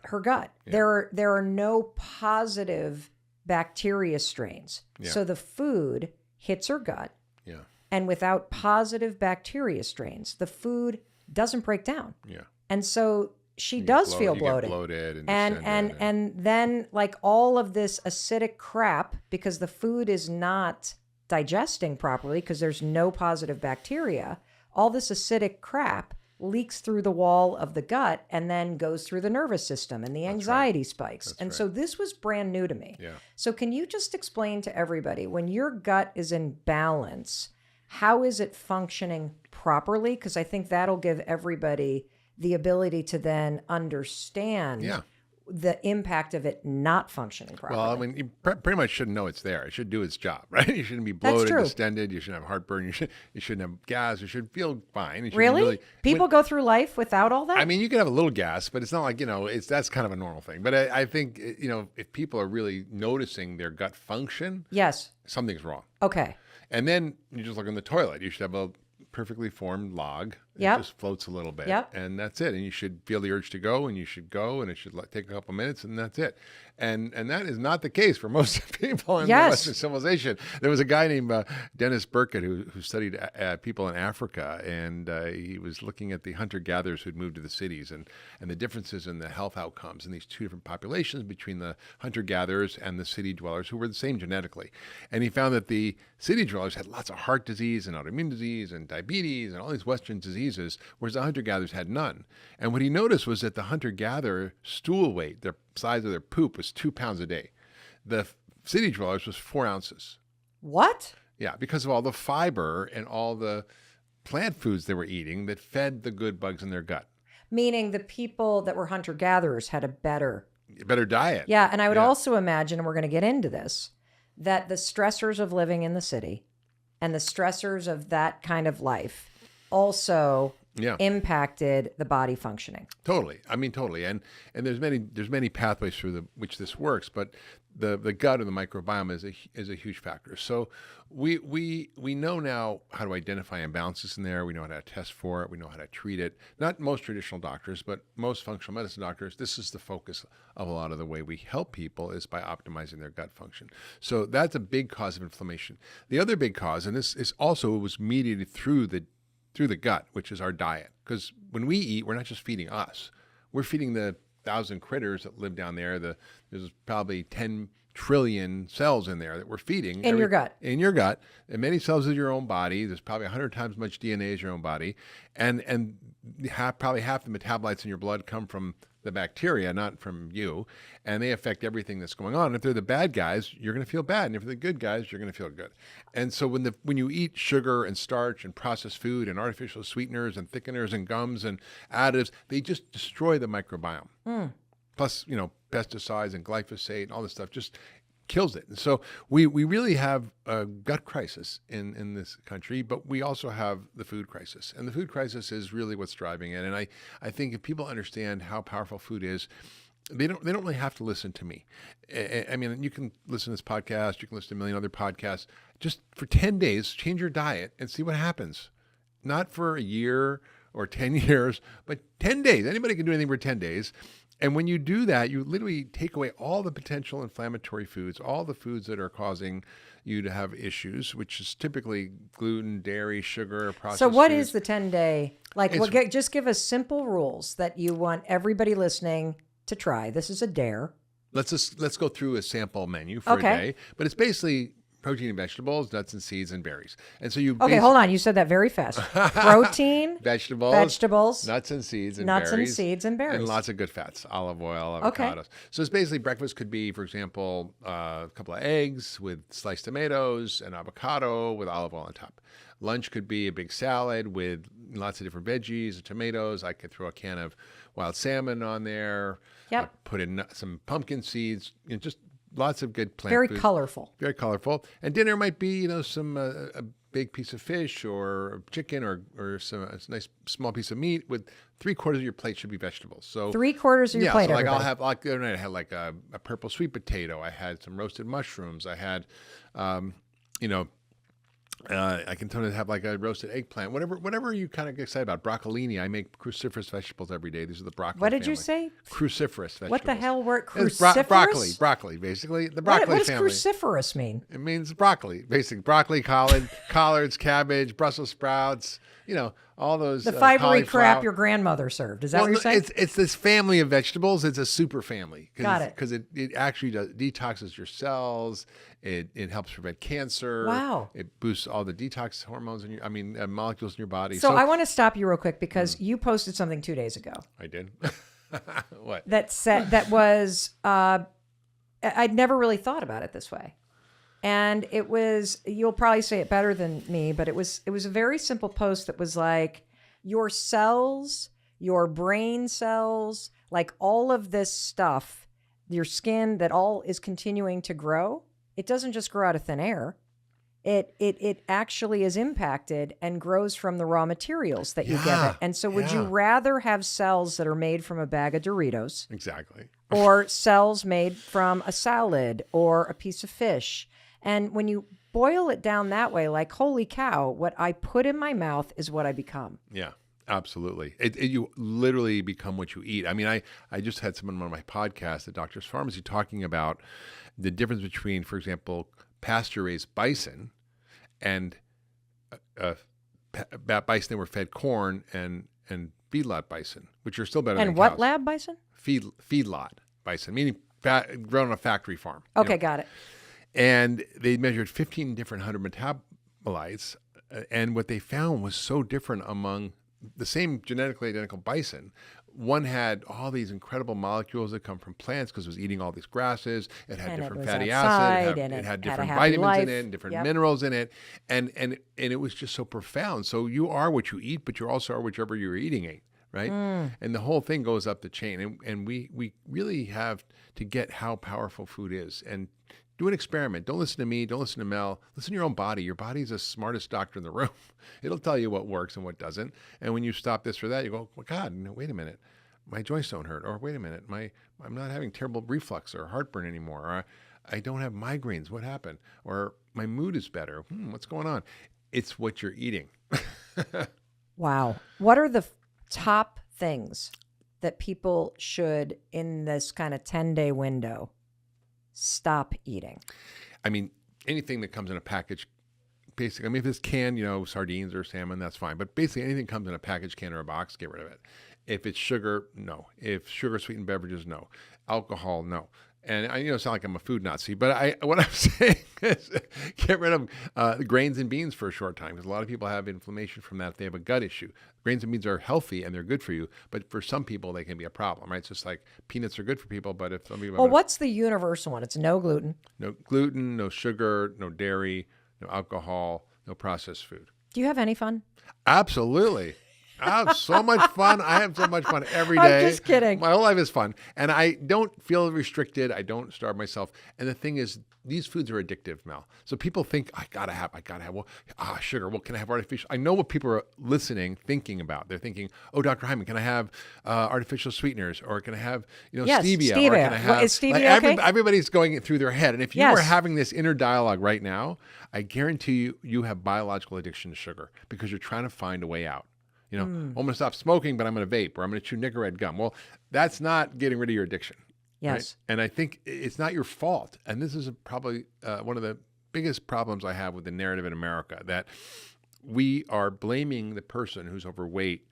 Yeah. There are no positive bacteria strains. Yeah. So the food hits her gut. Yeah. And without positive bacteria strains, the food doesn't break down. Yeah. And so she does feel bloated. You get bloated and then like all of this acidic crap, because the food is not digesting properly because there's no positive bacteria, all this acidic crap leaks through the wall of the gut and then goes through the nervous system, and the anxiety spikes. So this was brand new to me. Yeah. So can you just explain to everybody, when your gut is in balance, how is it functioning properly? Because I think that'll give everybody the ability to then understand the impact of it not functioning properly. Well, I mean, you pretty much shouldn't know it's there. It should do its job, right? You shouldn't be bloated, distended. You shouldn't have heartburn. You shouldn't have gas. You should feel fine. Really? People go through life without all that? I mean, you can have a little gas, but it's not like, that's kind of a normal thing. But I think, if people are really noticing their gut function, something's wrong. Okay. And then you just look in the toilet. You should have a perfectly formed log. It just floats a little bit. And that's it. And you should feel the urge to go, and you should go, and it should take a couple minutes, and that's it. And that is not the case for most people in Western civilization. There was a guy named Dennis Burkitt who studied people in Africa, and he was looking at the hunter-gatherers who'd moved to the cities and the differences in the health outcomes in these two different populations between the hunter-gatherers and the city dwellers, who were the same genetically. And he found that the city dwellers had lots of heart disease and autoimmune disease and diabetes and all these Western diseases, whereas the hunter-gatherers had none. And what he noticed was that the hunter-gatherer stool weight, their size of their poop, was 2 pounds a day. The city dwellers was 4 ounces. What? Yeah, because of all the fiber and all the plant foods they were eating that fed the good bugs in their gut. Meaning the people that were hunter-gatherers had a better diet. Yeah, and I would also imagine, and we're going to get into this, that the stressors of living in the city and the stressors of that kind of life also impacted the body functioning. Totally. I mean, totally. And there's many pathways through which this works, but the gut and the microbiome is a huge factor. So we know now how to identify imbalances in there. We know how to test for it. We know how to treat it. Not most traditional doctors, but most functional medicine doctors, this is the focus of a lot of the way we help people, is by optimizing their gut function. So that's a big cause of inflammation. The other big cause, and this is also was mediated through the gut, which is our diet. Because when we eat, we're not just feeding us. We're feeding the 1,000 critters that live down there. There's probably 10 trillion cells in there that we're feeding. In your gut. In your gut. And many cells in your own body. There's probably 100 times as much DNA as your own body. And probably half the metabolites in your blood come from the bacteria, not from you. And they affect everything that's going on. And if they're the bad guys, you're going to feel bad. And if they're the good guys, you're going to feel good. And so when you eat sugar and starch and processed food and artificial sweeteners and thickeners and gums and additives, they just destroy the microbiome. Plus, pesticides and glyphosate and all this stuff just kills it. And so we really have a gut crisis in this country, but we also have the food crisis. And the food crisis is really what's driving it. And I think if people understand how powerful food is, they don't really have to listen to me. I mean, you can listen to this podcast, you can listen to a million other podcasts. Just for 10 days, change your diet and see what happens. Not for a year or 10 years, but 10 days. Anybody can do anything for 10 days. And when you do that, you literally take away all the potential inflammatory foods, all the foods that are causing you to have issues, which is typically gluten, dairy, sugar, processed So what foods. is the 10-day? Just give us simple rules that you want everybody listening to try. This is a dare. Let's go through a sample menu for a day, but it's basically protein and vegetables, nuts and seeds, and berries. And so you hold on. You said that very fast. Protein, vegetables, nuts and seeds, and berries. And lots of good fats, olive oil, avocados. So it's basically breakfast could be, for example, a couple of eggs with sliced tomatoes, and avocado with olive oil on top. Lunch could be a big salad with lots of different veggies and tomatoes. I could throw a can of wild salmon on there. Yep. Put in some pumpkin seeds, just lots of good plant Very food. colorful. Very colorful. And dinner might be, some a big piece of fish or chicken or a nice small piece of meat with 3/4 of your plate should be vegetables. So 3/4 of your plate. So everybody. I'll have the other night I had like a purple sweet potato. I had some roasted mushrooms. I had, I can totally have like a roasted eggplant, whatever you kind of get excited about. Broccolini, I make cruciferous vegetables every day. These are the broccoli What did you family. say? Cruciferous vegetables. What the hell were It's cruciferous? broccoli, basically. The broccoli what does family. cruciferous mean? It means broccoli, basically. Broccoli, collards, cabbage, Brussels sprouts, all those. The fibery crap cauliflower. your grandmother served. Is that what you're saying? It's this family of vegetables. It's a super family. Got it. Because it actually detoxes your cells. It helps prevent cancer. Wow. It boosts all the detox hormones molecules in your body. So I want to stop you real quick because you posted something 2 days ago. I did. What? That was I'd never really thought about it this way. And it was, you'll probably say it better than me, but it was a very simple post that was like, your cells, your brain cells, like all of this stuff, your skin that all is continuing to grow. It doesn't just grow out of thin air. It actually is impacted and grows from the raw materials that you give it. And so would you rather have cells that are made from a bag of Doritos? Exactly. Or cells made from a salad or a piece of fish? And when you boil it down that way, like, holy cow, what I put in my mouth is what I become. Yeah, absolutely. You literally become what you eat. I mean, I just had someone on my podcast, the Doctor's Pharmacy, talking about the difference between, for example, pasture-raised bison and bison that were fed corn and feedlot bison, which are still better than And what cows. lab bison? Feedlot bison, meaning grown on a factory farm. Okay, got it. And they measured 15 different 100 metabolites. And what they found was so different among the same genetically identical bison. One had all these incredible molecules that come from plants because it was eating all these grasses. It had different fatty acids. It had different vitamins in it and different minerals in it. And it was just so profound. So you are what you eat, but you also are whichever you're eating. Right? And the whole thing goes up the chain. And we really have to get how powerful food is. And do an experiment. Don't listen to me. Don't listen to Mel. Listen to your own body. Your body's the smartest doctor in the room. It'll tell you what works and what doesn't. And when you stop this or that, you go, well, God, no, wait a minute. My joints don't hurt. Or wait a minute. I'm not having terrible reflux or heartburn anymore. Or I don't have migraines. What happened? Or my mood is better. What's going on? It's what you're eating. Wow. What are the top things that people should, in this kind of 10-day window, stop eating? I mean, anything that comes in a package, basically, I mean, if it's canned, sardines or salmon, that's fine. But basically, anything comes in a package, can, or a box, get rid of it. If it's sugar, no. If sugar-sweetened beverages, no. Alcohol, no. And I sound like I'm a food Nazi, but what I'm saying is get rid of grains and beans for a short time, because a lot of people have inflammation from that if they have a gut issue. Grains and beans are healthy and they're good for you, but for some people they can be a problem, right? It's just like peanuts are good for people, but if some people Well, what's the universal one? It's no gluten. No gluten, no sugar, no dairy, no alcohol, no processed food. Do you have any fun? Absolutely. I have so much fun. I have so much fun every I'm day. just kidding. My whole life is fun. And I don't feel restricted. I don't starve myself. And the thing is, these foods are addictive, Mel. So people think, I gotta have, well, sugar. Well, can I have artificial? I know what people are listening, thinking about. They're thinking, oh, Dr. Hyman, can I have artificial sweeteners? Or can I have, Yes, stevia? Or stevia. can I have, Is stevia okay? everybody's going through their head. And if you Yes. are having this inner dialogue right now, I guarantee you have biological addiction to sugar because you're trying to find a way out. I'm going to stop smoking, but I'm going to vape, or I'm going to chew Nicorette gum. Well, that's not getting rid of your addiction. Yes. Right? And I think it's not your fault. And this is probably one of the biggest problems I have with the narrative in America, that we are blaming the person who's overweight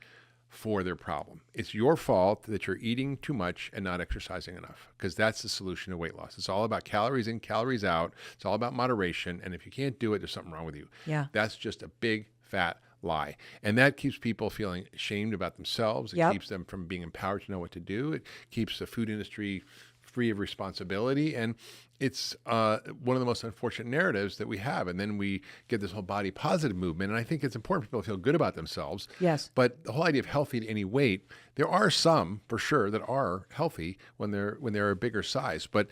for their problem. It's your fault that you're eating too much and not exercising enough, because that's the solution to weight loss. It's all about calories in, calories out. It's all about moderation. And if you can't do it, there's something wrong with you. Yeah. That's just a big, fat lie. And that keeps people feeling ashamed about themselves. It keeps them from being empowered to know what to do. It keeps the food industry free of responsibility. And it's one of the most unfortunate narratives that we have. And then we get this whole body positive movement. And I think it's important for people to feel good about themselves. Yes. But the whole idea of healthy at any weight, there are some for sure that are healthy when they're a bigger size. But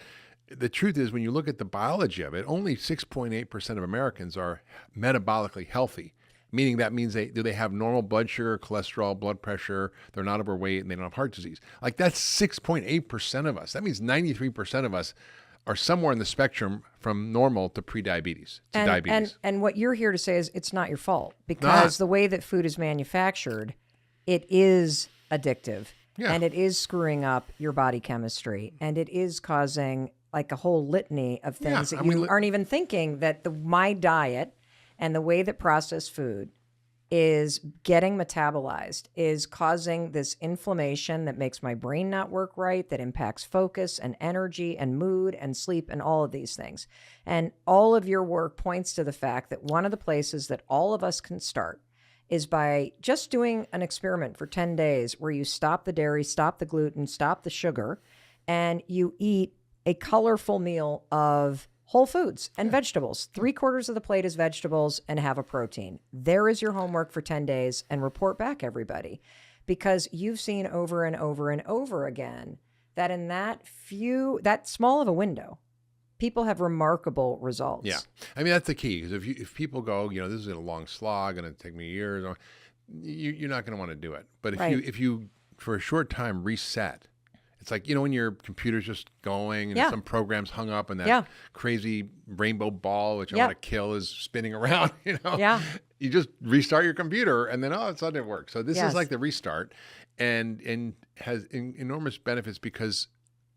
the truth is, when you look at the biology of it, only 6.8% of Americans are metabolically healthy. Meaning that means they have normal blood sugar, cholesterol, blood pressure, they're not overweight, and they don't have heart disease. Like, that's 6.8% of us. That means 93% of us are somewhere in the spectrum from normal to prediabetes, to diabetes. And what you're here to say is it's not your fault, because the way that food is manufactured, it is addictive. Yeah. And it is screwing up your body chemistry, and it is causing like a whole litany of things that you aren't even thinking, that my diet and the way that processed food is getting metabolized is causing this inflammation that makes my brain not work right, that impacts focus and energy and mood and sleep and all of these things. And all of your work points to the fact that one of the places that all of us can start is by just doing an experiment for 10 days where you stop the dairy, stop the gluten, stop the sugar, and you eat a colorful meal of whole foods and vegetables. 3/4 of the plate is vegetables, and have a protein. There is your homework for 10 days, and report back, everybody, because you've seen over and over and over again that in that small of a window, people have remarkable results. Yeah. I mean, that's the key, because if people go, this is a long slog and it'll take me years, you're not going to want to do it. But if you for a short time reset, it's like, when your computer's just going and some program's hung up and that crazy rainbow ball, which I want to kill, is spinning around, you just restart your computer and then, all of a sudden it works. So this is like the restart, and has enormous benefits, because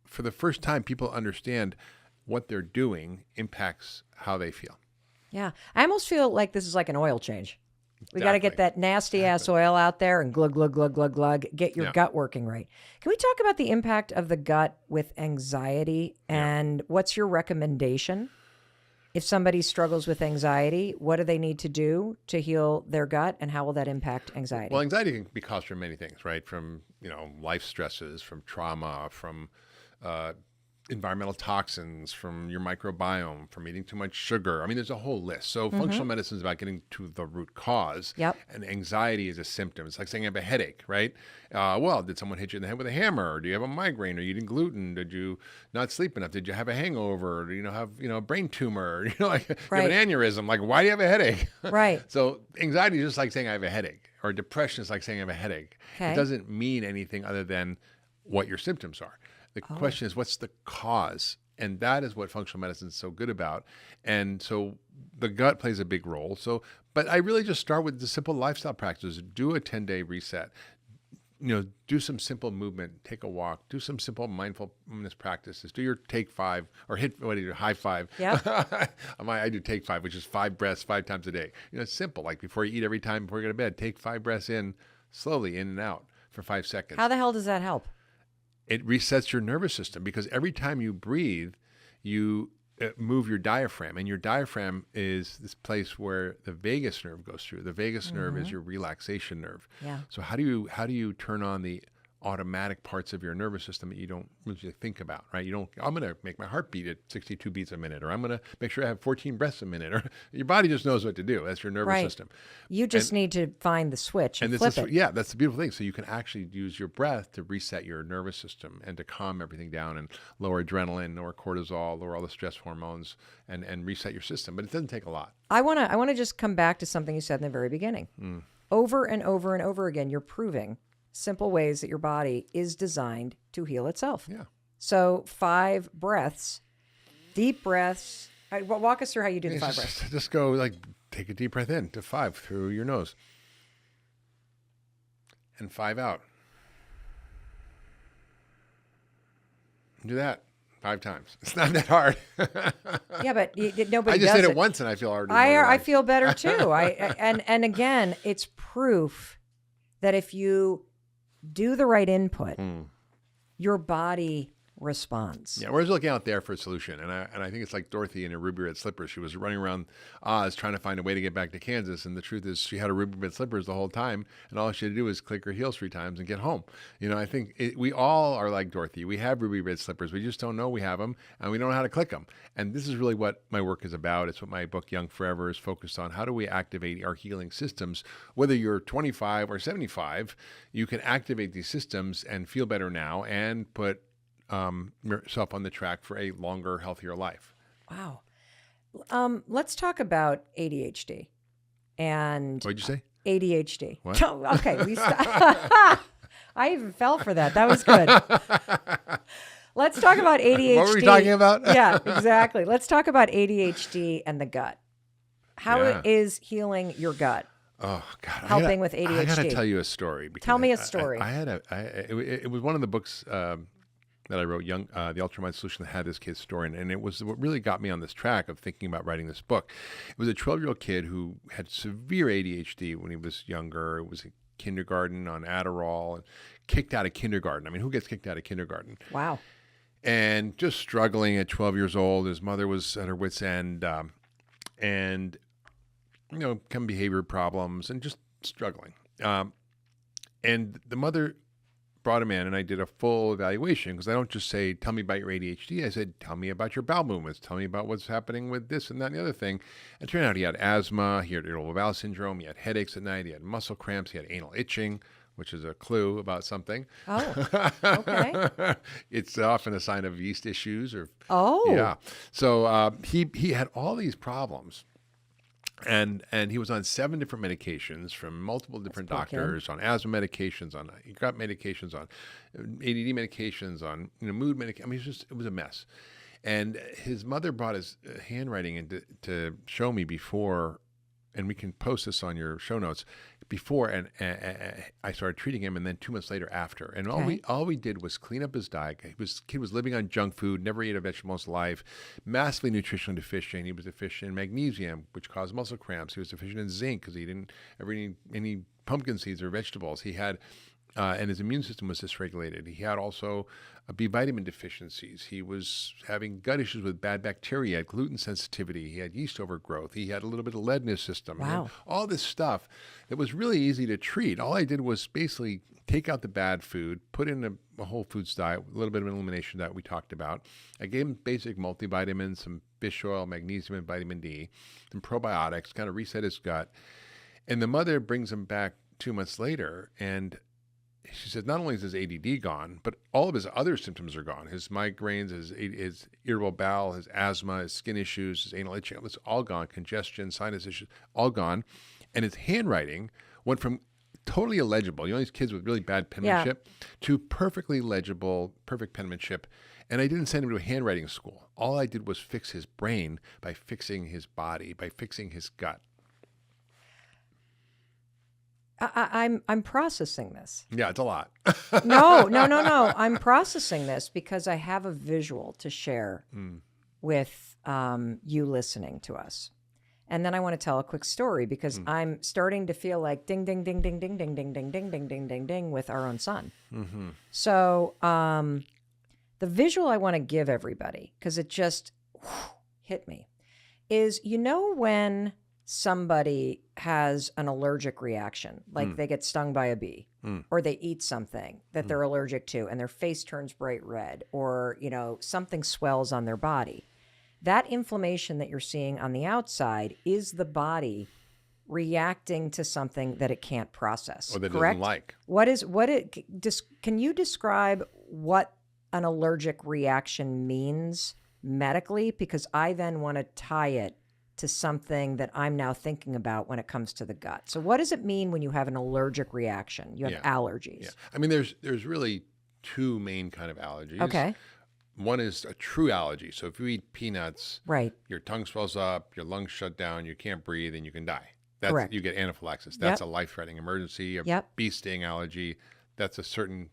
for the first time, people understand what they're doing impacts how they feel. Yeah. I almost feel like this is like an oil change. We got to get that nasty ass oil out there and glug, glug, glug, glug, glug, get your gut working right. Can we talk about the impact of the gut with anxiety, and what's your recommendation? If somebody struggles with anxiety, what do they need to do to heal their gut, and how will that impact anxiety? Well, anxiety can be caused from many things, right? From, life stresses, from trauma, from environmental toxins, from your microbiome, from eating too much sugar. I mean, there's a whole list. So functional medicine is about getting to the root cause. Yep. And anxiety is a symptom. It's like saying I have a headache, right? Well, did someone hit you in the head with a hammer? Or do you have a migraine? Are you eating gluten? Did you not sleep enough? Did you have a hangover? Or do you have a brain tumor? You have an aneurysm. Like, why do you have a headache? Right. So anxiety is just like saying I have a headache, or depression is like saying I have a headache. Okay. It doesn't mean anything other than what your symptoms are. The question is, what's the cause? And that is what functional medicine is so good about. And so the gut plays a big role. But I really just start with the simple lifestyle practices. Do a 10-day reset. Do some simple movement, take a walk, do some simple mindfulness practices, do your take 5 or high 5. Yeah. I do take 5, which is 5 breaths 5 times a day. It's simple. Like before you eat, every time before you go to bed, take 5 breaths in, slowly in and out for 5 seconds. How the hell does that help? It resets your nervous system, because every time you breathe, you move your diaphragm, and your diaphragm is this place where the vagus nerve goes through. The vagus nerve is your relaxation nerve. Yeah. So how do you turn on the automatic parts of your nervous system that you don't usually think about, right? I'm going to make my heart beat at 62 beats a minute, or I'm going to make sure I have 14 breaths a minute, or your body just knows what to do. That's your nervous system. You just need to find the switch and flip it. Yeah, that's the beautiful thing. So you can actually use your breath to reset your nervous system and to calm everything down and lower adrenaline, lower cortisol, lower all the stress hormones, and reset your system. But it doesn't take a lot. I want to just come back to something you said in the very beginning. Over and over and over again, you're proving simple ways that your body is designed to heal itself. Yeah. So 5 breaths, deep breaths. Walk us through how you do the 5 breaths. Just go take a deep breath in to 5 through your nose and 5 out. Do that 5 times. It's not that hard. Yeah, but nobody. I just does did it once and I feel already. I feel better too. And again, it's proof that if you do the right input, your body responds. Yeah, we're just looking out there for a solution, and I think it's like Dorothy in her ruby red slippers. She was running around Oz trying to find a way to get back to Kansas, and the truth is she had her ruby red slippers the whole time, and all she had to do was click her heels 3 times and get home. I think we all are like Dorothy. We have ruby red slippers. We just don't know we have them, and we don't know how to click them. And this is really what my work is about. It's what my book Young Forever is focused on. How do we activate our healing systems? Whether you're 25 or 75, you can activate these systems and feel better now and put yourself on the track for a longer, healthier life. Wow. Let's talk about ADHD. And What'd you say? ADHD. What? Okay. I even fell for that. That was good. Let's talk about ADHD. What were we talking about? Yeah, exactly. Let's talk about ADHD and the gut. How it is healing your gut? Oh God! Helping with ADHD. I got to tell you a story. Tell me a story. It was one of the books that I wrote, The Ultramind Solution, that had this kid's story. And it was what really got me on this track of thinking about writing this book. It was a 12-year-old kid who had severe ADHD when he was younger. It was in kindergarten on Adderall and kicked out of kindergarten. I mean, who gets kicked out of kindergarten? Wow. And just struggling at 12 years old. His mother was at her wit's end and, some behavior problems and just struggling. And the mother brought him in and I did a full evaluation because I don't just say, tell me about your ADHD. I said, tell me about your bowel movements. Tell me about what's happening with this and that and the other thing. It turned out he had asthma, he had irritable bowel syndrome, he had headaches at night, he had muscle cramps, he had anal itching, which is a clue about something. Oh, okay. It's often a sign of yeast issues or. Oh. Yeah. So he had all these problems. And he was on 7 different medications from multiple different doctors, on asthma medications, on gut medications, on ADD medications, on mood medication. I mean, it was a mess. And his mother brought his handwriting in to show me before, and we can post this on your show notes, before and I started treating him, and then 2 months later after. And all we did was clean up his diet. Kid was living on junk food, never ate a vegetable in his life, massively nutritionally deficient. He was deficient in magnesium, which caused muscle cramps. He was deficient in zinc because he didn't ever eat any pumpkin seeds or vegetables. He had and his immune system was dysregulated. He had also B vitamin deficiencies. He was having gut issues with bad bacteria. He had gluten sensitivity. He had yeast overgrowth. He had a little bit of lead in his system. Wow. All this stuff that was really easy to treat. All I did was basically take out the bad food, put in a whole foods diet, a little bit of an elimination diet we talked about. I gave him basic multivitamins, some fish oil, magnesium, and vitamin D, some probiotics, kind of reset his gut. And the mother brings him back 2 months later, and she said, not only is his ADD gone, but all of his other symptoms are gone. His migraines, his irritable bowel, his asthma, his skin issues, his anal itching, it's all gone. Congestion, sinus issues, all gone. And his handwriting went from totally illegible, these kids with really bad penmanship, to perfectly legible, perfect penmanship. And I didn't send him to a handwriting school. All I did was fix his brain by fixing his body, by fixing his gut. I'm processing this. Yeah, it's a lot. No. I'm processing this because I have a visual to share with you listening to us. And then I want to tell a quick story because I'm starting to feel like ding, ding, ding, ding, ding, ding, ding, ding, ding, ding, ding, ding, ding with our own son. Mm-hmm. So the visual I want to give everybody, because it just hit me, is when somebody has an allergic reaction, like they get stung by a bee, or they eat something that they're allergic to and their face turns bright red, or, you know, something swells on their body. That inflammation that you're seeing on the outside is the body reacting to something that it can't process. Or that it correct? doesn't like. Can you describe what an allergic reaction means medically? Because I then want to tie it to something that I'm now thinking about when it comes to the gut. So what does it mean when you have an allergic reaction? You have allergies. Yeah. I mean, there's really two main kind of allergies. Okay. One is a true allergy. So if you eat peanuts, Right. your tongue swells up, your lungs shut down, you can't breathe, and you can die. Correct. You get anaphylaxis. That's a life-threatening emergency. A bee sting allergy, that's a certain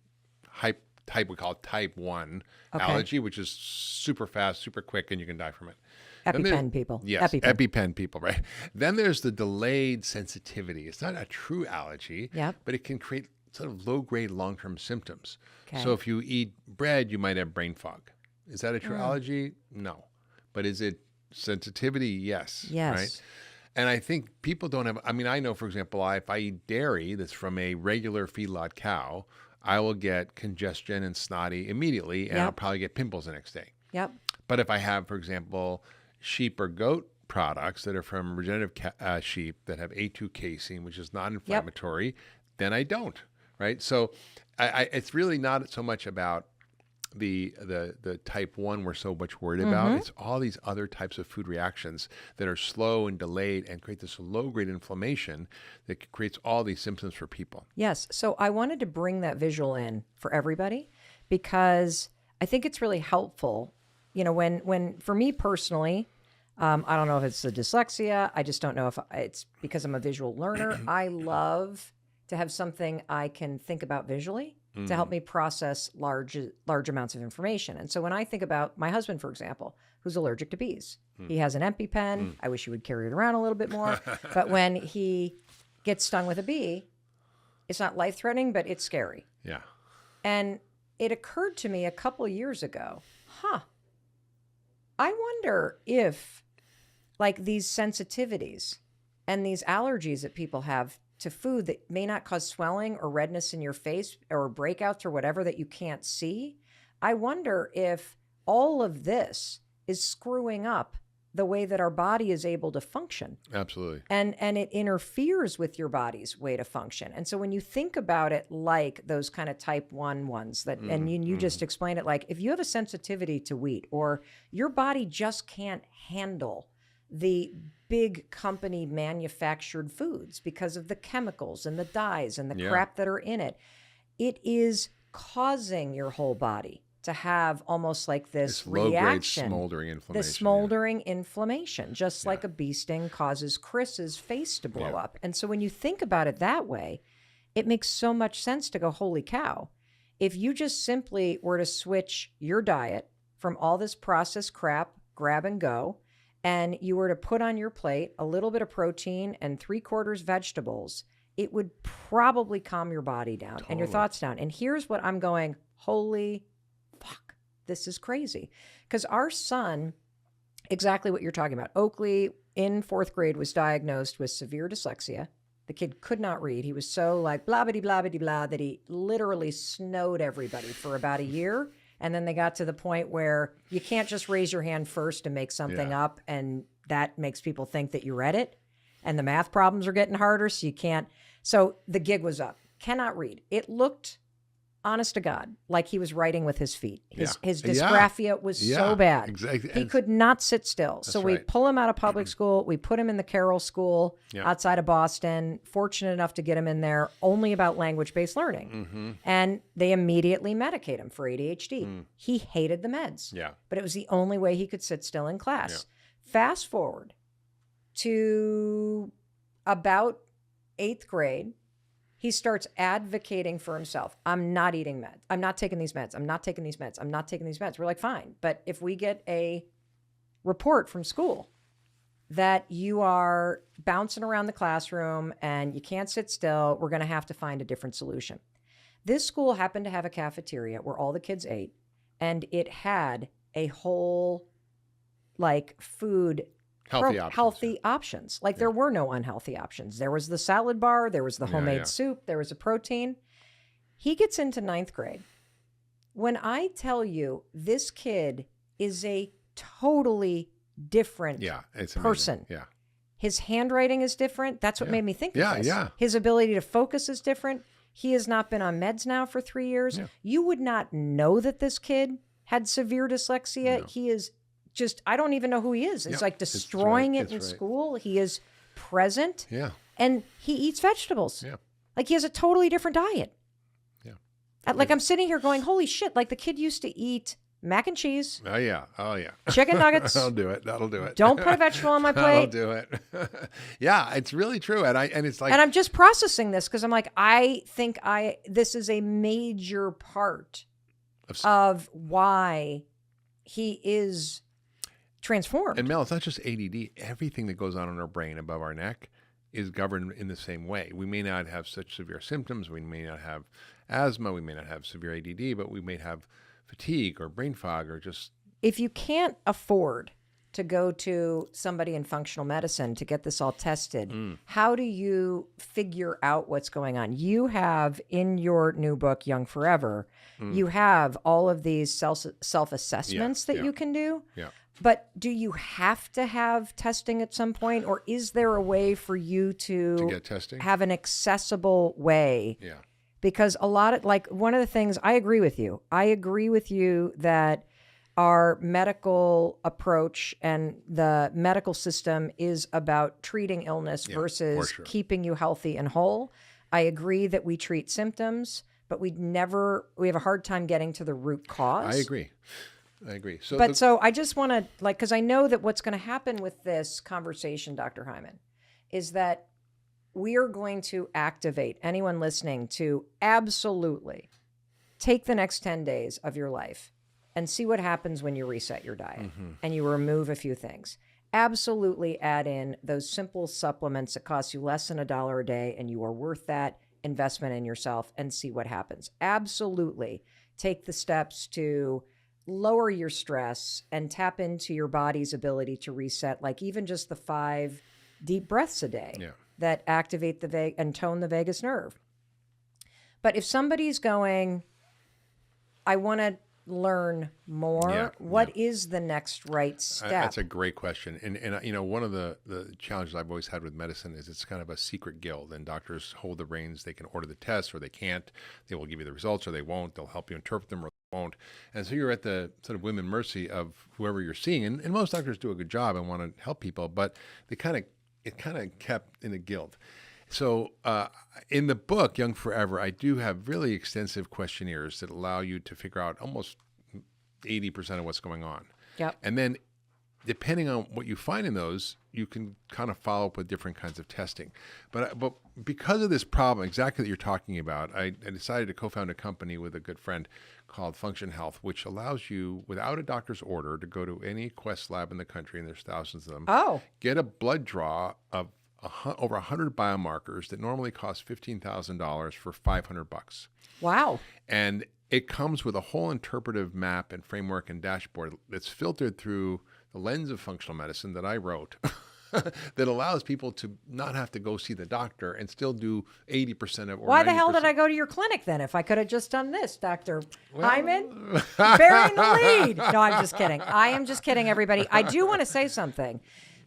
type we call type 1 allergy, which is super fast, super quick, and you can die from it. EpiPen people. Yes, EpiPen people, right? Then there's the delayed sensitivity. It's not a true allergy, but it can create sort of low-grade long-term symptoms. Okay. So if you eat bread, you might have brain fog. Is that a true allergy? No. But is it sensitivity? Yes. Yes. Right? And I think people don't have, I mean, I know, for example, if I eat dairy that's from a regular feedlot cow, I will get congestion and snotty immediately, and I'll probably get pimples the next day. Yep. But if I have, for example, sheep or goat products that are from regenerative sheep that have A2 casein, which is non-inflammatory, then I don't, right? So it's really not so much about the type 1 we're so much worried about. It's all these other types of food reactions that are slow and delayed and create this low-grade inflammation that creates all these symptoms for people. Yes. So I wanted to bring that visual in for everybody because I think it's really helpful. You know, when for me personally, I don't know if it's the dyslexia. I just don't know if it's because I'm a visual learner. I love to have something I can think about visually to help me process large amounts of information. And so when I think about my husband, for example, who's allergic to bees, he has an EpiPen. I wish he would carry it around a little bit more. But when he gets stung with a bee, it's not life-threatening, but it's scary. Yeah. And it occurred to me a couple of years ago, I wonder if like these sensitivities and these allergies that people have to food that may not cause swelling or redness in your face or breakouts or whatever that you can't see, I wonder if all of this is screwing up the way that our body is able to function. Absolutely. And it interferes with your body's way to function. And so when you think about it like those kind of type 1 ones that, and you just explained it, like if you have a sensitivity to wheat or your body just can't handle the big company manufactured foods because of the chemicals and the dyes and the crap that are in it, it is causing your whole body to have almost like this reaction, smoldering inflammation. this smoldering inflammation, just like a bee sting causes Chris's face to blow up. And so when you think about it that way, it makes so much sense to go, holy cow. If you just simply were to switch your diet from all this processed crap, grab and go, and you were to put on your plate a little bit of protein and 3/4 vegetables, it would probably calm your body down and your thoughts down. And here's what I'm going, holy fuck, this is crazy. Because our son, exactly what you're talking about, Oakley in 4th grade was diagnosed with severe dyslexia. The kid could not read. He was so like blah, blah, blah, blah, blah, that he literally snowed everybody for about a year. And then they got to the point where you can't just raise your hand first and make something up, and that makes people think that you read it. And the math problems are getting harder, so you can't. So the gig was up. Cannot read. It looked, honest to God, like he was writing with his feet. His dysgraphia was so bad. Exactly. He could not sit still. So we pull him out of public school. We put him in the Carroll School outside of Boston. Fortunate enough to get him in there only about language-based learning. And they immediately medicate him for ADHD. He hated the meds. But it was the only way he could sit still in class. Fast forward to about 8th grade. He starts advocating for himself. I'm not eating meds. I'm not taking these meds. I'm not taking these meds. I'm not taking these meds. We're like, fine. But if we get a report from school that you are bouncing around the classroom and you can't sit still, we're going to have to find a different solution. This school happened to have a cafeteria where all the kids ate, and it had a whole like food healthy options. Like there were no unhealthy options. There was the salad bar, there was the homemade soup, there was a protein. He gets into 9th grade. When I tell you this kid is a totally different person. Yeah. His handwriting is different. That's what made me think of this. Yeah. His ability to focus is different. He has not been on meds now for 3 years. Yeah. You would not know that this kid had severe dyslexia. No. He is just, I don't even know who he is. It's like destroying it in school. He is present. Yeah. And he eats vegetables. Yeah. Like he has a totally different diet. Yeah. Like I'm sitting here going, holy shit, like the kid used to eat mac and cheese. Oh, yeah. Chicken nuggets. That'll do it. Don't put a vegetable on my plate. That'll do it. Yeah, it's really true. And it's like... And I'm just processing this because I'm like, I think this is a major part of why he is transformed. And Mel, it's not just ADD. Everything that goes on in our brain above our neck is governed in the same way. We may not have such severe symptoms. We may not have asthma. We may not have severe ADD, but we may have fatigue or brain fog or just... If you can't afford to go to somebody in functional medicine to get this all tested, how do you figure out what's going on? You have in your new book, Young Forever, you have all of these self-assessments that you can do. Yeah. But do you have to have testing at some point, or is there a way for you to get testing? Have an accessible way? Yeah. Because a lot of, like, one of the things, I agree with you. I agree with you that our medical approach and the medical system is about treating illness versus keeping you healthy and whole. I agree that we treat symptoms, but we have a hard time getting to the root cause. I agree. So I just want to, like, because I know that what's going to happen with this conversation, Dr. Hyman, is that we are going to activate anyone listening to absolutely take the next 10 days of your life and see what happens when you reset your diet and you remove a few things. Absolutely add in those simple supplements that cost you less than $1 a day, and you are worth that investment in yourself, and see what happens. Absolutely take the steps to lower your stress and tap into your body's ability to reset, like even just the 5 deep breaths a day that activate and tone the vagus nerve. But if somebody's going, I want to learn more, what is the next right step? That's a great question. And you know, one of the challenges I've always had with medicine is it's kind of a secret guild, and doctors hold the reins. They can order the tests or they can't. They will give you the results or they won't. They'll help you interpret them or they won't. And so you're at the sort of whim and mercy of whoever you're seeing. And most doctors do a good job and want to help people, but it kind of kept in a guild. So in the book, Young Forever, I do have really extensive questionnaires that allow you to figure out almost 80% of what's going on. Yep. And then depending on what you find in those, you can kind of follow up with different kinds of testing. But because of this problem, exactly that you're talking about, I decided to co-found a company with a good friend called Function Health, which allows you, without a doctor's order, to go to any Quest lab in the country, and there's thousands of them, get a blood draw of over 100 biomarkers that normally cost $15,000 for $500. Wow. And it comes with a whole interpretive map and framework and dashboard that's filtered through the lens of functional medicine that I wrote that allows people to not have to go see the doctor and still do 80% of, or why 90%. The hell did I go to your clinic then if I could have just done this, Dr. Hyman? Burying the lead. No, I'm just kidding. I am just kidding, everybody. I do want to say something,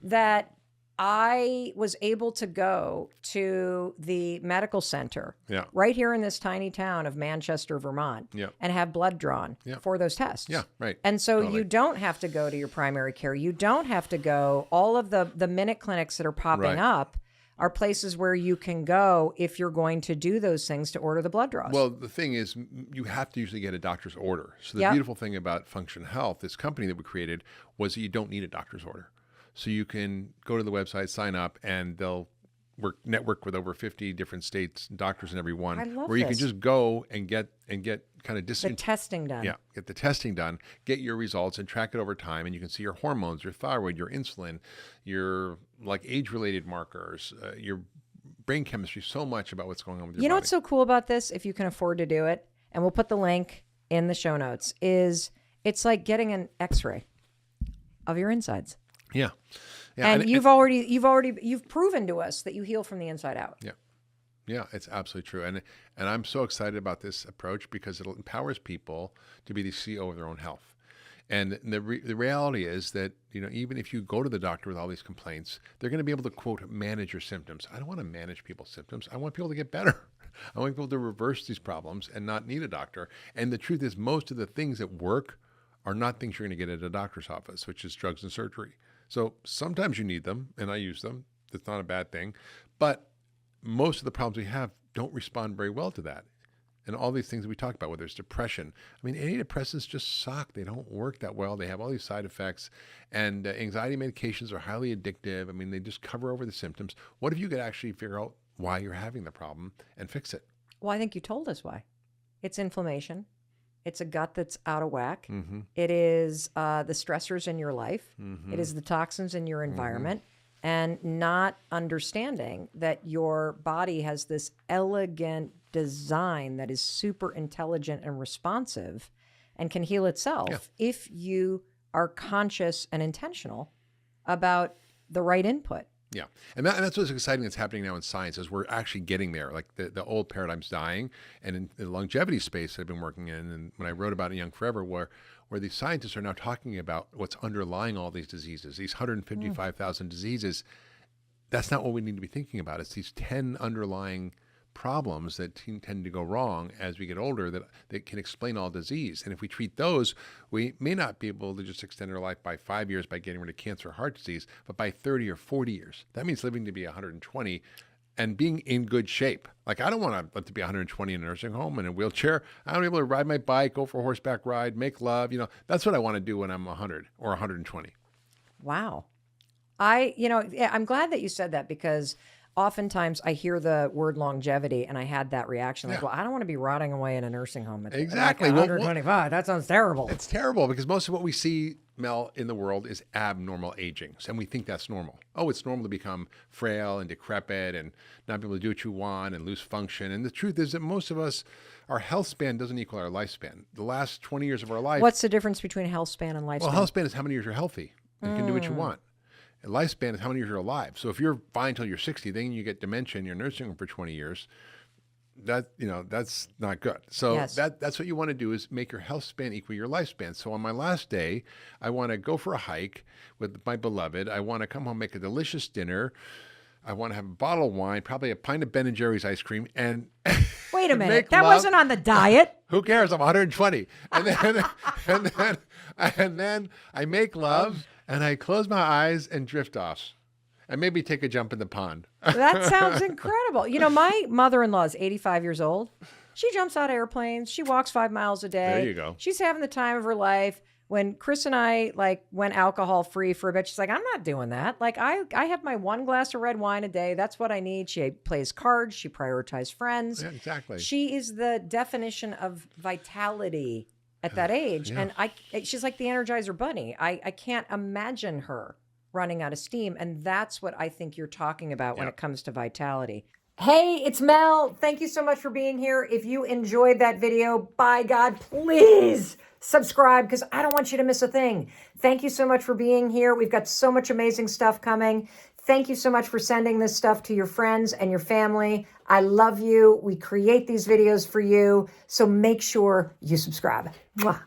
that I was able to go to the medical center right here in this tiny town of Manchester, Vermont, and have blood drawn for those tests. Yeah, right. And so you don't have to go to your primary care. You don't have to go. All of the minute clinics that are popping up are places where you can go if you're going to do those things to order the blood draws. Well, the thing is, you have to usually get a doctor's order. So the beautiful thing about Function Health, this company that we created, was that you don't need a doctor's order. So you can go to the website, sign up, and they'll network with over 50 different states, doctors in every one, where you can just go and get kind of the testing done. Yeah, get the testing done, get your results, and track it over time. And you can see your hormones, your thyroid, your insulin, your like age-related markers, your brain chemistry, so much about what's going on with your body. You know what's so cool about this, if you can afford to do it, and we'll put the link in the show notes, is it's like getting an X-ray of your insides. Yeah. Yeah, And you've proven to us that you heal from the inside out. Yeah. Yeah, it's absolutely true. And I'm so excited about this approach because it empowers people to be the CEO of their own health. And the reality is that, even if you go to the doctor with all these complaints, they're going to be able to, quote, manage your symptoms. I don't want to manage people's symptoms. I want people to get better. I want people to reverse these problems and not need a doctor. And the truth is, most of the things that work are not things you're going to get at a doctor's office, which is drugs and surgery. So sometimes you need them, and I use them. That's not a bad thing. But most of the problems we have don't respond very well to that. And all these things that we talk about, whether it's depression. I mean, antidepressants just suck. They don't work that well. They have all these side effects. And anxiety medications are highly addictive. I mean, they just cover over the symptoms. What if you could actually figure out why you're having the problem and fix it? Well, I think you told us why. It's inflammation. It's a gut that's out of whack. Mm-hmm. It is the stressors in your life. Mm-hmm. It is the toxins in your environment. And not understanding that your body has this elegant design that is super intelligent and responsive and can heal itself if you are conscious and intentional about the right input. Yeah. And that's what's exciting that's happening now in science is we're actually getting there. Like the old paradigm's dying. And in the longevity space that I've been working in, and when I wrote about it in Young Forever, where these scientists are now talking about what's underlying all these diseases, these 155,000 diseases, that's not what we need to be thinking about. It's these 10 underlying problems that tend to go wrong as we get older that can explain all disease. And if we treat those, we may not be able to just extend our life by 5 years by getting rid of cancer or heart disease, but by 30 or 40 years. That means living to be 120 and being in good shape. Like, I don't want to live to be 120 in a nursing home in a wheelchair. I want to be able to ride my bike, go for a horseback ride, make love. That's what I want to do when I'm 100 or 120. Wow. I'm glad that you said that because oftentimes I hear the word longevity and I had that reaction like, well, I don't want to be rotting away in a nursing home at exactly. Like 125. That sounds terrible. It's terrible because most of what we see, Mel, in the world is abnormal aging. And we think that's normal. Oh, it's normal to become frail and decrepit and not be able to do what you want and lose function. And the truth is that most of us, our health span doesn't equal our lifespan. The last 20 years of our life. What's the difference between health span and lifespan? Well, health span is how many years you're healthy and you can do what you want. And lifespan is how many years you're alive. So if you're fine until you're 60, then you get dementia and you're nursing home for 20 years. That's not good. So that's what you want to do is make your health span equal your lifespan. So on my last day, I want to go for a hike with my beloved. I want to come home, make a delicious dinner. I want to have a bottle of wine, probably a pint of Ben & Jerry's ice cream, and wait a minute, that wasn't on the diet. Who cares? I'm 120, and then I make love. And I close my eyes and drift off and maybe take a jump in the pond. That sounds incredible. My mother-in-law is 85 years old. She jumps out of airplanes. She walks 5 miles a day. There you go. She's having the time of her life. When Chris and I went alcohol free for a bit, she's like, I'm not doing that. Like I have my 1 glass of red wine a day. That's what I need. She plays cards. She prioritizes friends. Yeah, exactly. She is the definition of vitality at that age. Yeah. And she's like the Energizer Bunny. I can't imagine her running out of steam. And that's what I think you're talking about when it comes to vitality. Hey, it's Mel. Thank you so much for being here. If you enjoyed that video, by God, please subscribe because I don't want you to miss a thing. Thank you so much for being here. We've got so much amazing stuff coming. Thank you so much for sending this stuff to your friends and your family. I love you. We create these videos for you. So make sure you subscribe. Mwah.